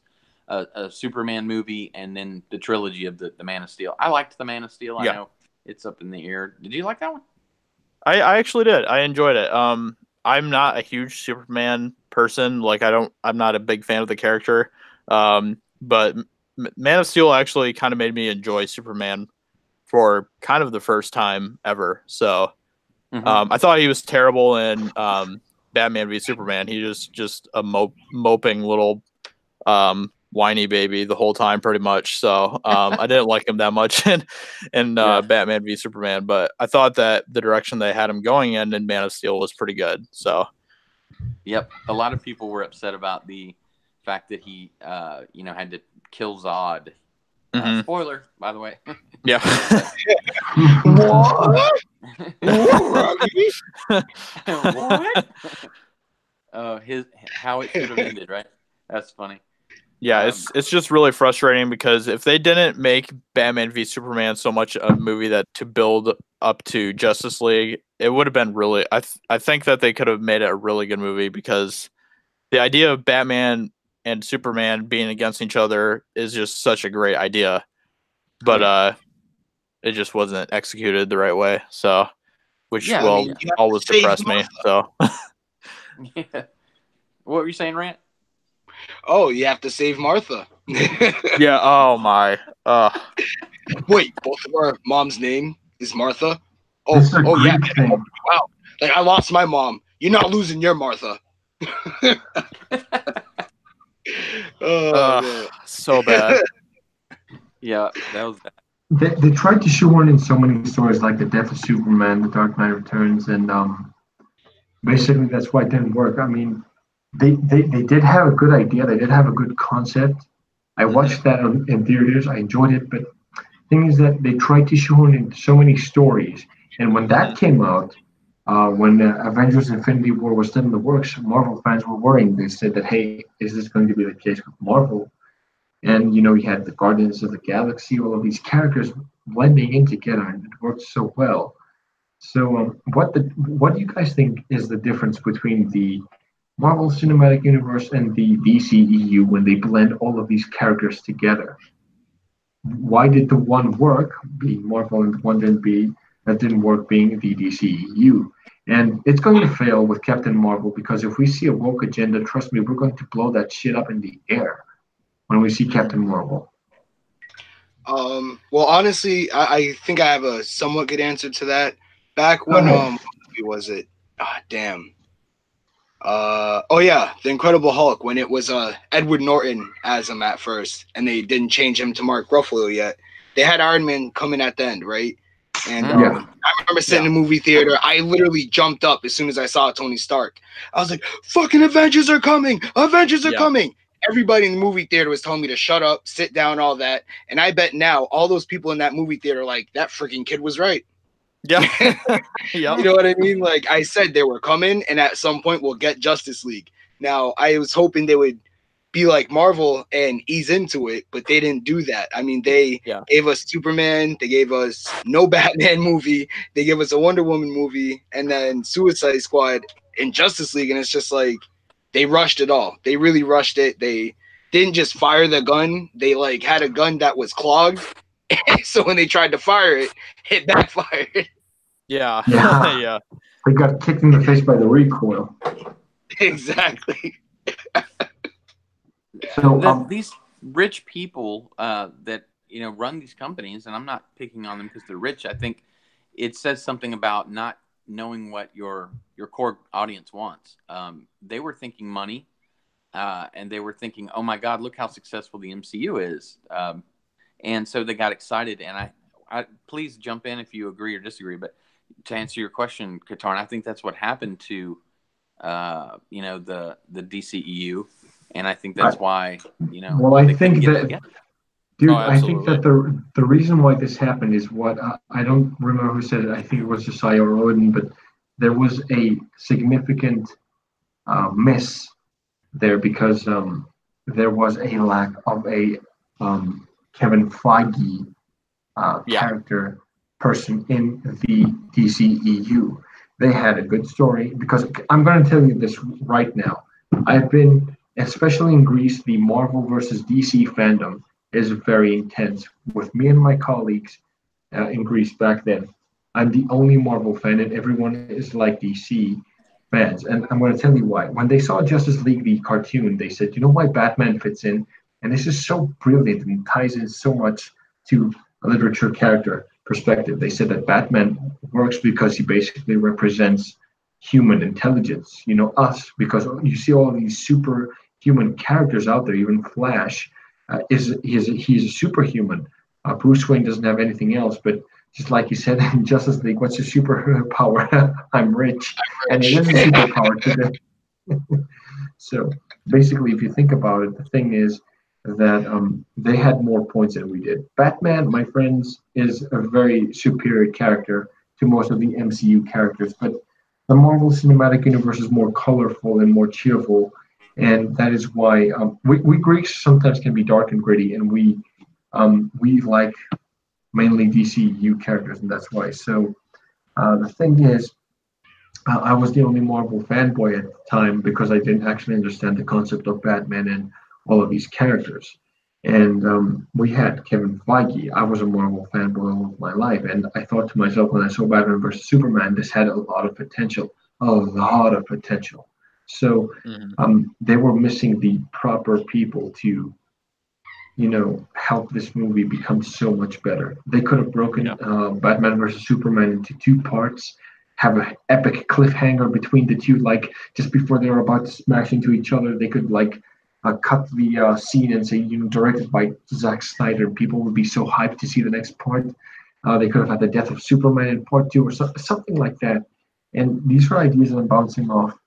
a Superman movie, and then the trilogy of the Man of Steel. I liked the Man of Steel. I know it's up in the air. Did you like that one? I actually did. I enjoyed it. I'm not a huge Superman person. Like, I'm not a big fan of the character. But Man of Steel actually kind of made me enjoy Superman for kind of the first time ever. So I thought he was terrible in Batman v Superman. He was just a moping little whiny baby the whole time, pretty much. So I didn't like him that much in Batman v Superman. But I thought that the direction they had him going in Man of Steel was pretty good. So, yep, a lot of people were upset about the fact that he, had to kill Zod. Spoiler, by the way. Yeah. What? How it should have ended, right? That's funny. Yeah, it's just really frustrating because if they didn't make Batman v Superman so much a movie that to build up to Justice League, it would have been really. I think that they could have made it a really good movie, because the idea of Batman and Superman being against each other is just such a great idea, but it just wasn't executed the right way. So, which always depressed me. So, yeah. What were you saying, Rant? Oh, you have to save Martha. Yeah. Oh my. Wait, both of our mom's name is Martha. Oh yeah. Wow. Like, I lost my mom. You're not losing your Martha. So bad. Yeah, that was bad. They tried to shoehorn in so many stories, like the death of Superman, the Dark Knight Returns, and basically that's why it didn't work. I mean, they did have a good idea. They did have a good concept. I watched that in theaters. I enjoyed it, but the thing is that they tried to shoehorn in so many stories. And when that came out, when Avengers Infinity War was still in the works, Marvel fans were worrying. They said that, hey, is this going to be the case with Marvel? And, you had the Guardians of the Galaxy, all of these characters blending in together, and it worked so well. So what do you guys think is the difference between the Marvel Cinematic Universe and the DCEU when they blend all of these characters together? Why did the one work, being Marvel, and one didn't, be that didn't work being the DCEU. And it's going to fail with Captain Marvel because if we see a woke agenda, trust me, we're going to blow that shit up in the air when we see Captain Marvel. Well, honestly, I think I have a somewhat good answer to that. Back when what movie was it? Ah, damn. Oh yeah, The Incredible Hulk. When it was Edward Norton as him at first, and they didn't change him to Mark Ruffalo yet. They had Iron Man coming at the end, right? And I remember sitting in the movie theater. I literally jumped up as soon as I saw Tony Stark. I was like, "Fucking Avengers are coming! Avengers are coming!" Everybody in the movie theater was telling me to shut up, sit down, all that. And I bet now all those people in that movie theater like that freaking kid was right. Yeah. You know what I mean? Like I said, they were coming, and at some point we'll get Justice League. Now I was hoping they would be like Marvel and ease into it, but they didn't do that. I mean, they gave us Superman, they gave us no Batman movie, they gave us a Wonder Woman movie, and then Suicide Squad and Justice League, and it's just like they rushed it all. They really rushed it. They didn't just fire the gun. They like had a gun that was clogged. So when they tried to fire it, it backfired. Yeah. Yeah. They got kicked in the face by the recoil. Exactly. So these rich people that run these companies, and I'm not picking on them because they're rich. I think it says something about not knowing what your core audience wants. They were thinking money, and they were thinking, "Oh my God, look how successful the MCU is," and so they got excited. And I please jump in if you agree or disagree. But to answer your question, Katarn, I think that's what happened to the DCEU. And I think that's why, Well, I think that, dude, I think absolutely. that the reason why this happened is what I don't remember who said it. I think it was Josiah or Odin, but there was a significant miss there because there was a lack of a Kevin Feige character person in the DCEU. They had a good story because I'm going to tell you this right now. I've been, especially in Greece, the Marvel versus DC fandom is very intense. With me and my colleagues in Greece back then, I'm the only Marvel fan, and everyone is like DC fans. And I'm going to tell you why. When they saw Justice League, the cartoon, they said, "You know why Batman fits in? And this is so brilliant and ties in so much to a literature character perspective." They said that Batman works because he basically represents human intelligence, us, because you see all these superhuman characters out there. Even Flash he's a superhuman. Bruce Wayne doesn't have anything else, but just like you said in Justice League, what's your superpower? I'm rich, and it is a superpower today. So basically, if you think about it, the thing is that they had more points than we did. Batman, my friends, is a very superior character to most of the MCU characters, but the Marvel Cinematic Universe is more colorful and more cheerful, and that is why we Greeks sometimes can be dark and gritty, and we like mainly DCU characters, and that's why. So the thing is, I was the only Marvel fanboy at the time because I didn't actually understand the concept of Batman and all of these characters. And we had Kevin Feige. I was a Marvel fanboy all of my life, and I thought to myself when I saw Batman versus Superman, this had a lot of potential, a lot of potential. So they were missing the proper people to, help this movie become so much better. They could have broken Batman versus Superman into two parts, have an epic cliffhanger between the two, like just before they were about to smash into each other, they could cut the scene and say, directed by Zack Snyder. People would be so hyped to see the next part. They could have had the death of Superman in part 2 or something like that. And these are ideas that I'm bouncing off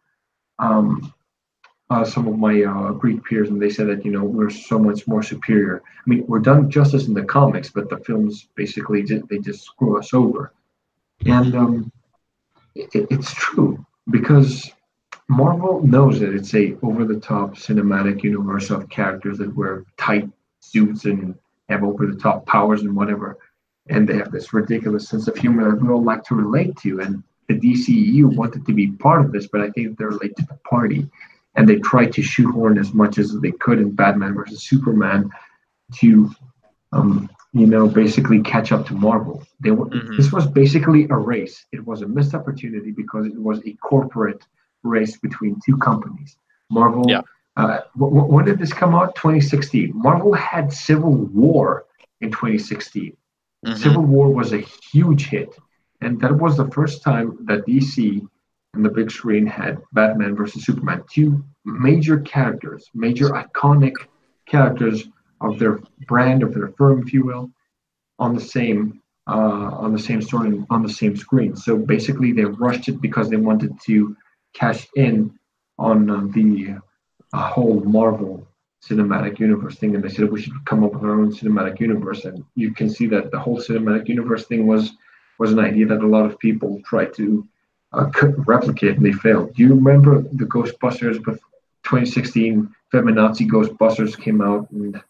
some of my Greek peers, and they said that we're so much more superior. I mean, we're done justice in the comics, but the films basically they just screw us over. And it's true because Marvel knows that it's a over-the-top cinematic universe of characters that wear tight suits and have over-the-top powers and whatever, and they have this ridiculous sense of humor that we all like to relate to. And the DCEU wanted to be part of this, but I think they're late to the party, and they tried to shoehorn as much as they could in Batman versus Superman to basically catch up to Marvel. This was basically a race. It was a missed opportunity because it was a corporate race between two companies. Marvel. Yeah. When did this come out? 2016. Marvel had Civil War in 2016. Civil War was a huge hit, and that was the first time that DC on the big screen had Batman versus Superman, two major characters, major iconic characters of their brand, of their firm, if you will, on the same story on the same screen. So basically, they rushed it because they wanted to cash in on the whole Marvel cinematic universe thing, and they said we should come up with our own cinematic universe. And you can see that the whole cinematic universe thing was an idea that a lot of people tried to replicate, and they failed. Do you remember the Ghostbusters with 2016 Feminazi Ghostbusters came out and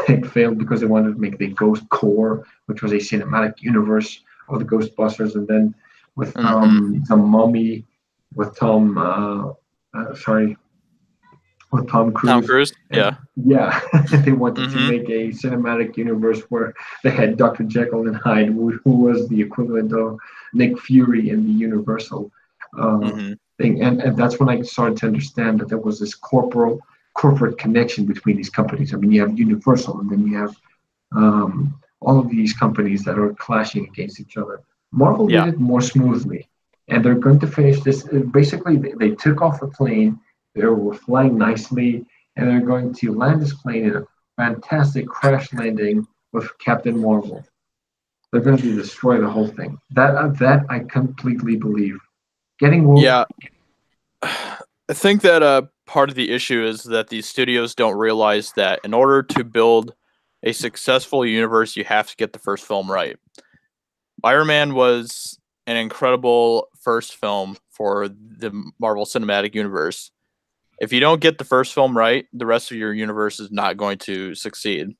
it failed because they wanted to make the Ghost Core, which was a cinematic universe of the Ghostbusters, and then with the Mummy with with Tom Cruise. Tom Cruise, yeah. Yeah, they wanted to make a cinematic universe where they had Dr. Jekyll and Hyde, who was the equivalent of Nick Fury in the Universal thing. And that's when I started to understand that there was this corporate connection between these companies. I mean, you have Universal, and then you have all of these companies that are clashing against each other. Marvel did it more smoothly, and they're going to finish this. Basically, they took off the plane. They were flying nicely, and they're going to land this plane in a fantastic crash landing with Captain Marvel. They're going to destroy the whole thing. That I completely believe. Getting woke. Yeah, I think that part of the issue is that these studios don't realize that in order to build a successful universe, you have to get the first film right. Iron Man was an incredible first film for the Marvel Cinematic Universe. If you don't get the first film right, the rest of your universe is not going to succeed.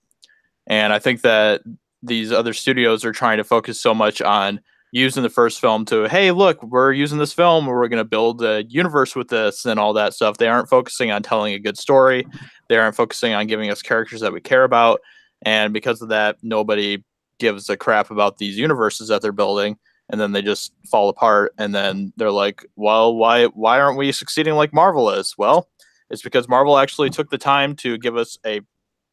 And I think that these other studios are trying to focus so much on using the first film to, hey, look, we're using this film, we're going to build a universe with this and all that stuff. They aren't focusing on telling a good story. They aren't focusing on giving us characters that we care about. And because of that, nobody gives a crap about these universes that they're building. And then they just fall apart. And then they're like, well, why aren't we succeeding like Marvel is? Well, it's because Marvel actually took the time to give us a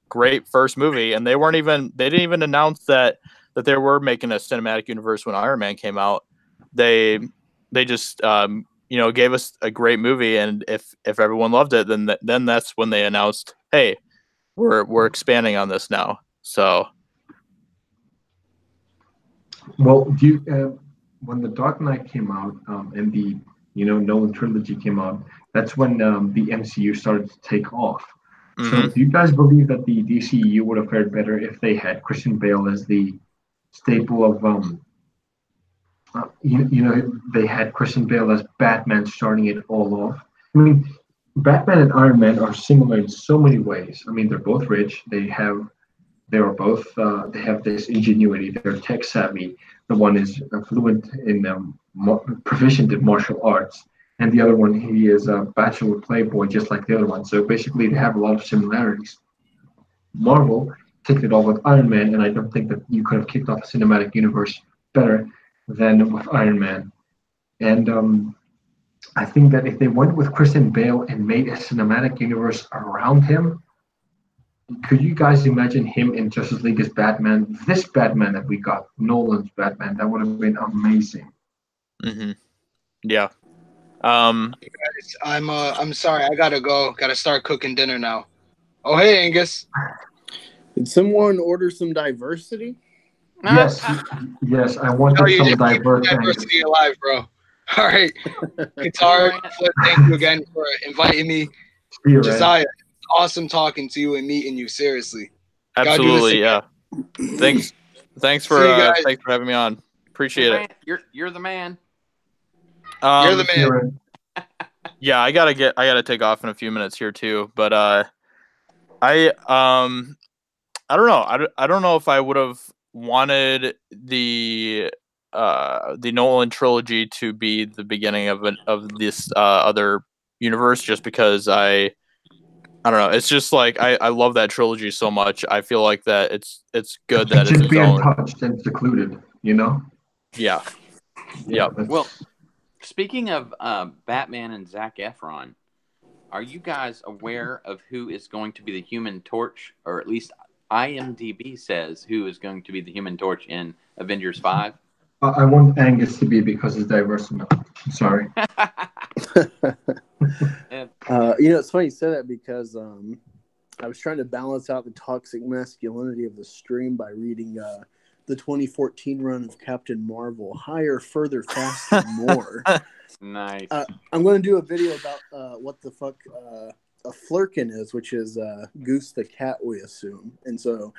great first movie. And they didn't even announce that they were making a cinematic universe when Iron Man came out. They just gave us a great movie, and if everyone loved it, then that's when they announced, hey, we're expanding on this now. So, well, when the Dark Knight came out and the Nolan trilogy came out, that's when the MCU started to take off. So, do you guys believe that the DCU would have fared better if they had Christian Bale as the staple of they had Christian Bale as Batman starting it all off? I mean, Batman and Iron Man are similar in so many ways. I mean, they're both rich. They have this ingenuity. They're tech savvy. The one is fluent in proficient in martial arts, and the other one, he is a bachelor playboy just like the other one. So basically, they have a lot of similarities. Marvel kicked it off with Iron Man, and I don't think that you could have kicked off a cinematic universe better than with Iron Man. And I think that if they went with Christian Bale and made a cinematic universe around him, could you guys imagine him in Justice League as Batman? This Batman that we got, Nolan's Batman, that would have been amazing. Yeah. Guys, I'm sorry, I gotta go. Gotta start cooking dinner now. Oh, hey, Angus. Did someone order some diversity? Yes, I wanted some diversity alive, bro. All right, Guitar, Flip, thank you again for inviting me. Josiah, awesome talking to you and meeting you. Seriously, absolutely, yeah. Thanks for having me on. Appreciate it. You're the man. You're the man. Yeah, I gotta take off in a few minutes here too, but I don't know. I don't know if I would have wanted the Nolan trilogy to be the beginning of this other universe, just because I I don't know. It's just like I love that trilogy so much. I feel like that it's good that It's it's just its being own. touched and secluded, you know? Yeah. Yeah. Yep. Well, speaking of Batman and Zac Efron, are you guys aware of who is going to be the Human Torch, or at least IMDb says who is going to be the Human Torch in Avengers 5? I want Angus to be because it's diverse enough. I'm sorry. It's funny you say that because I was trying to balance out the toxic masculinity of the stream by reading the 2014 run of Captain Marvel, Higher, Further, Faster, More. Nice. I'm going to do a video about what the fuck a flurkin is, which is Goose the cat, we assume. And so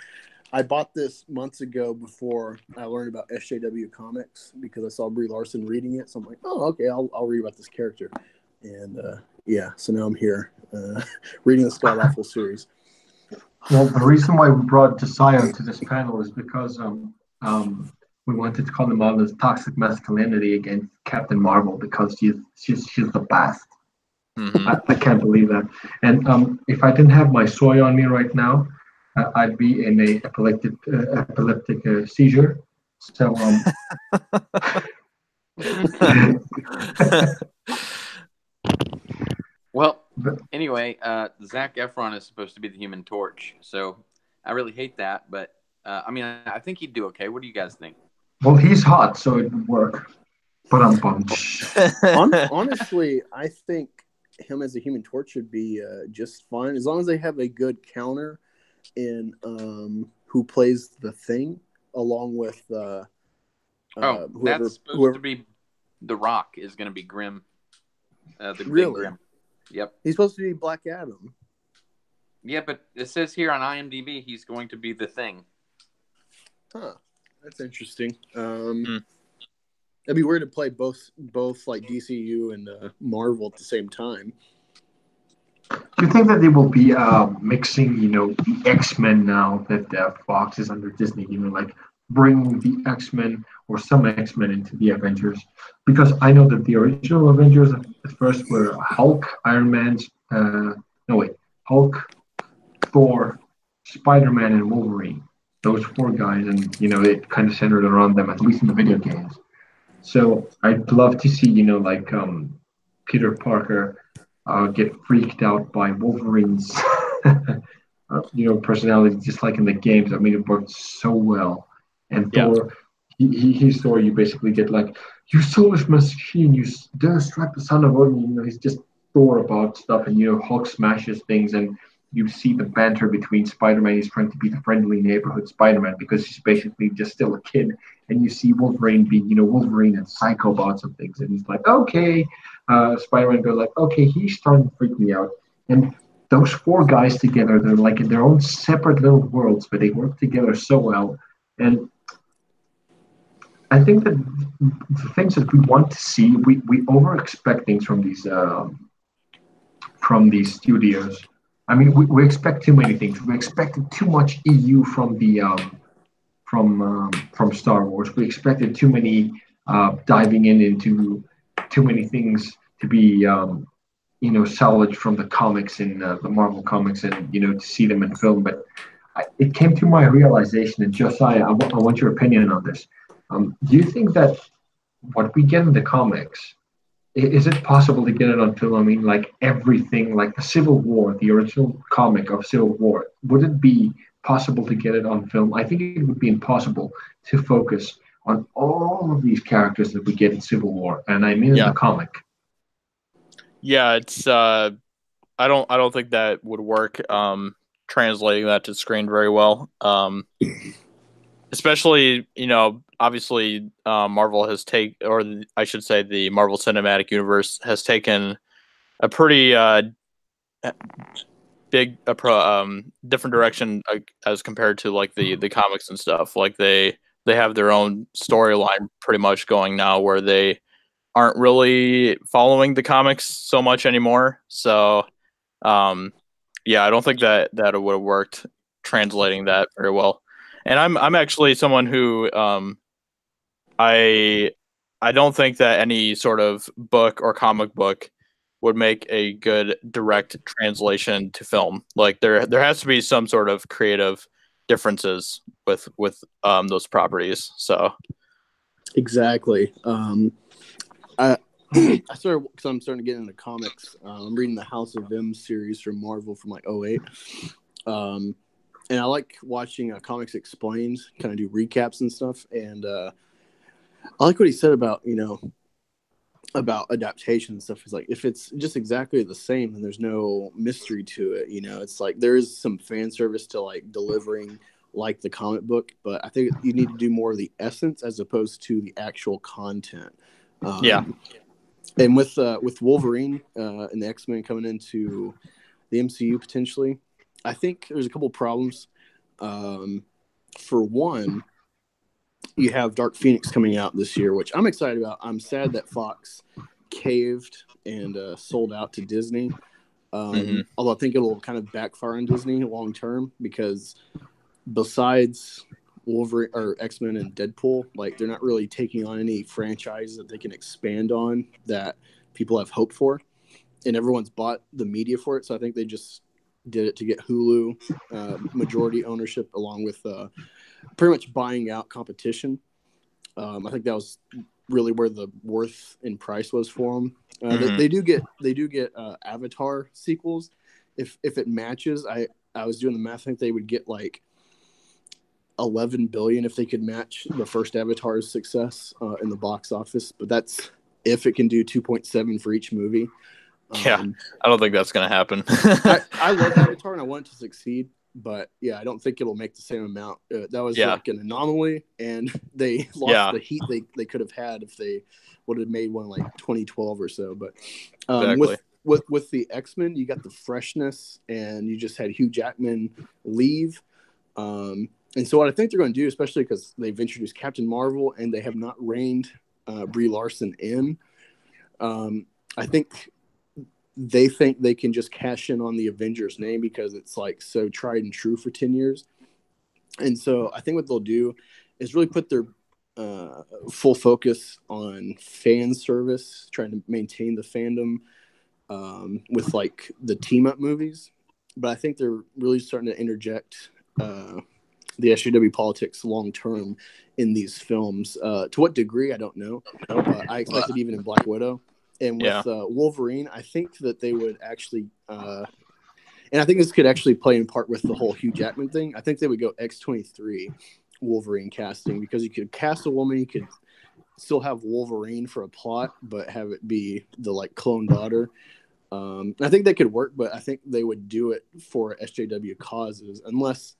I bought this months ago before I learned about SJW comics because I saw Brie Larson reading it. So I'm like, oh, okay, I'll read about this character. And so now I'm here reading this god awful series. Well, the reason why we brought Josiah to this panel is because we wanted to call him out as toxic masculinity against Captain Marvel because she's the best. Mm-hmm. I can't believe that. And if I didn't have my soy on me right now, I'd be in a epileptic seizure. So Well, anyway, Zac Efron is supposed to be the Human Torch, so I really hate that. But I mean, I think he'd do okay. What do you guys think? well, he's hot, so it would work. But I'm bummed. Honestly, I think him as a Human Torch would be just fine as long as they have a good counter in who plays the Thing along with that's whoever to be The Rock is going to be Grim. Big Grim. Yep. He's supposed to be Black Adam. Yeah, but it says here on IMDb he's going to be the Thing. Huh. That's interesting. It'd be weird to play both like DCU and Marvel at the same time. Do you think that they will be mixing, the X-Men now that Fox is under Disney, like bringing the X-Men or some X-Men into the Avengers? Because I know that the original Avengers at first were Hulk, Iron Man, Hulk, Thor, Spider-Man, and Wolverine. Those four guys, and it kind of centered around them, at least in the video games. So I'd love to see, Peter Parker get freaked out by Wolverine's, personality, just like in the games. I mean, it worked so well. And Thor, he's Thor. You basically get like, you soulless machine, you dare strike the son of Odin. He's just Thor about stuff, and Hulk smashes things, and you see the banter between Spider-Man. He's trying to be the friendly neighborhood Spider-Man because he's basically just still a kid. And you see Wolverine being, Wolverine and psycho about some things. And he's like, okay. Spider-Man goes like, okay, he's starting to freak me out. And those four guys together, they're like in their own separate little worlds, but they work together so well. And I think that the things that we want to see, we over-expect things from these studios. I mean, we expect too many things. We expected too much EU from the from Star Wars. We expected too many diving into too many things to be salvaged from the comics and the Marvel comics, and to see them in film. But it came to my realization, and Josiah, I want your opinion on this. Do you think that what we get in the comics, is it possible to get it on film? I mean, like everything, like the Civil War, the original comic of Civil War, would it be possible to get it on film? I think it would be impossible to focus on all of these characters that we get in Civil War, and I mean in the comic. Yeah, it's I don't think that would work. Translating that to screen very well. Especially, obviously, Marvel has I should say the Marvel Cinematic Universe has taken a pretty big different direction as compared to like the comics and stuff. Like they have their own storyline pretty much going now, where they aren't really following the comics so much anymore. So, I don't think that it would have worked translating that very well. And I'm actually someone who I don't think that any sort of book or comic book would make a good direct translation to film. Like there has to be some sort of creative differences with those properties. So exactly. I started because I'm starting to get into comics. I'm reading the House of M series from Marvel from like '08. And I like watching Comics Explained, kind of do recaps and stuff. And I like what he said about, about adaptation and stuff. He's like, if it's just exactly the same, then there's no mystery to it. It's like there is some fan service to like delivering like the comic book, but I think you need to do more of the essence as opposed to the actual content. And with Wolverine and the X-Men coming into the MCU potentially, I think there's a couple problems. For one, you have Dark Phoenix coming out this year, which I'm excited about. I'm sad that Fox caved and sold out to Disney. Although I think it'll kind of backfire on Disney long term, because besides Wolverine or X-Men and Deadpool, like they're not really taking on any franchise that they can expand on that people have hope for, and everyone's bought the media for it. So I think they just did it to get Hulu majority ownership, along with pretty much buying out competition. I think that was really where the worth in price was for them. They do get Avatar sequels if it matches. I was doing the math. I think they would get like 11 billion if they could match the first Avatar's success in the box office, but that's if it can do 2.7 for each movie. I don't think that's going to happen. I love Avatar and I want it to succeed, but I don't think it'll make the same amount. That was like an anomaly, and they lost the heat they could have had if they would have made one like 2012 or so. But exactly. with the X-Men, you got the freshness, and you just had Hugh Jackman leave. And so what I think they're going to do, especially because they've introduced Captain Marvel and they have not reined Brie Larson in, I think they can just cash in on the Avengers name because it's like so tried and true for 10 years. And so I think what they'll do is really put their full focus on fan service, trying to maintain the fandom with like the team up movies. But I think they're really starting to interject the SJW politics long term in these films. To what degree, I don't know. I expect it even in Black Widow. And with Wolverine, I think that they would actually, and I think this could actually play in part with the whole Hugh Jackman thing. I think they would go X-23 Wolverine casting, because you could cast a woman, you could still have Wolverine for a plot, but have it be the like clone daughter. I think that could work, but I think they would do it for SJW causes unless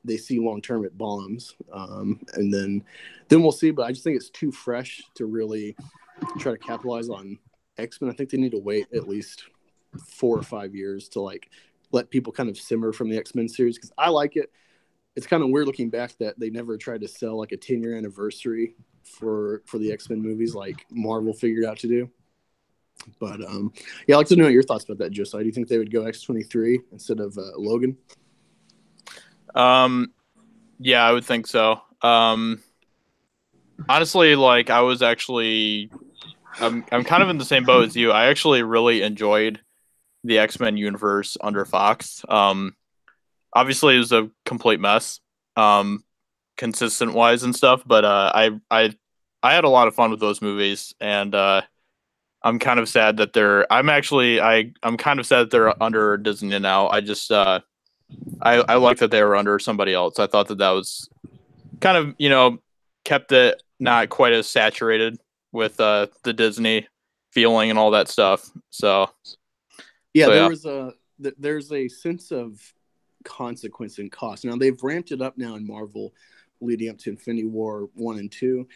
they see long term it bombs, and then we'll see. But I just think it's too fresh to really try to capitalize on X-Men. I think they need to wait at least 4 or 5 years to like let people kind of simmer from the X-Men series, because I like it. It's kind of weird looking back that they never tried to sell like a 10-year anniversary for the X-Men movies like Marvel figured out to do. But I'd like to know your thoughts about that, Josiah. Do you think they would go X-23 instead of Logan? Yeah, I would think so. Honestly, like I was actually, I'm kind of in the same boat as you. I actually really enjoyed the X-Men universe under Fox. Obviously it was a complete mess, consistent wise and stuff, but I had a lot of fun with those movies, and I'm kind of sad that I'm kind of sad that they're under Disney now. I just I like that they were under somebody else. I thought that was kind of, kept it not quite as saturated with the Disney feeling and all that stuff. So there's a sense of consequence and cost. Now they've ramped it up now in Marvel leading up to Infinity War 1 and 2,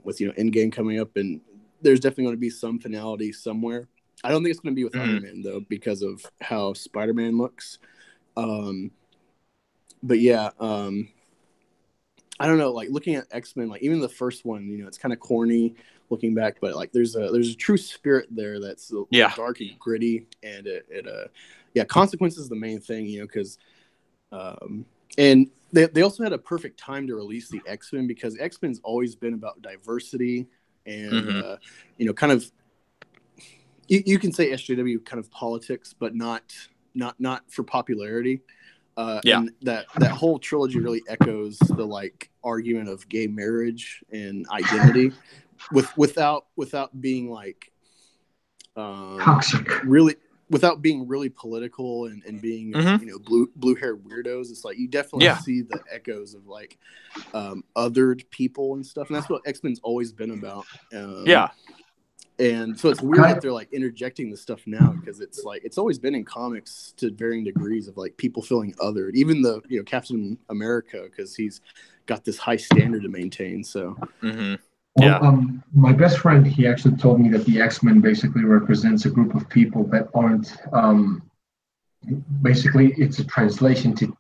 with Endgame coming up, and there's definitely going to be some finality somewhere. I don't think it's going to be with Iron Man though, because of how Spider-Man looks. But I don't know, like looking at X-Men, like even the first one, it's kind of corny looking back, but like there's a true spirit there that's dark and gritty, and consequence is the main thing, because and they also had a perfect time to release the X-Men, because X-Men's always been about diversity and kind of you can say SJW kind of politics, but not for popularity. And that whole trilogy really echoes the like argument of gay marriage and identity, without being like toxic. Really, without being really political and being blue haired weirdos. It's like you definitely see the echoes of like othered people and stuff, and that's what X-Men's always been about. And so it's weird that they're like interjecting this stuff now, because it's like it's always been in comics to varying degrees of like people feeling othered. Even the Captain America, because he's got this high standard to maintain. So my best friend, he actually told me that the X-Men basically represents a group of people that aren't basically it's a translation to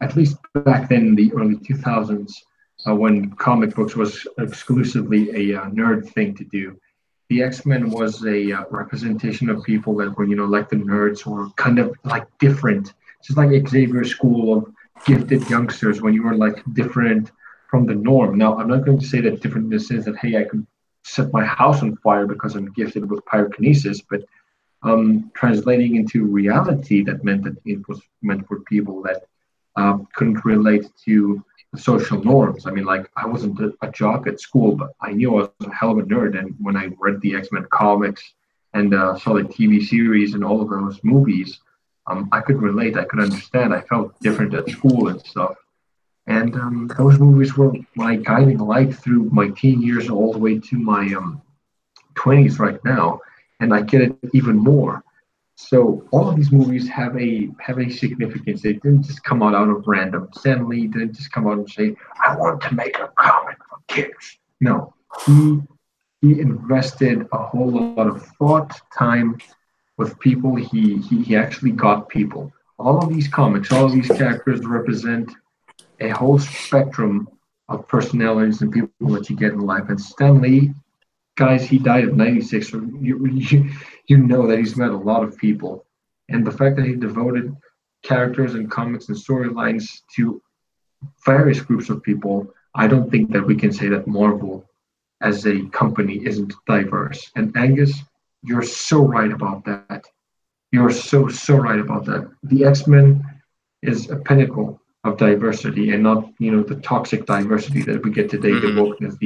at least back then in the early 2000s when comic books was exclusively a nerd thing to do. The X-Men was a representation of people that were, like the nerds, or kind of like different, just like Xavier's school of gifted youngsters when you were like different from the norm. Now, I'm not going to say that differentness is that, hey, I could set my house on fire because I'm gifted with pyrokinesis, but translating into reality, that meant that it was meant for people that couldn't relate to the social norms. I mean, like, I wasn't a jock at school, but I knew I was a hell of a nerd. And when I read the X-Men comics and saw the TV series and all of those movies, I could relate. I could understand. I felt different at school and stuff. And those movies were my guiding light through my teen years all the way to my 20s right now. And I get it even more. So all of these movies have a significance. They didn't just come out of random. Stan Lee didn't just come out and say, "I want to make a comic for kids." No, he invested a whole lot of thought, time with people. He actually got people. All of these comics, all of these characters represent a whole spectrum of personalities and people that you get in life. And Stan Lee, guys, he died at 96. So you know that he's met a lot of people. And the fact that he devoted characters and comics and storylines to various groups of people, I don't think that we can say that Marvel as a company isn't diverse. And Angus, you're so right about that. You're so right about that. The X-Men is a pinnacle of diversity, and not the toxic diversity that we get today, the wokeness.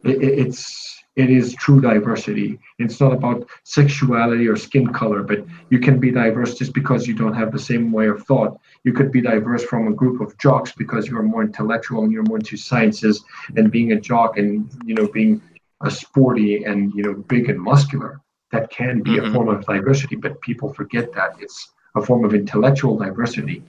It is true diversity. It's not about sexuality or skin color, but you can be diverse just because you don't have the same way of thought. You could be diverse from a group of jocks because you're more intellectual and you're more into sciences, and being a jock and being a sporty and big and muscular. That can be a form of diversity, but people forget that it's a form of intellectual diversity.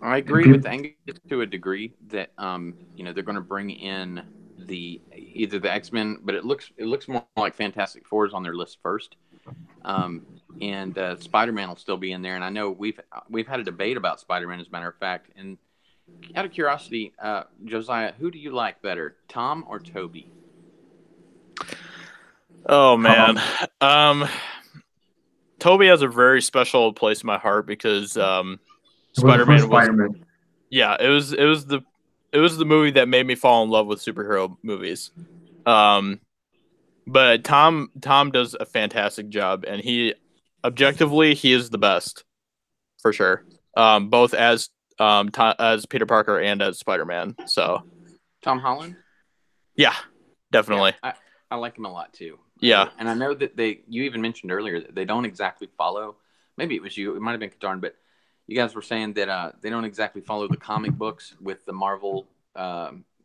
I agree with Angus to a degree that they're going to bring in either the X-Men, but it looks more like Fantastic Four is on their list first, and Spider-Man will still be in there. And I know we've had a debate about Spider-Man, as a matter of fact. And out of curiosity, Josiah, who do you like better, Tom or Toby? Oh man, Toby has a very special place in my heart because Spider-Man was. Yeah, it was the movie that made me fall in love with superhero movies. But Tom does a fantastic job, and he is the best for sure. Both as Peter Parker and as Spider-Man. So Tom Holland? Yeah, definitely. Yeah, I like him a lot too. Yeah. And I know that you even mentioned earlier that they don't exactly follow, maybe it was you, it might have been Katarn, but you guys were saying that they don't exactly follow the comic books with the Marvel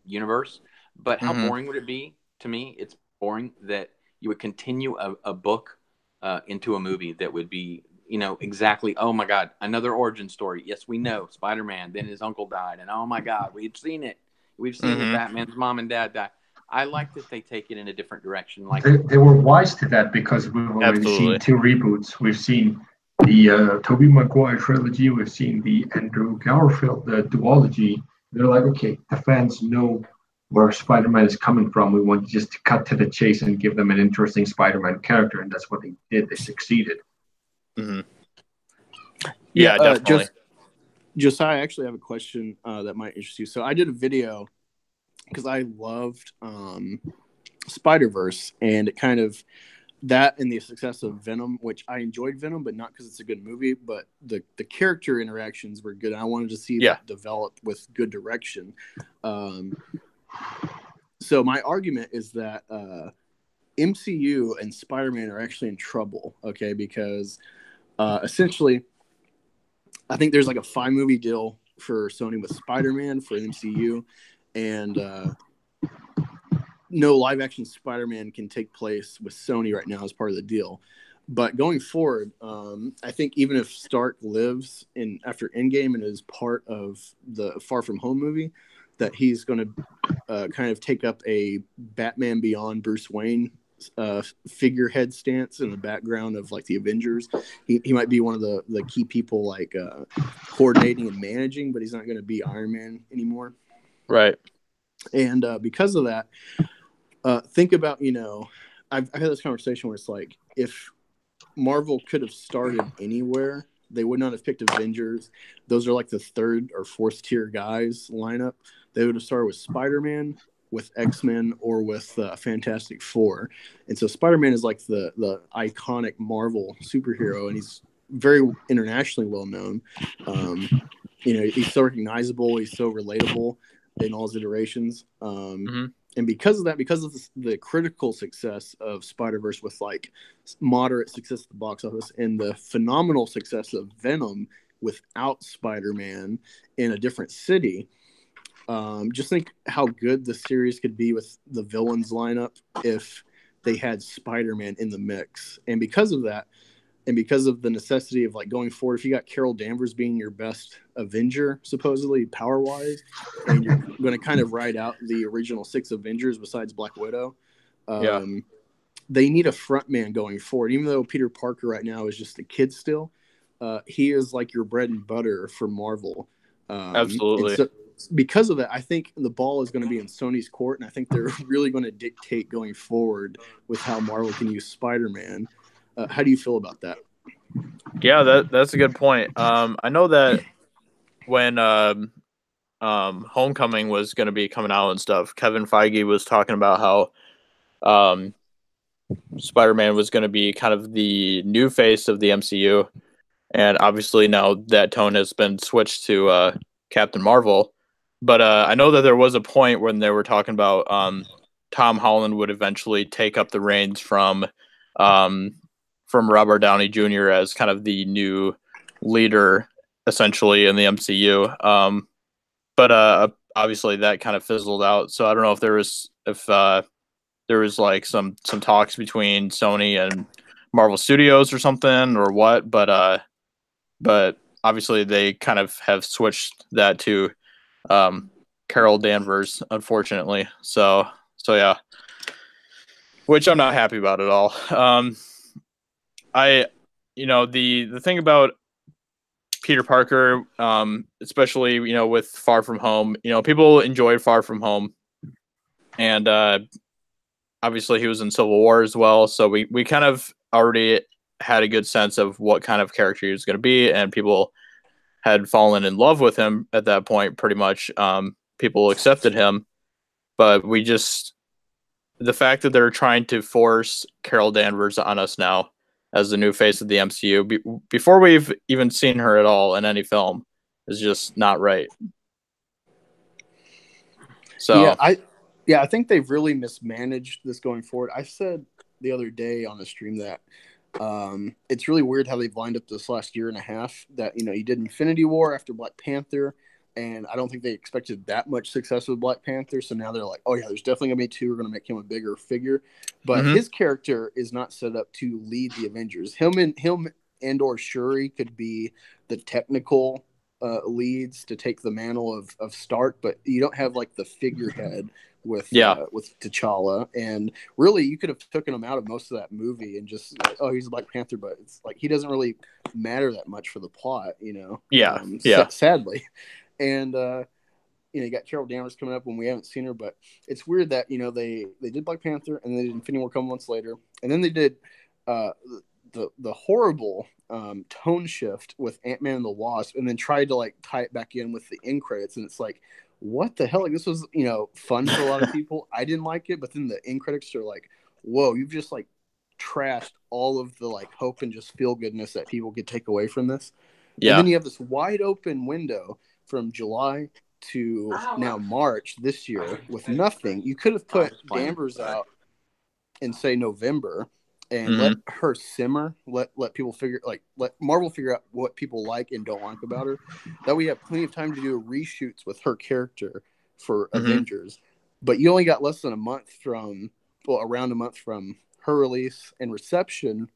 universe. But how boring would it be? To me, it's boring that you would continue a book into a movie that would be, exactly, oh my God, another origin story. Yes, we know Spider-Man, then his uncle died, and oh my God, we've seen it. We've seen it. Batman's mom and dad died. I like that they take it in a different direction. Like they were wise to that because we've already seen 2 reboots. We've seen the Tobey Maguire trilogy. We've seen the Andrew Garfield duology. They're like, okay, the fans know where Spider-Man is coming from. We want just to cut to the chase and give them an interesting Spider-Man character, and that's what they did. They succeeded. Yeah, definitely. Josiah, I actually have a question that might interest you. So I did a video because I loved Spider-Verse, and it kind of that and the success of Venom, which I enjoyed Venom, but not because it's a good movie, but the character interactions were good. I wanted to see that develop with good direction. So my argument is that MCU and Spider-Man are actually in trouble, okay? Because essentially, I think there's like a 5-movie deal for Sony with Spider-Man for MCU, and no live-action Spider-Man can take place with Sony right now as part of the deal. But going forward, I think even if Stark lives after Endgame and is part of the Far From Home movie, that he's going to kind of take up a Batman Beyond Bruce Wayne figurehead stance in the background of like the Avengers. He might be one of the key people like coordinating and managing, but he's not going to be Iron Man anymore. Right. And because of that, think about, I've had this conversation where it's like, if Marvel could have started anywhere, they would not have picked Avengers. Those are like the 3rd or 4th tier guys lineup. They would have started with Spider-Man, with X-Men, or with Fantastic Four. And so Spider-Man is like the iconic Marvel superhero, and he's very internationally well known. He's so recognizable, he's so relatable in all his iterations. And because of that, because of the critical success of Spider-Verse with like moderate success at the box office, and the phenomenal success of Venom without Spider-Man in a different city, just think how good the series could be with the villains lineup if they had Spider-Man in the mix. And because of that, and because of the necessity of like going forward, if you got Carol Danvers being your best Avenger, supposedly power-wise, and you're going to kind of ride out the original 6 Avengers besides Black Widow, they need a frontman going forward. Even though Peter Parker right now is just a kid still, he is like your bread and butter for Marvel. Absolutely. So, because of that, I think the ball is going to be in Sony's court, and I think they're really going to dictate going forward with how Marvel can use Spider-Man. How do you feel about that? Yeah, that's a good point. I know that when Homecoming was going to be coming out and stuff, Kevin Feige was talking about how Spider-Man was going to be kind of the new face of the MCU, and obviously now that tone has been switched to Captain Marvel. But I know that there was a point when they were talking about Tom Holland would eventually take up the reins from Robert Downey Jr. as kind of the new leader, essentially, in the MCU. But obviously that kind of fizzled out. So I don't know if there was like some talks between Sony and Marvel Studios or something or what. But obviously they kind of have switched that to Carol Danvers, unfortunately. So yeah, which I'm not happy about at all. The thing about Peter Parker, especially, with Far From Home, people enjoyed Far From Home, and obviously he was in Civil War as well. So we kind of already had a good sense of what kind of character he was going to be, and people had fallen in love with him at that point, pretty much. People accepted him, but the fact that they're trying to force Carol Danvers on us now as the new face of the MCU before we've even seen her at all in any film is just not right. So I think they've really mismanaged this going forward. I said the other day on the stream that it's really weird how they've lined up this last year and a half. That you did Infinity War after Black Panther, and I don't think they expected that much success with Black Panther. So now they're like, oh yeah, there's definitely gonna be 2. We're gonna make him a bigger figure, but his character is not set up to lead the Avengers. Him and or Shuri could be the technical leads to take the mantle of Stark, but you don't have like the figurehead with T'Challa, and really you could have taken him out of most of that movie and just he's a Black Panther, but it's like he doesn't really matter that much for the plot, sadly. And you got Carol Danvers coming up when we haven't seen her, but it's weird that they did Black Panther and they did Infinity War a couple months later, and then they did the horrible tone shift with Ant-Man and the Wasp, and then tried to like tie it back in with the end credits, and it's like, what the hell? Like, this was fun for a lot of people. I didn't like it, but then the end credits are like, whoa, you've just like trashed all of the like hope and just feel goodness that people could take away from this. Yeah. And then you have this wide open window from July to now March this year with nothing. You could have put Danvers out in say November and let her simmer, let people figure, like, let Marvel figure out what people like and don't like about her. That we have plenty of time to do reshoots with her character for Avengers. But you only got less than a month from, well, around a month from her release and reception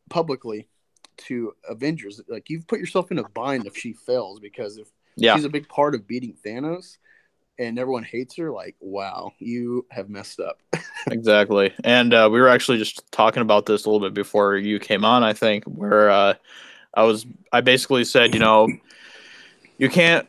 publicly to Avengers. Like, you've put yourself in a bind if she fails, because if she's a big part of beating Thanos and everyone hates her, like, wow, you have messed up. Exactly. And we were actually just talking about this a little bit before you came on, I think, where I basically said, you know, you can't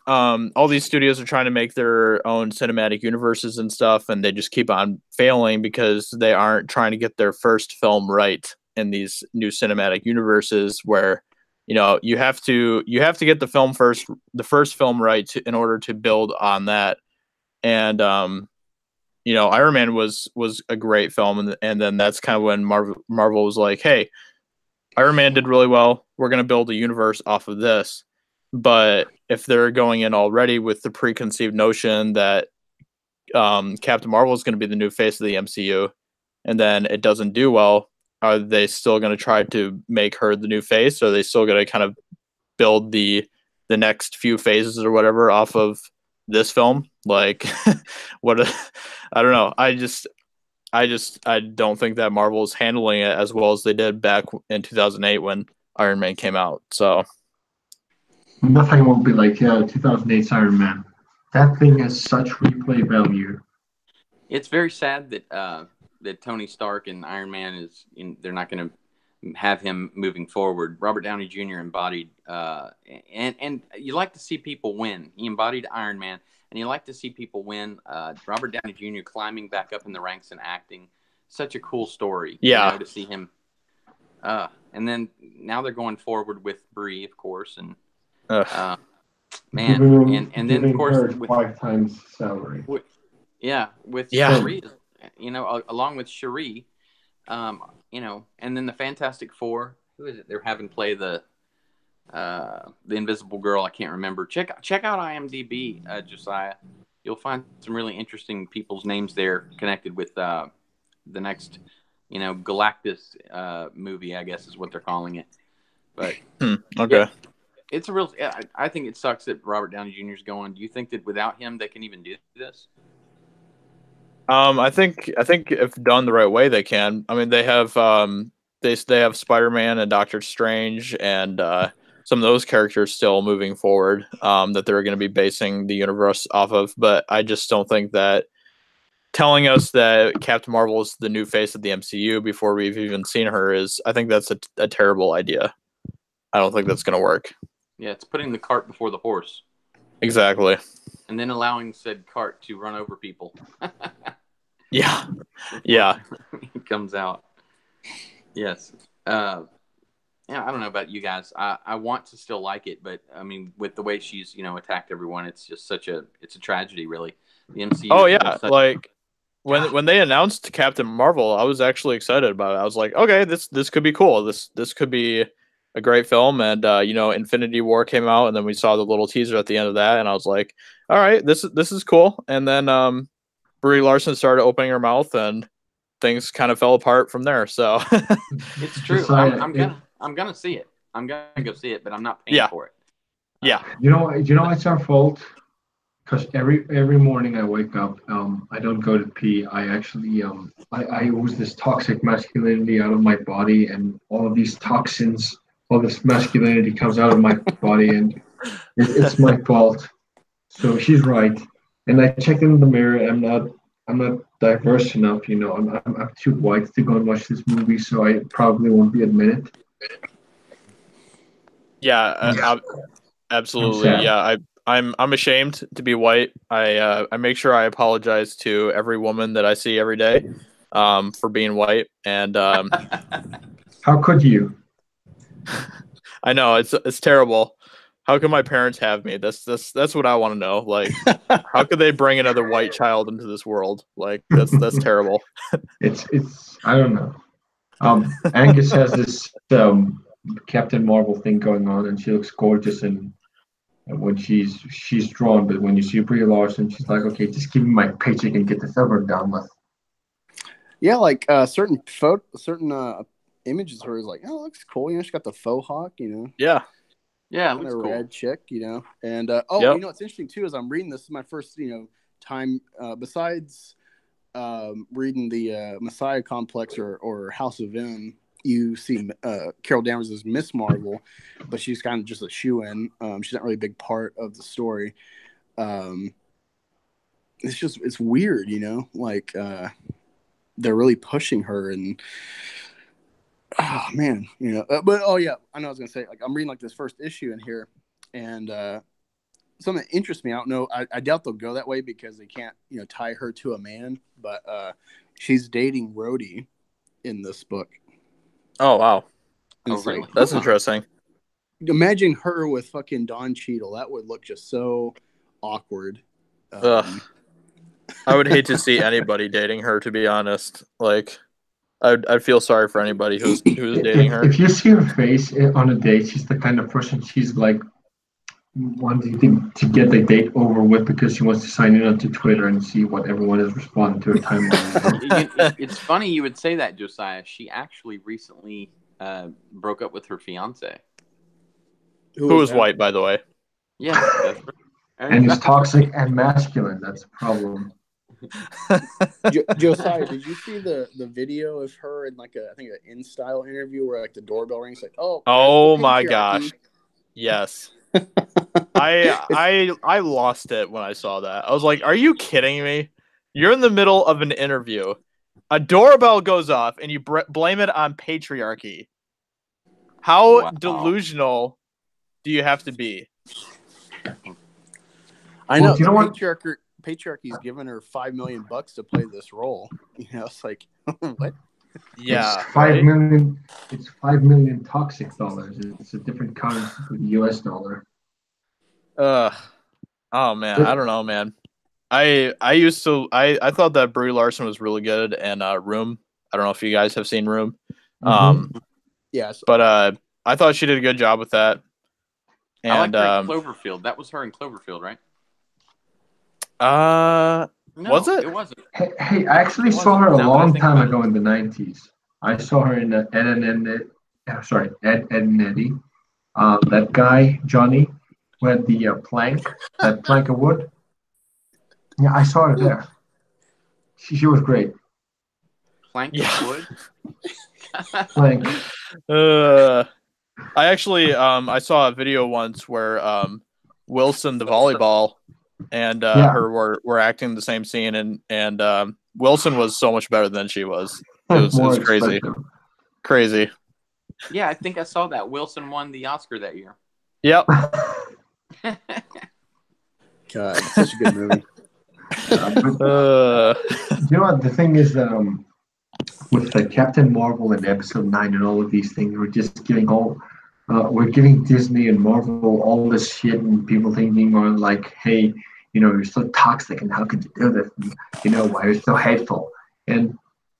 all these studios are trying to make their own cinematic universes and stuff, and they just keep on failing because they aren't trying to get their first film right in these new cinematic universes, where, you know, you have to get the first film right in order to build on that. And you know, Iron Man was a great film, and then that's kind of when Marvel was like, hey, Iron Man did really well, we're going to build a universe off of this. But if they're going in already with the preconceived notion that Captain Marvel is going to be the new face of the MCU, and then it doesn't do well, are they still going to try to make her the new face? Or are they still going to kind of build the next few phases or whatever off of this film? Like, I don't know. I don't think that Marvel is handling it as well as they did back in 2008 when Iron Man came out. So nothing will be like 2008's Iron Man. That thing has such replay value. It's very sad that that Tony Stark and Iron Man they're not going to have him moving forward. Robert Downey Jr. embodied, and you like to see people win. He embodied Iron Man, and you like to see people win. Robert Downey Jr. climbing back up in the ranks and acting, such a cool story. Yeah, you know, to see him. And then now they're going forward with Brie, of course, and man, and then of course with 5 times salary. With Cherie, you know, along with Cherie, you know, and then the Fantastic Four. Who is it? They're having play the Invisible Girl. I can't remember. Check out IMDb, Josiah. You'll find some really interesting people's names there connected with the next, you know, Galactus movie, I guess is what they're calling it. But okay. Yeah, it's a real. I think it sucks that Robert Downey Jr. is going. Do you think that without him they can even do this? I think if done the right way, they can. I mean, they have they have Spider-Man and Doctor Strange and some of those characters still moving forward that they're going to be basing the universe off of. But I just don't think that telling us that Captain Marvel is the new face of the MCU before we've even seen her I think that's a terrible idea. I don't think that's going to work. Yeah, it's putting the cart before the horse. Exactly. And then allowing said cart to run over people. Yeah. Yeah. It comes out. Yes. Yeah, I don't know about you guys. I want to still like it, but I mean, with the way she's, you know, attacked everyone, it's just it's a tragedy, really. The MCU. Oh yeah, like when they announced Captain Marvel, I was actually excited about it. I was like, okay, this could be cool. This could be a great film. And you know, Infinity War came out, and then we saw the little teaser at the end of that, and I was like, all right, this is cool. And then Brie Larson started opening her mouth, and things kind of fell apart from there. So it's true. I'm gonna see it. I'm gonna go see it, but I'm not paying for it. Yeah. You know it's our fault, because every morning I wake up, I don't go to pee. I actually I ooze this toxic masculinity out of my body, and all of these toxins, all this masculinity comes out of my body, and it's my fault. So she's right. And I checked in the mirror. I'm not diverse enough, you know. I'm too white to go and watch this movie, so I probably won't be admitted. Yeah, absolutely. Yeah, I'm ashamed to be white. I make sure I apologize to every woman that I see every day for being white. And how could you? I know it's terrible. How can my parents have me? That's what I want to know. Like, how could they bring another white child into this world? Like, that's terrible. It's I don't know. Angus has this Captain Marvel thing going on, and she looks gorgeous and when she's drawn. But when you see Brie Larson, she's like, okay, just give me my paycheck and get this over and done with. Yeah, like certain images of her is like, oh, it looks cool. You know, she got the faux hawk. You know. Yeah. Yeah, it And looks a cool. red chick, you know, and Yep. you know what's interesting too is I'm reading this is my first time besides reading the Messiah Complex or House of M. You see Carol Danvers as Miss Marvel, but she's kind of just a shoe-in. She's not really a big part of the story. It's weird, you know, like they're really pushing her and. Oh man, you know, but yeah, I know I was gonna say like I'm reading like this first issue in here, and something that interests me. I don't know. I doubt they'll go that way because they can't, you know, tie her to a man. But she's dating Rhodey in this book. Oh wow, And really? that's interesting. Imagine her with fucking Don Cheadle. That would look just so awkward. Ugh. I would hate to see anybody dating her. To be honest, like. I'd feel sorry for anybody who's dating her. If you see her face on a date, she's the kind of person she's like wanting to get the date over with because she wants to sign in onto Twitter and see what everyone is responding to her timeline. It's funny you would say that, Josiah. She actually recently broke up with her fiance. Who was white, by the way. Yeah, that's right. And he's toxic and masculine. That's a problem. Josiah, did you see the video of her in like I think an InStyle interview where like the doorbell rings like oh my gosh, yes. I lost it when I saw that. I was like, are you kidding me? You're in the middle of an interview, a doorbell goes off and you blame it on patriarchy. How delusional do you have to be? I know, you know what? Patriarchy's given her $5 million to play this role. You know, it's like what? Yeah, it's $5 million. It's $5 million toxic dollars. It's a different currency to the U.S. dollar. Oh man, I don't know, man. I thought that Brie Larson was really good in Room. I don't know if you guys have seen Room. Yes, but I thought she did a good job with that. And I liked her in Cloverfield. That was her in Cloverfield, right? No, was it? It wasn't. Hey, I actually saw her a long time ago in the 90s. I saw her in Ed and Eddie. That guy, Johnny, who had the that plank of wood. Yeah, I saw her there. She was great. Plank of wood? Plank. I actually I saw a video once where Wilson the volleyball and her were acting the same scene and Wilson was so much better than she was. It was crazy. Crazy. Yeah, I think I saw that. Wilson won the Oscar that year. Yep. God, such a good movie. You know what? The thing is that with the Captain Marvel and Episode 9 and all of these things, we're just giving we're giving Disney and Marvel all this shit, and people thinking are like, hey, you know, you're so toxic, and how could you do this? And, you know, why you're so hateful? And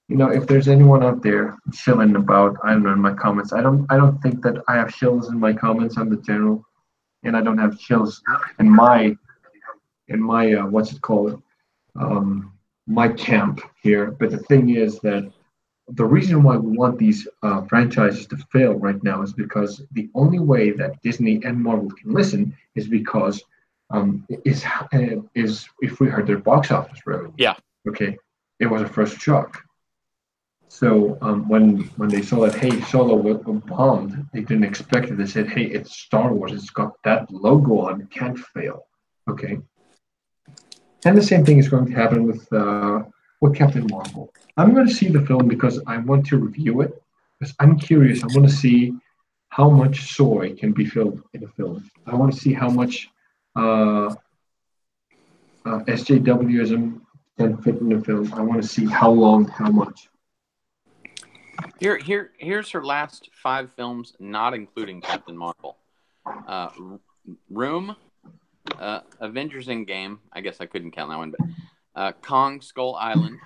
you know, if there's anyone out there shilling about, I don't know, in my comments, I don't think that I have shills in my comments on the general, and I don't have shills in my what's it called, my camp here. But the thing is that the reason why we want these franchises to fail right now is because the only way that Disney and Marvel can listen is because is if we heard their box office revenue. Yeah. Okay. It was a first shock. So when they saw that, hey, Solo bombed, they didn't expect it. They said, hey, it's Star Wars. It's got that logo on. It can't fail. Okay. And the same thing is going to happen with Captain Marvel. I'm going to see the film because I want to review it. Because I'm curious. I want to see how much soy can be filled in a film. I want to see how much SJWism can fit in the film. I want to see how long, how much. Here's her last 5 films, not including Captain Marvel. Room, Avengers Endgame. I guess I couldn't count that one, but Kong Skull Island,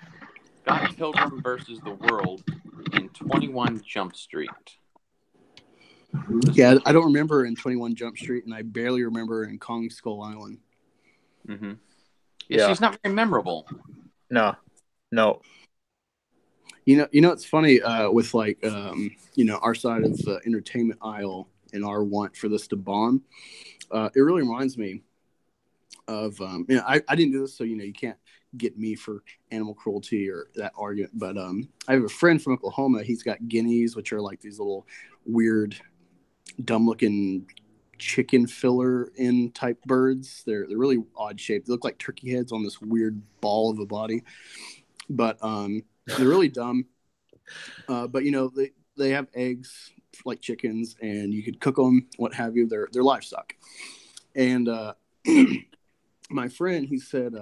Scott Pilgrim versus the World, and 21 Jump Street. Yeah, I don't remember in 21 Jump Street, and I barely remember in Kong Skull Island. Mm-hmm. Yeah, she's not very memorable. No. You know, it's funny with like our side of the entertainment aisle and our want for this to bomb. It really reminds me of I didn't do this, so you can't get me for animal cruelty or that argument. But I have a friend from Oklahoma. He's got guineas, which are like these little weird, dumb-looking chicken filler in type birds. They're really odd shaped. They look like turkey heads on this weird ball of a body. But they're really dumb. But they have eggs like chickens, and you could cook them, what have you. They're livestock. And my friend, he said,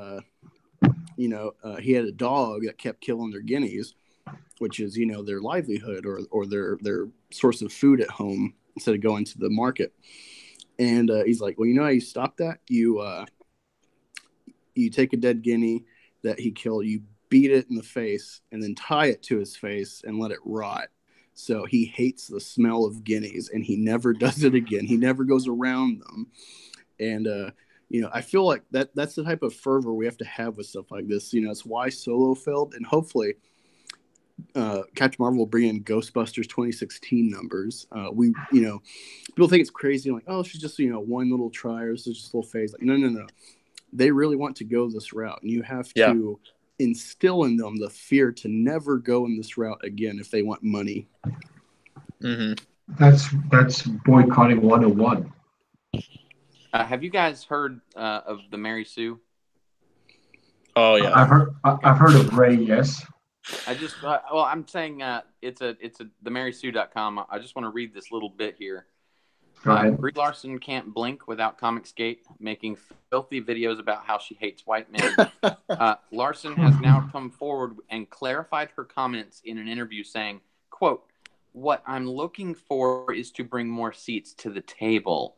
he had a dog that kept killing their guineas, which is their livelihood or their source of food at home instead of going to the market. And he's like, well, how you stop that? You take a dead guinea that he killed, you beat it in the face, and then tie it to his face and let it rot. So he hates the smell of guineas, and he never does it again. He never goes around them. And I feel like that's the type of fervor we have to have with stuff like this. It's why Solo failed, and hopefully Captain Marvel will bring in Ghostbusters 2016 numbers. People think it's crazy, like, oh, she's just one little try, or it's just a little phase. Like, no. They really want to go this route, and you have to instill in them the fear to never go in this route again if they want money. Mm-hmm. That's boycotting 101. Have you guys heard of the Mary Sue? Oh yeah, I've heard of Ray. Yes. I just I'm saying it's themarysue.com. I just want to read this little bit here. Go ahead. Brie Larson can't blink without Comicsgate, making filthy videos about how she hates white men. Larson has now come forward and clarified her comments in an interview, saying, quote, "What I'm looking for is to bring more seats to the table.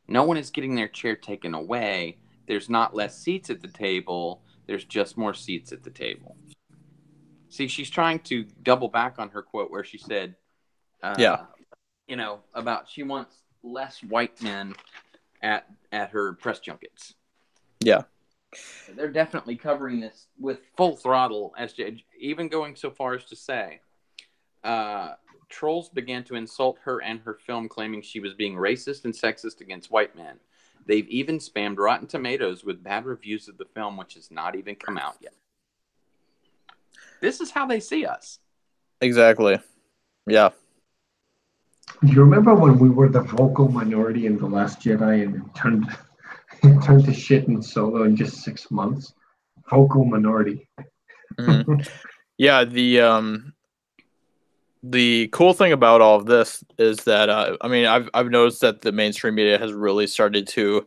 No one is getting their chair taken away. There's not less seats at the table. There's just more seats at the table." See, she's trying to double back on her quote where she said, about she wants less white men at her press junkets. Yeah. They're definitely covering this with full throttle, even going so far as to say, trolls began to insult her and her film, claiming she was being racist and sexist against white men. They've even spammed Rotten Tomatoes with bad reviews of the film, which has not even come out yet. This is how they see us. Exactly. Yeah. Do you remember when we were the vocal minority in The Last Jedi and it turned to shit in Solo in just 6 months? Vocal minority. Mm-hmm. Yeah, the cool thing about all of this is that I've noticed that the mainstream media has really started to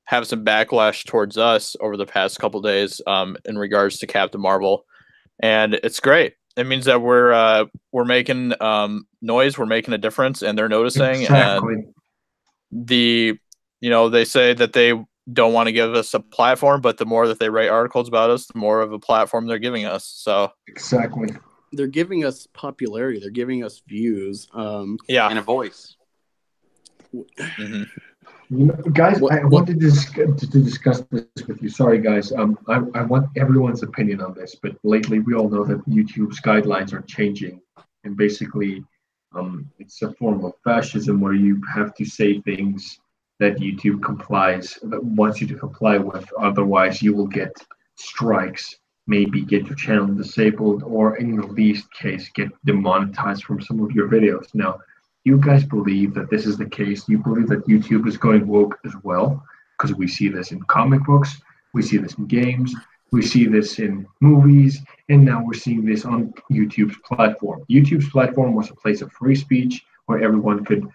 have some backlash towards us over the past couple days in regards to Captain Marvel, and it's great. It means that we're making noise, we're making a difference, and they're noticing. Exactly. And they say that they don't want to give us a platform, but the more that they write articles about us, the more of a platform they're giving us. So exactly. They're giving us popularity. They're giving us views. And a voice. Mm-hmm. Guys, I wanted to discuss this with you. Sorry, guys. I want everyone's opinion on this, but lately we all know that YouTube's guidelines are changing, and basically, it's a form of fascism where you have to say things that YouTube wants you to comply with. Otherwise, you will get strikes, maybe get your channel disabled, or in the least case, get demonetized from some of your videos. Now, you guys believe that this is the case? You believe that YouTube is going woke as well? Because we see this in comic books, we see this in games, we see this in movies, and now we're seeing this on YouTube's platform. YouTube's platform was a place of free speech where everyone could,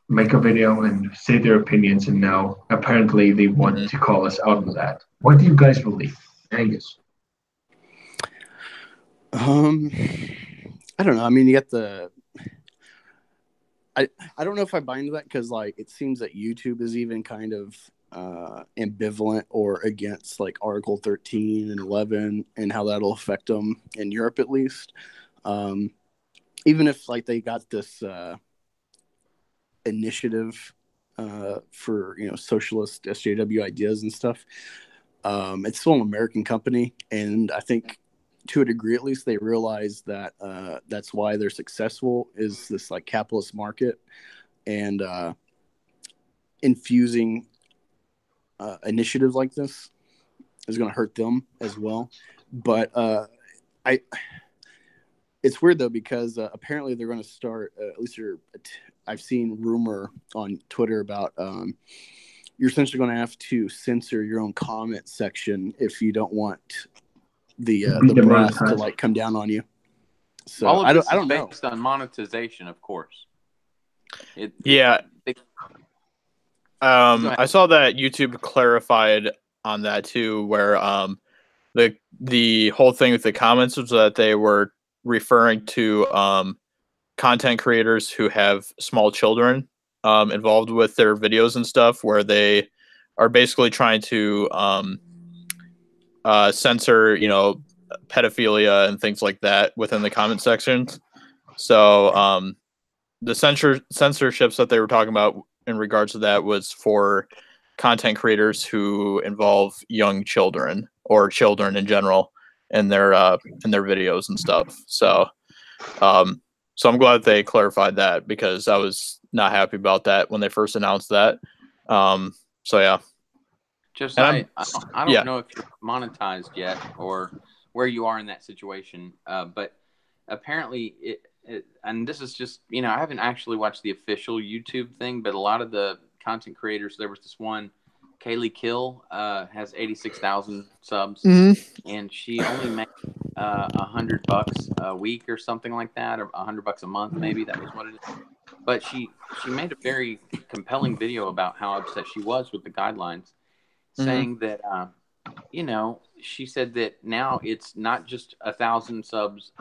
make a video and say their opinions, and now apparently they want to call us out on that. What do you guys believe, Angus? I don't know. I mean, you got I don't know if I buy into that because like it seems that YouTube is even kind of ambivalent or against like Article 13 and 11 and how that'll affect them in Europe at least. Even if like they got this initiative for socialist SJW ideas and stuff, it's still an American company, and I think to a degree at least they realize that that's why they're successful is this like capitalist market, and infusing initiatives like this is going to hurt them as well. But I it's weird though because apparently they're going to start at least I've seen rumor on Twitter about you're essentially going to have to censor your own comment section if you don't want the brass to like come down on you. So all of I this don't is know. based on monetization, of course. I saw that YouTube clarified on that too, where the whole thing with the comments was that they were referring to content creators who have small children involved with their videos and stuff, where they are basically trying to censor, pedophilia and things like that within the comment sections. So the censorships that they were talking about in regards to that was for content creators who involve young children or children in general in their videos and stuff. So I'm glad they clarified that because I was not happy about that when they first announced that. So yeah. Just I don't know if you're monetized yet or where you are in that situation, but apparently and this is just, I haven't actually watched the official YouTube thing, but a lot of the content creators, there was this one, Kaylee Kill, has 86,000 subs, and she only makes $100 a week or something like that, or $100 a month, maybe that was what it is. But she made a very compelling video about how upset she was with the guidelines, saying that, she said that now it's not just 1,000 subs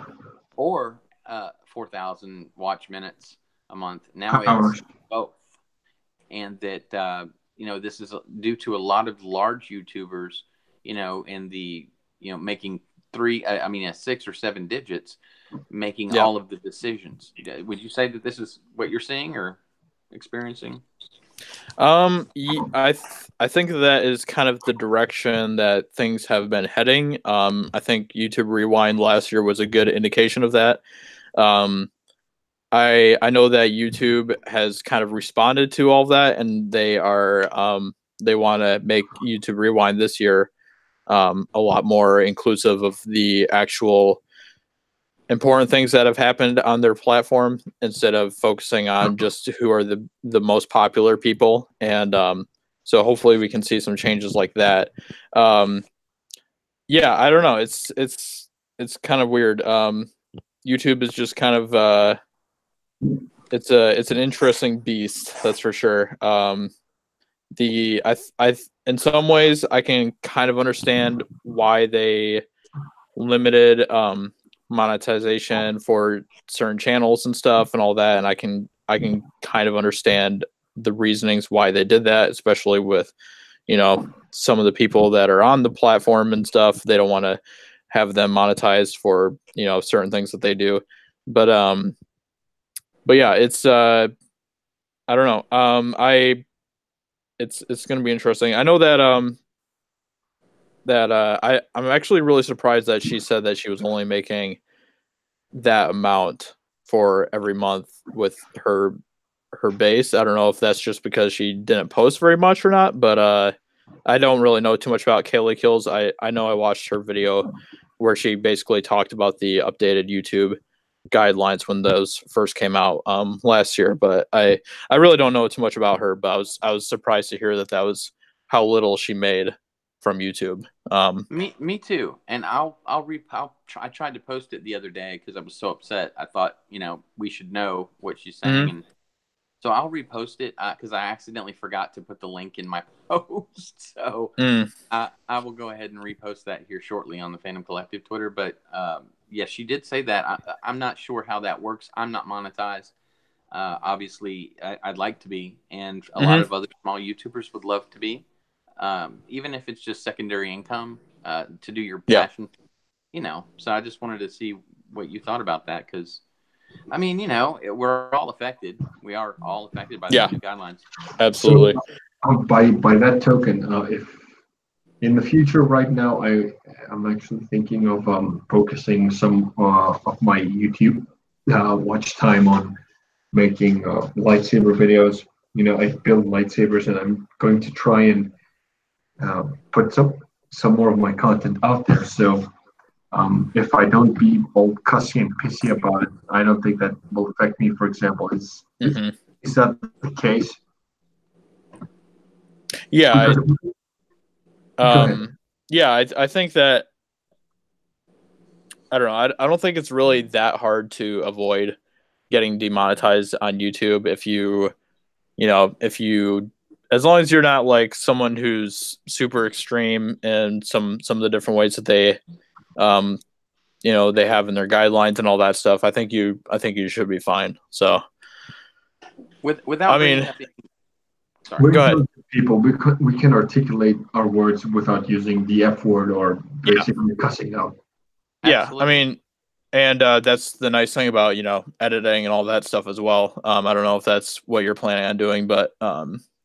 or 4,000 watch minutes a month. Now it's both. And that, this is due to a lot of large YouTubers, in the, making 6 or 7 digits, making all of the decisions. Would you say that this is what you're seeing or experiencing? I think that is kind of the direction that things have been heading. I think YouTube Rewind last year was a good indication of that. I know that YouTube has kind of responded to all of that, and they are they want to make YouTube Rewind this year a lot more inclusive of the actual important things that have happened on their platform instead of focusing on just who are the most popular people. And so hopefully we can see some changes like that. Yeah, I don't know. It's kind of weird. YouTube is just kind of it's an interesting beast, that's for sure. I in some ways I can kind of understand why they limited monetization for certain channels and stuff and all that, and I can kind of understand the reasonings why they did that, especially with some of the people that are on the platform and stuff. They don't want to have them monetized for certain things that they do, but yeah, it's I don't know. It's going to be interesting. I know that I'm actually really surprised that she said that she was only making that amount for every month with her base. I don't know if that's just because she didn't post very much or not, but I don't really know too much about Kaylee Kills. I know I watched her video where she basically talked about the updated YouTube guidelines when those first came out last year, but I really don't know too much about her, but I was surprised to hear that was how little she made from YouTube. Me too. And I tried to post it the other day because I was so upset. I thought, we should know what she's saying. And so I'll repost it because I accidentally forgot to put the link in my post. So I will go ahead and repost that here shortly on the Phantom Collective Twitter. But yes, she did say that. I'm not sure how that works. I'm not monetized. Obviously, I'd like to be, and a lot of other small YouTubers would love to be. Even if it's just secondary income to do your passion, So I just wanted to see what you thought about that, because, I mean, we're all affected. We are all affected by the new guidelines. Absolutely. So, by that token, if in the future, right now, I'm actually thinking of focusing some of my YouTube watch time on making lightsaber videos. I build lightsabers, and I'm going to try and put some more of my content out there. So if I don't be all cussy and pissy about it, I don't think that will affect me. For example, is that the case? Yeah. Because, I think that, I don't know. I don't think it's really that hard to avoid getting demonetized on YouTube if you as long as you're not like someone who's super extreme in some of the different ways that they they have in their guidelines and all that stuff. I think you should be fine. So without bringing up we're go ahead. People, we can articulate our words without using the F word or basically cussing out. Yeah, Absolutely. I mean, and that's the nice thing about editing and all that stuff as well. I don't know if that's what you're planning on doing, but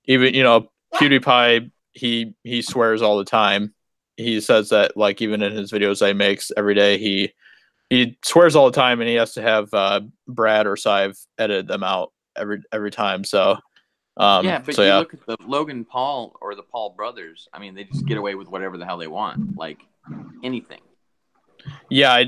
even PewDiePie, he swears all the time. He says that, like, even in his videos that he makes every day, he swears all the time, and he has to have Brad or Sive edit them out every time. So but you look at the Logan Paul or the Paul brothers. I mean, they just get away with whatever the hell they want, like anything. Yeah,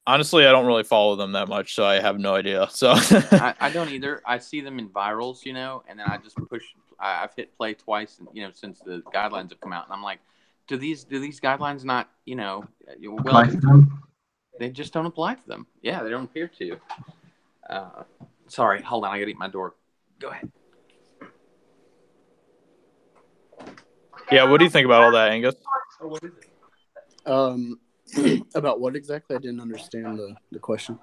honestly, I don't really follow them that much, so I have no idea. So I don't either. I see them in virals, and then I just push. I've hit play twice, since the guidelines have come out, and I'm like, do these guidelines not, Apply to them? They just don't apply to them. Yeah, they don't appear to. Sorry, hold on. I gotta eat my door. Go ahead. Yeah, what do you think about all that, Angus? Oh, what is it? About what exactly? I didn't understand the question.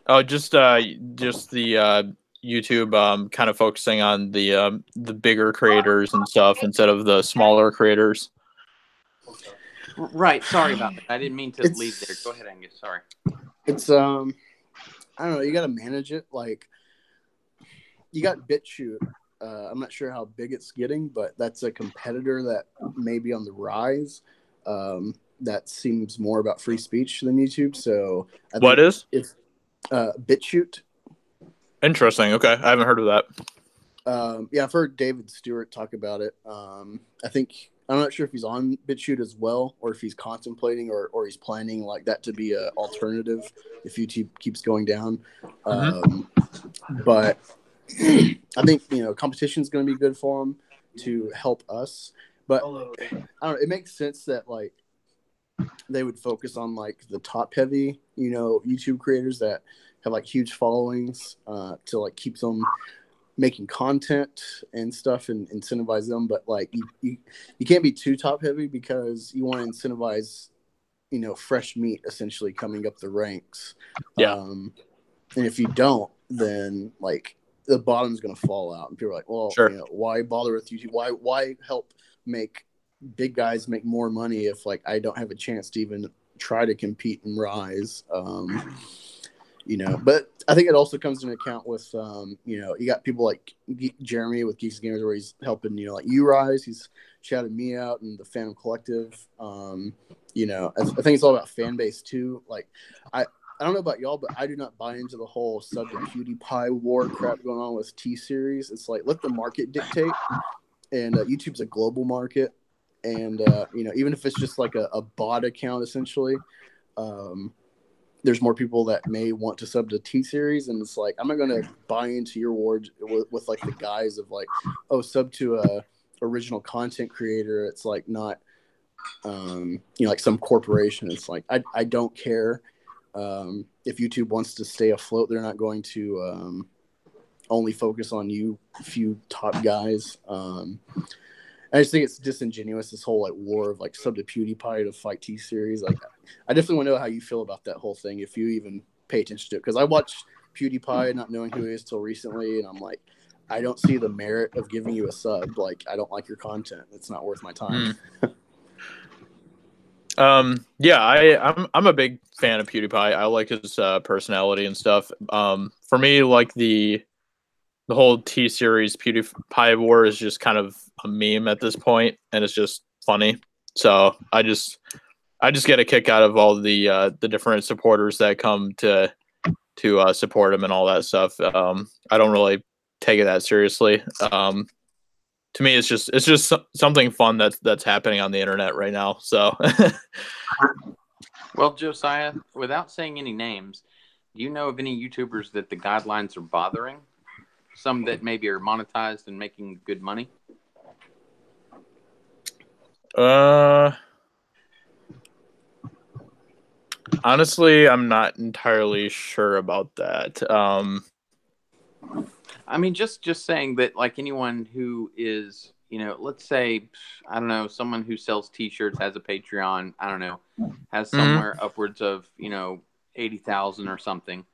Oh, just the YouTube kind of focusing on the bigger creators and stuff instead of the smaller creators. Right. Sorry about that. I didn't mean to leave there. Go ahead, Angus. Sorry. It's I don't know. You got to manage it. Like, you got BitChute. I'm not sure how big it's getting, but that's a competitor that may be on the rise. That seems more about free speech than YouTube. So I think what is it's BitChute? Interesting. Okay, I haven't heard of that. Yeah, I've heard David Stewart talk about it. I'm not sure if he's on BitChute as well, or if he's contemplating or he's planning like that to be an alternative if YouTube keeps going down. But I think competition is going to be good for them to help us. But I don't know. It makes sense that like they would focus on like the top heavy, YouTube creators that have like huge followings to like keep them making content and stuff and incentivize them. But like you can't be too top heavy because you want to incentivize fresh meat essentially coming up the ranks. And if you don't, then like the bottom's going to fall out, and people are like, well, sure. Why bother with YouTube? Why help make big guys make more money if like I don't have a chance to even try to compete and rise? But I think it also comes into account with you got people like Jeremy with Geeks and Gamers where he's helping like you rise. He's shouted me out and the Phantom Collective. I think it's all about fan base too. Like I don't know about y'all, but I do not buy into the whole sub to PewDiePie war crap going on with T-Series. It's like, let the market dictate. And YouTube's a global market. And, even if it's just like a bot account, essentially, there's more people that may want to sub to T-Series. And it's like, I'm not going to buy into your war with like the guise of like, oh, sub to a original content creator. It's like not, like some corporation. It's like, I don't care. If YouTube wants to stay afloat, they're not going to only focus on you few top guys. I just think it's disingenuous, this whole like war of like sub to PewDiePie to fight T-Series. Like, I definitely want to know how you feel about that whole thing if you even pay attention to it, because I watch PewDiePie, not knowing who he is till recently, and I'm like, I don't see the merit of giving you a sub. Like, I don't like your content. It's not worth my time. Yeah, I'm a big fan of PewDiePie. I like his personality and stuff. For me, like the whole T series PewDiePie war is just kind of a meme at this point, and it's just funny. So I just get a kick out of all the different supporters that come to support him and all that stuff. I don't really take it that seriously. To me, it's just something fun that's happening on the internet right now. So, Well, Josiah, without saying any names, do you know of any YouTubers that the guidelines are bothering? Some that maybe are monetized and making good money? Honestly, I'm not entirely sure about that. I mean, just saying that, like anyone who is, let's say, I don't know, someone who sells T-shirts, has a Patreon, I don't know, has somewhere upwards of 80,000 or something.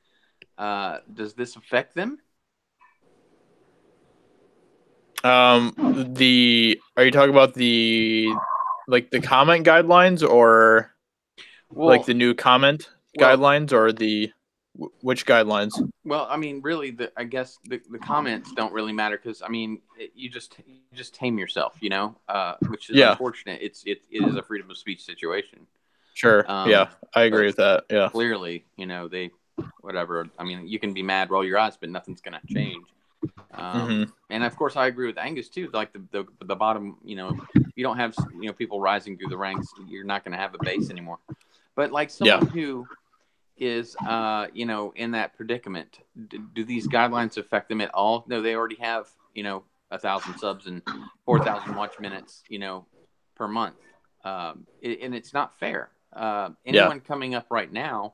Does this affect them? Are you talking about the comment guidelines, or like the new comment guidelines, or which guidelines? Well, I mean, really, I guess the comments don't really matter, because I mean, you just tame yourself, which is unfortunate. It is a freedom of speech situation. Sure. Yeah, I agree with that. Yeah. Clearly, they whatever. I mean, you can be mad, roll your eyes, but nothing's gonna change. And of course, I agree with Angus too. Like the bottom, you don't have people rising through the ranks, you're not going to have a base anymore. But like someone who is in that predicament, do these guidelines affect them at all? No, they already have 1,000 subs and 4,000 watch minutes per month, and it's not fair. Anyone coming up right now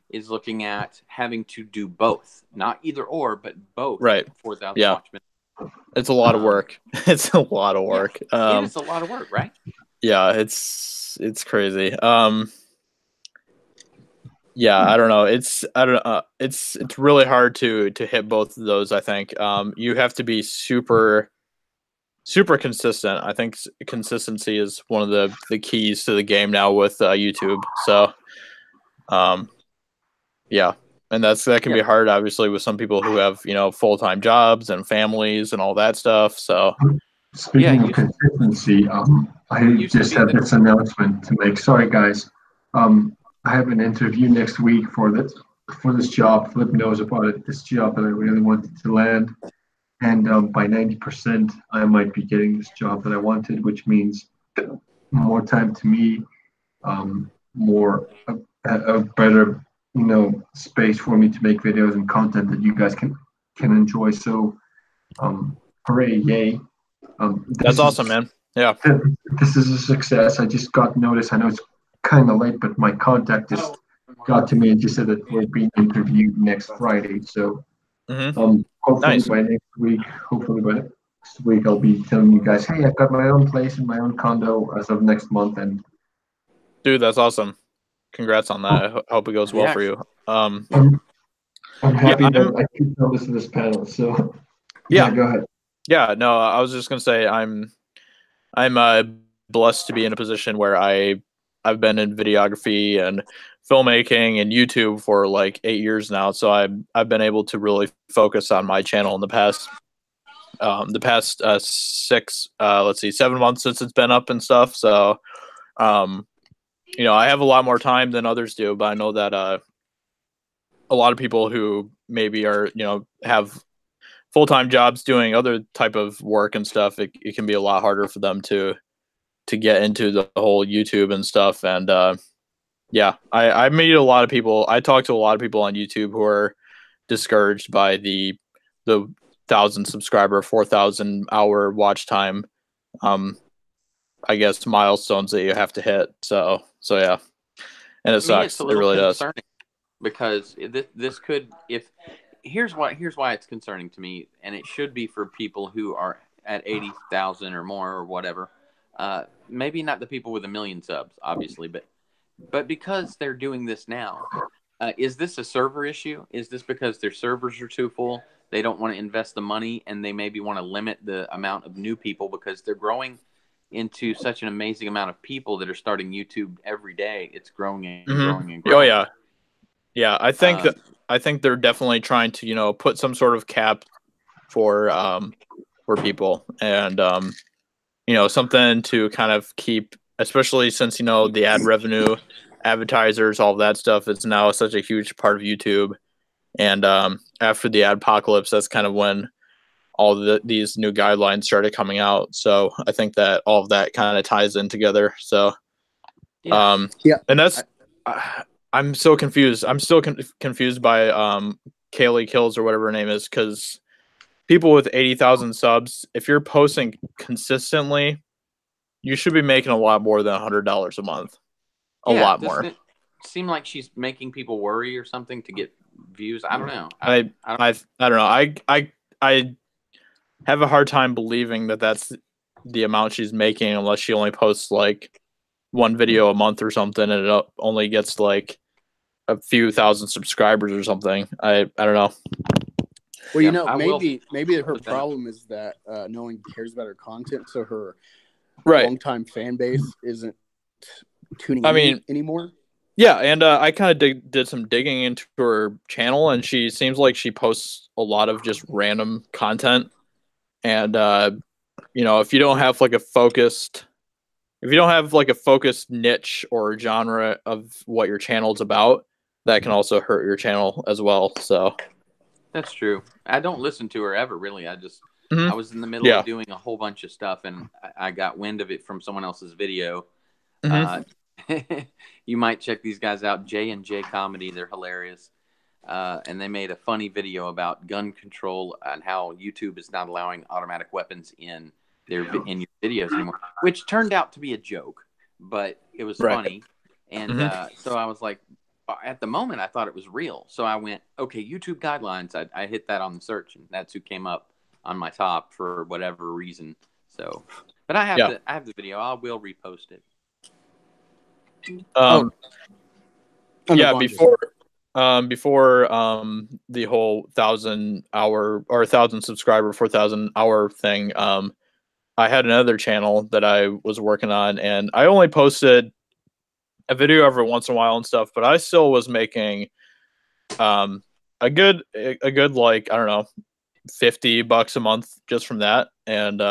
is looking at having to do both, not either or, but both. Right. 4,000 watch minutes. It's a lot of work. It's a lot of work. Yeah, it is a lot of work, right? Yeah, it's crazy. Yeah, I don't know. It's really hard to hit both of those. I think you have to be super consistent. I think consistency is one of the keys to the game now with YouTube. So, yeah, and that can be hard, obviously, with some people who have full-time jobs and families and all that stuff. So, speaking of consistency, I just have this announcement to make. Sorry, guys. I have an interview next week for this job. Flip knows about it. This job that I really wanted to land, and by 90%, I might be getting this job that I wanted, which means more time to me, more a better space for me to make videos and content that you guys can enjoy. So, hooray, yay! That's awesome, man. Yeah, this is a success. I just got notice. I know it's kind of late, but my contact just got to me and just said that we're being interviewed next Friday. So, hopefully by next week, I'll be telling you guys, hey, I've got my own place and my own condo as of next month. And dude, that's awesome. Congrats on that. I hope it goes well for you. I'm happy that I keep notice of this panel. So, go ahead. Yeah, no, I was just gonna say I'm blessed to be in a position where I've been in videography and filmmaking and YouTube for like 8 years now. So I've been able to really focus on my channel in the past 7 months since it's been up and stuff. So, I have a lot more time than others do, but I know that a lot of people who maybe are, have full-time jobs doing other type of work and stuff, it can be a lot harder for them to get into the whole YouTube and stuff. And I meet a lot of people. I talk to a lot of people on YouTube who are discouraged by the 1,000 subscriber, 4,000 hour watch time, I guess, milestones that you have to hit. So yeah, and it sucks. It really does. Because this could, here's why it's concerning to me, and it should be for people who are at 80,000 or more or whatever. Maybe not the people with 1 million subs, obviously, but because they're doing this now, Is this a server issue? Is this because their servers are too full? They don't want to invest the money, and they maybe want to limit the amount of new people because they're growing into such an amazing amount of people that are starting YouTube every day. It's growing and growing and growing. Oh yeah. I think they're definitely trying to put some sort of cap for people and something to kind of keep, especially since the ad revenue, advertisers, all that stuff is now such a huge part of YouTube. And after the adpocalypse, that's kind of when all these new guidelines started coming out. So I think that all of that kind of ties in together. So and that's I'm so confused. I'm still confused by Kaylee Kills or whatever her name is, because people with 80,000 subs, if you're posting consistently, you should be making a lot more than $100 a month. A lot more. Doesn't it seem like she's making people worry or something to get views? I don't know. I don't know. I have a hard time believing that that's the amount she's making unless she only posts like one video a month or something, and it only gets like a few thousand subscribers or something. I don't know. Well, maybe her problem is that no one cares about her content, so her longtime fan base isn't tuning in anymore. Yeah, and I kind of did some digging into her channel, and she seems like she posts a lot of just random content. And if you don't have like a focused niche or genre of what your channel's about, that can also hurt your channel as well. So that's true. I don't listen to her ever, really. I just I was in the middle of doing a whole bunch of stuff, and I got wind of it from someone else's video. You might check these guys out, J&J Comedy. They're hilarious. And they made a funny video about gun control and how YouTube is not allowing automatic weapons in your videos anymore, which turned out to be a joke, but it was funny. And so I was like, at the moment, I thought it was real. So I went, okay, YouTube guidelines. I hit that on the search, and that's who came up on my top for whatever reason. So, but I have the video. I will repost it. Before the whole 1,000 hour or 1,000 subscriber 4,000 hour thing, I had another channel that I was working on, and I only posted a video every once in a while and stuff, but I still was making a good like, I don't know, $50 a month just from that. And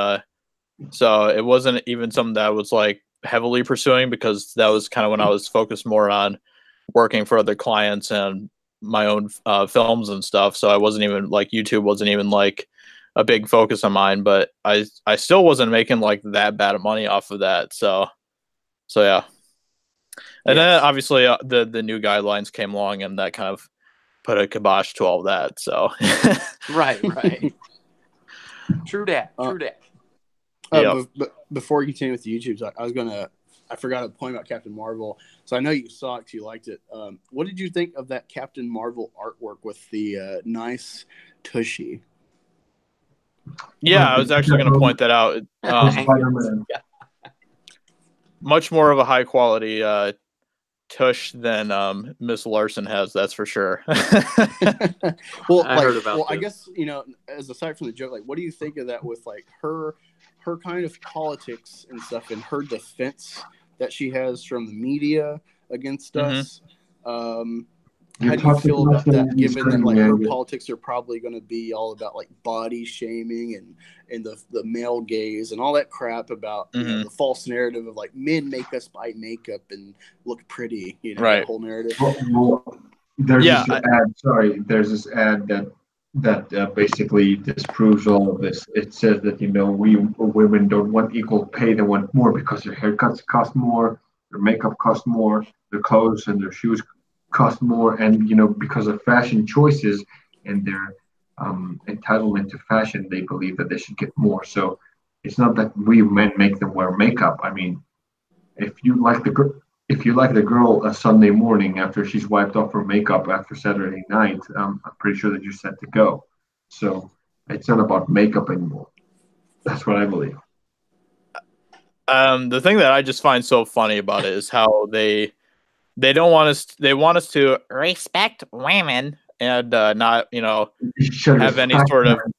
so it wasn't even something that I was like heavily pursuing, because that was kind of when I was focused more on working for other clients and my own films and stuff. So I wasn't even like, YouTube wasn't even like a big focus of mine, but I still wasn't making like that bad of money off of that. So yeah. And then obviously the new guidelines came along, and that kind of put a kibosh to all that. So right. True that. But before you continue with the YouTubes, I forgot a point about Captain Marvel. So I know you saw it, you liked it. What did you think of that Captain Marvel artwork with the nice tushy? Yeah, I was actually going to point that out. Much more of a high quality tush than Miss Larson has, that's for sure. Well, I guess, as aside from the joke, like, what do you think of that with like her kind of politics and stuff, and her defense that she has from the media against us? How do you feel about that, given that like her politics are probably going to be all about like body shaming and the male gaze and all that crap about the false narrative of like men make us buy makeup and look pretty, that whole narrative. There's this ad that basically disproves all of this. It says that we women don't want equal pay; they want more, because their haircuts cost more, their makeup costs more, their clothes and their shoes cost more, and because of fashion choices and their entitlement to fashion, they believe that they should get more. So it's not that we men make them wear makeup. I mean, if you like the girl a Sunday morning after she's wiped off her makeup after Saturday night, I'm pretty sure that you're set to go. So it's not about makeup anymore. That's what I believe. The thing that I just find so funny about it is how they they don't want us. They want us to respect women and not, You should have any respect sort of. them.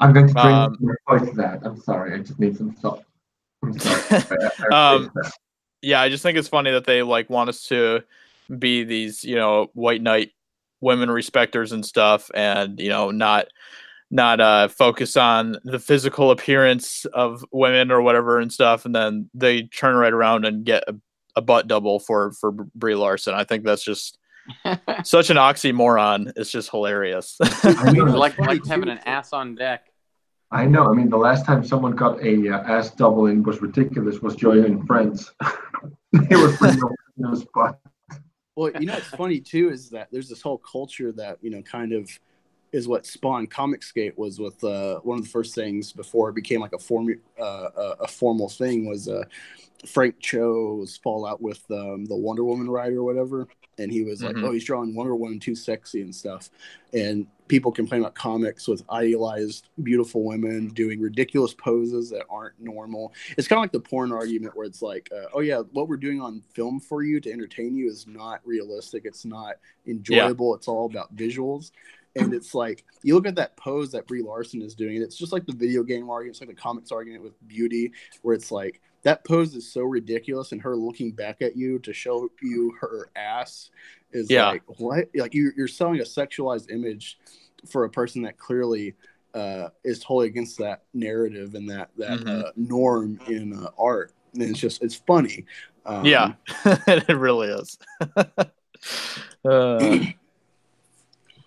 I'm going to bring Um, my voice to that. I'm sorry. I just need some salt. I'm sorry. I um, appreciate that. yeah, I just think it's funny that they like want us to be these, white knight women respecters and stuff, and not focus on the physical appearance of women or whatever and stuff, and then they turn right around and get a butt double for Brie Larson. I think that's just such an oxymoron. It's just hilarious. I know. like funny having too. an ass on deck. I know. I mean, the last time someone got a ass double and was ridiculous was Joy and Friends. It was pretty no spot. Well, what's funny too is that there's this whole culture that kind of is what spawned Comicsgate. Was with one of the first things before it became like a formal thing was Frank Cho's fallout with the Wonder Woman writer or whatever, and he was like, Mhm. "Oh, he's drawing Wonder Woman too sexy and stuff," and people complain about comics with idealized beautiful women doing ridiculous poses that aren't normal. It's kind of like the porn argument where it's like, oh yeah, what we're doing on film for you to entertain you is not realistic. It's not enjoyable. It's all about visuals. And it's like, you look at that pose that Brie Larson is doing, and it's just like the video game argument. It's like the comics argument with beauty, where it's like, that pose is so ridiculous, and her looking back at you to show you her ass is like, what? Like, you're selling a sexualized image for a person that clearly is totally against that narrative and that norm in art. And it's funny. Yeah, it really is.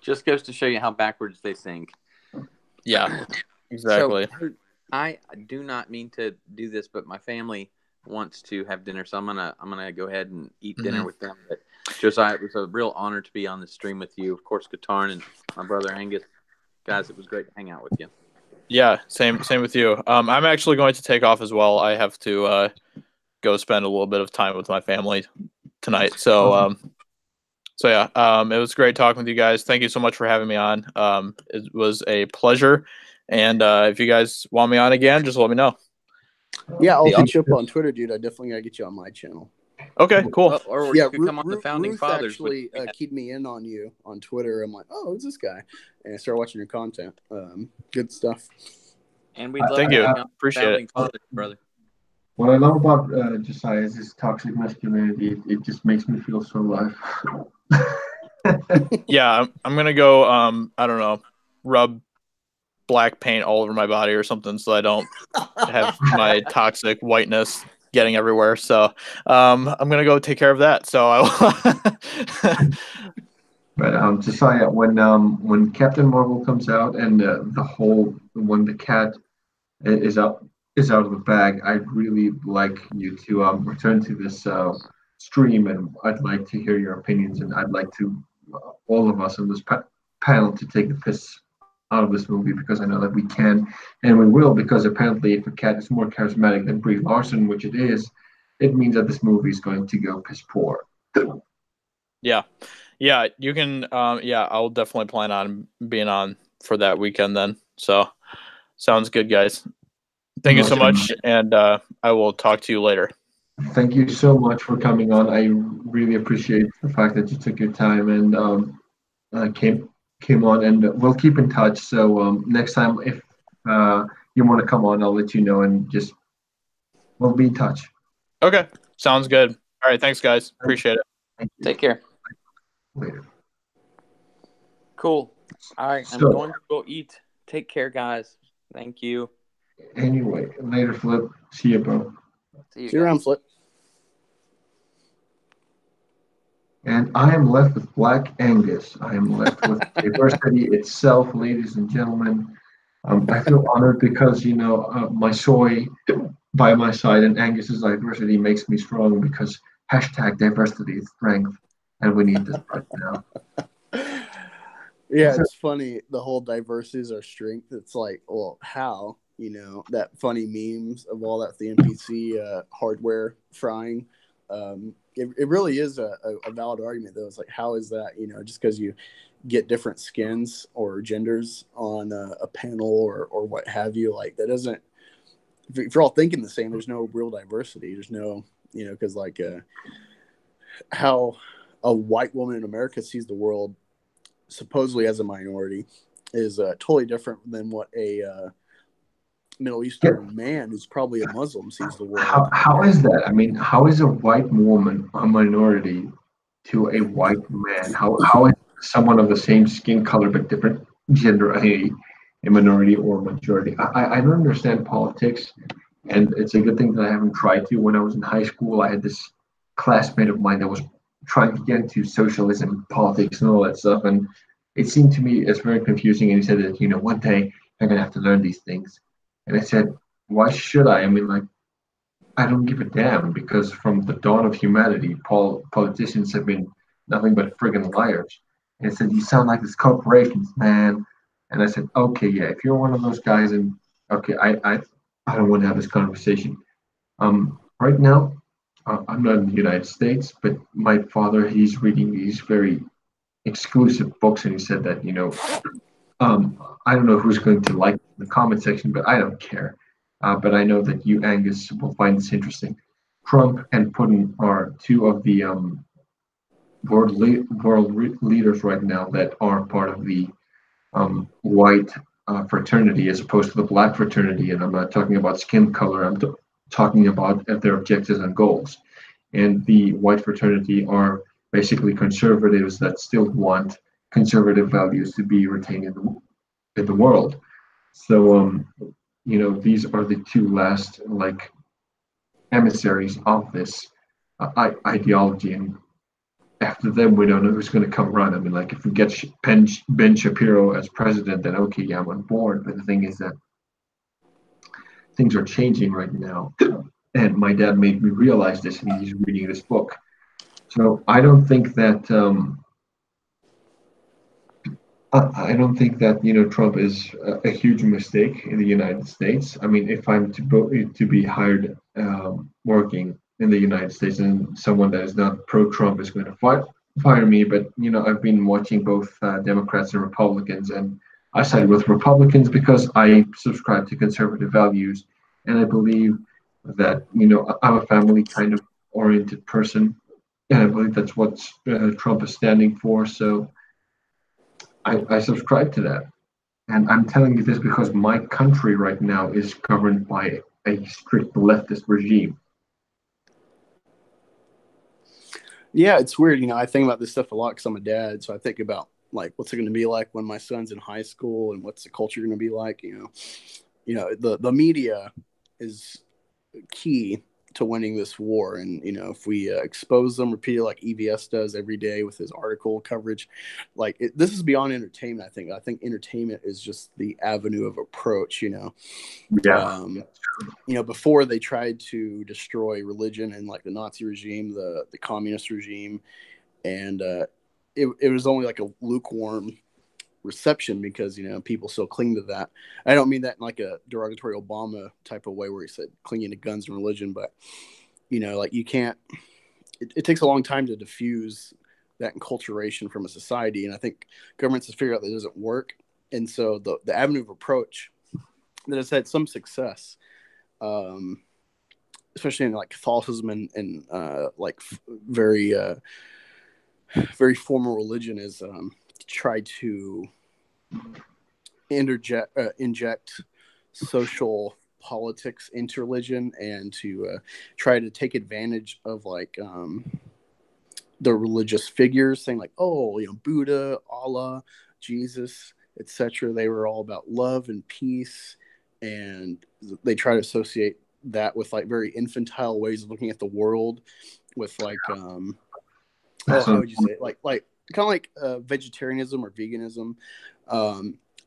Just goes to show you how backwards they think. Yeah, exactly. So, I do not mean to do this, but my family wants to have dinner, so I'm gonna go ahead and eat dinner with them. But Josiah, it was a real honor to be on the stream with you. Of course, Katarn and my brother Angus. Guys, it was great to hang out with you. Yeah, same with you. I'm actually going to take off as well. I have to go spend a little bit of time with my family tonight. So yeah, it was great talking with you guys. Thank you so much for having me on. It was a pleasure. And if you guys want me on again, just let me know. Yeah, I'll hit you up on Twitter, dude. I definitely gotta get you on my channel. Okay, cool. Or you could come on the Founding Ruth Fathers. Actually, keyed me in on you on Twitter. I'm like, oh, who's this guy? And I started watching your content. Good stuff. And we'd love Thank to you. have you on Appreciate Founding it. Fathers, brother. What I love about Josiah is his toxic masculinity. It just makes me feel so alive. Yeah, I'm gonna go. I don't know, rub black paint all over my body or something, so I don't have my toxic whiteness getting everywhere. So I'm gonna go take care of that. So I will. But Josiah, when Captain Marvel comes out and when the cat is out of the bag, I'd really like you to return to this stream, and I'd like to hear your opinions, and I'd like to all of us on this panel to take the piss out of this movie, because I know that we can and we will, because apparently if a cat is more charismatic than Brie Larson, which it is, it means that this movie is going to go piss poor. Yeah, you can. Yeah, I'll definitely plan on being on for that weekend then. So sounds good, guys. Thank you so much, and I will talk to you later. Thank you so much for coming on. I really appreciate the fact that you took your time and came on, and we'll keep in touch. So next time, if you want to come on, I'll let you know, and just we'll be in touch. Okay, sounds good. All right, thanks, guys. Appreciate it. Take care. Later. Cool. All right, I'm So- going to go eat. Take care, guys. Thank you. Anyway, later, Flip. See you, bro. See you, See you around, Flip. And I am left with Black Angus. I am left with diversity itself, ladies and gentlemen. I feel honored because, my soy by my side and Angus's diversity makes me strong, because #diversity is strength. And we need this right now. Yeah, it's funny. The whole diversity is our strength. It's like, well, how? That funny memes of all that, the NPC hardware frying. It really is a valid argument, though. It's like, how is that? Just because you get different skins or genders on a panel or what have you, like that doesn't. If you're all thinking the same, there's no real diversity. There's no, because like how a white woman in America sees the world, supposedly as a minority, is totally different than what a Middle Eastern man who's probably a Muslim sees the world. How is that? I mean, how is a white woman a minority to a white man? How is someone of the same skin color but different gender a minority or majority? I don't understand politics, and it's a good thing that I haven't tried to. When I was in high school, I had this classmate of mine that was trying to get into socialism, politics, and all that stuff, and it seemed to me as very confusing. And he said that one day I'm gonna have to learn these things, and I said, why should I? I mean, like, I don't give a damn because from the dawn of humanity, politicians have been nothing but friggin' liars. And it said, you sound like these corporations, man. And I said, okay, yeah, if you're one of those guys, and okay, I don't want to have this conversation. Right now, I'm not in the United States, but my father, he's reading these very exclusive books, and he said that, I don't know who's going to like the comment section, but I don't care. But I know that you, Angus, will find this interesting. Trump and Putin are two of the leaders right now that are part of the white fraternity as opposed to the black fraternity. And I'm not talking about skin color, I'm talking about their objectives and goals. And the white fraternity are basically conservatives that still want conservative values to be retained in the world. So, these are the two last like emissaries of this ideology, and after them, we don't know who's going to come run. I mean, like if we get Ben Shapiro as president, then okay, yeah, I'm on board. But the thing is that things are changing right now, and my dad made me realize this, and he's reading this book. So I don't think that Trump is a huge mistake in the United States. I mean, if I'm to be hired working in the United States, and someone that is not pro-Trump is going to fire me, but I've been watching both Democrats and Republicans, and I side with Republicans because I subscribe to conservative values, and I believe that I'm a family kind of oriented person, and I believe that's what Trump is standing for. So I subscribe to that. And I'm telling you this because my country right now is governed by a strict leftist regime. Yeah, it's weird. I think about this stuff a lot because I'm a dad. So I think about like what's it going to be like when my son's in high school, and what's the culture going to be like. The media is key to winning this war, and if we expose them repeatedly like EVS does every day with his article coverage, this is beyond entertainment. I think entertainment is just the avenue of approach. Yeah. Before they tried to destroy religion and like the Nazi regime, the communist regime, and it was only like a lukewarm reception because people still cling to that. I don't mean that in like a derogatory Obama type of way where he said clinging to guns and religion, but like you can't. It takes a long time to diffuse that enculturation from a society, and I think governments have figured out that it doesn't work. And so the avenue of approach that has had some success, especially in like Catholicism and very very formal religion, is to try to inject social politics into religion, and to try to take advantage of like the religious figures, saying like, Buddha, Allah, Jesus, etc. They were all about love and peace, and they try to associate that with like very infantile ways of looking at the world, with like how would you say it? like kind of like vegetarianism or veganism.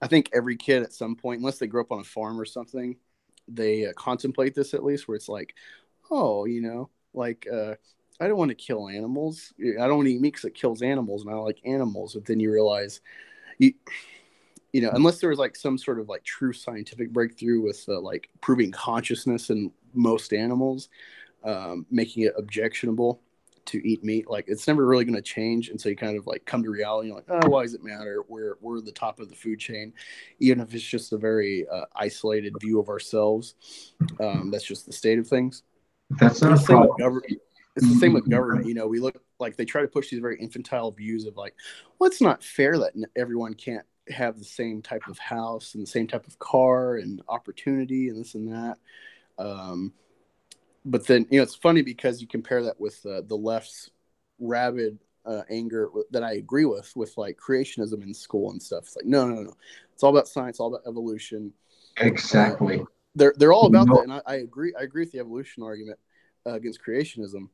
I think every kid at some point, unless they grew up on a farm or something, they contemplate this at least, where it's like, I don't want to kill animals. I don't want to eat meat because it kills animals, and I like animals. But then you realize, unless there was like some sort of like true scientific breakthrough with like proving consciousness in most animals, making it objectionable to eat meat, like it's never really going to change. And so you kind of like come to reality, and you're like, why does it matter? We're the top of the food chain, even if it's just a very isolated view of ourselves. That's just the state of things. That's not a problem. it's the same with government. You know, we look like they try to push these very infantile views of like, well, it's not fair that everyone can't have the same type of house and the same type of car and opportunity and this and that. But then, you know, it's funny because you compare that with the left's rabid anger that I agree with like creationism in school and stuff. It's like, no. It's all about science, all about evolution. Exactly. They're all about that. And I agree with the evolution argument against creationism.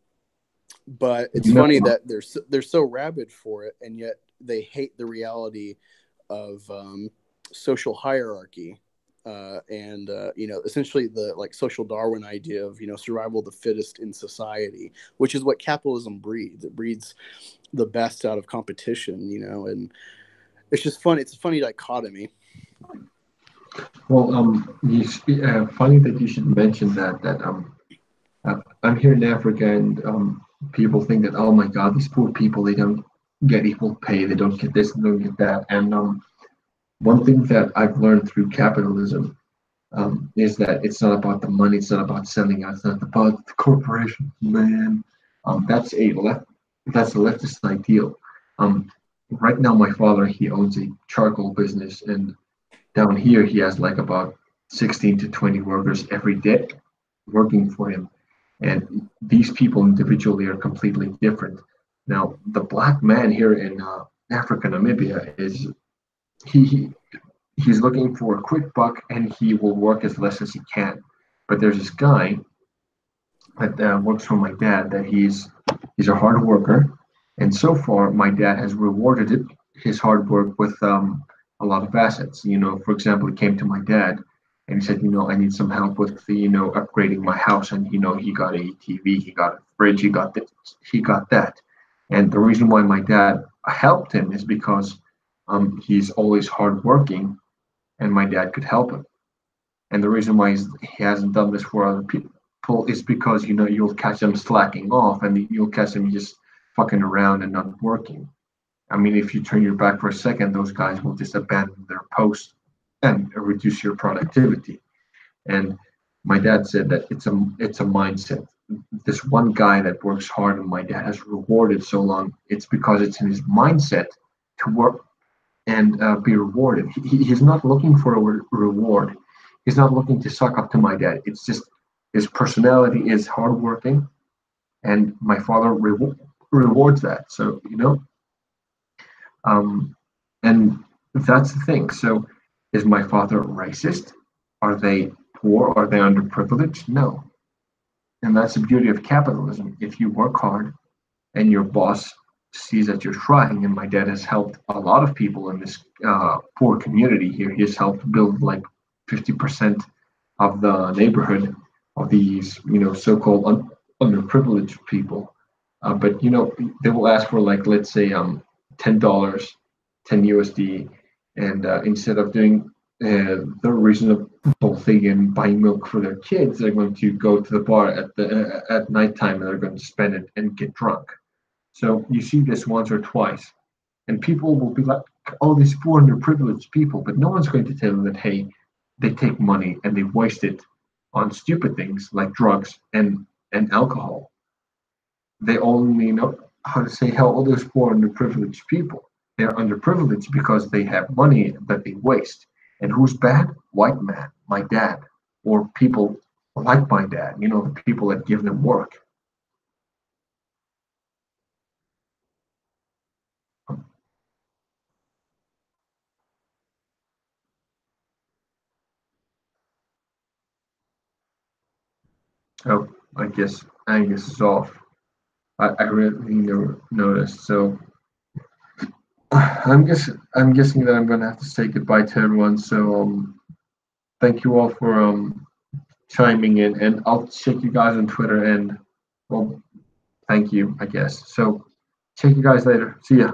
But it's funny that they're so rabid for it, and yet they hate the reality of social hierarchy and you know, essentially the like social Darwin idea of, you know, survival of the fittest in society, which is what capitalism breeds. It breeds the best out of competition, you know, and it's just funny. It's a funny dichotomy. Well, funny that you should mention that I'm here in Africa, and people think that, oh my God, these poor people, they don't get equal pay, they don't get this, they don't get that. And one thing that I've learned through capitalism is that it's not about the money, it's not about selling out, it's not about the corporation, man. That's a leftist ideal. Right now, my father, he owns a charcoal business, and down here he has like about 16 to 20 workers every day working for him. And these people individually are completely different. Now, the black man here in Africa, Namibia, is he he's looking for a quick buck, and he will work as less as he can. But there's this guy that works for my dad that he's a hard worker, and so far my dad has rewarded his hard work with a lot of assets. You know, for example, he came to my dad and he said, you know, I need some help with the, you know, upgrading my house, and you know, he got a TV, he got a fridge, he got this, he got that. And the reason why my dad helped him is because he's always hardworking, and my dad could help him. And the reason why he hasn't done this for other people is because, you know, you'll catch them slacking off, and you'll catch them just fucking around and not working. I mean, if you turn your back for a second, those guys will just abandon their post and reduce your productivity. And my dad said that it's a mindset. This one guy that works hard, and my dad has rewarded so long, it's because it's in his mindset to work and be rewarded. He's not looking for a reward. He's not looking to suck up to my dad. It's just his personality is hardworking, and my father rewards that. So, you know, and that's the thing. So, is my father racist? Are they poor? Are they underprivileged? No. And that's the beauty of capitalism. If you work hard and your boss sees that you're trying, and my dad has helped a lot of people in this poor community here. He has helped build like 50% of the neighborhood of these, you know, so-called underprivileged people. But you know, they will ask for like, let's say, $10, 10 USD, and instead of doing the reasonable thing and buying milk for their kids, they're going to go to the bar at nighttime, and they're going to spend it and get drunk. So you see this once or twice, and people will be like, "Oh, these poor underprivileged people," but no one's going to tell them that, hey, they take money and they waste it on stupid things like drugs and alcohol. They only know how to say how all those poor underprivileged people. They're underprivileged because they have money that they waste. And who's bad? White man, my dad, or people like my dad. You know, the people that give them work. Oh, Angus is off. I really never noticed. So I'm guessing that I'm gonna have to say goodbye to everyone. So thank you all for chiming in, and I'll check you guys on Twitter, and well, thank you, I guess. So check you guys later. See ya.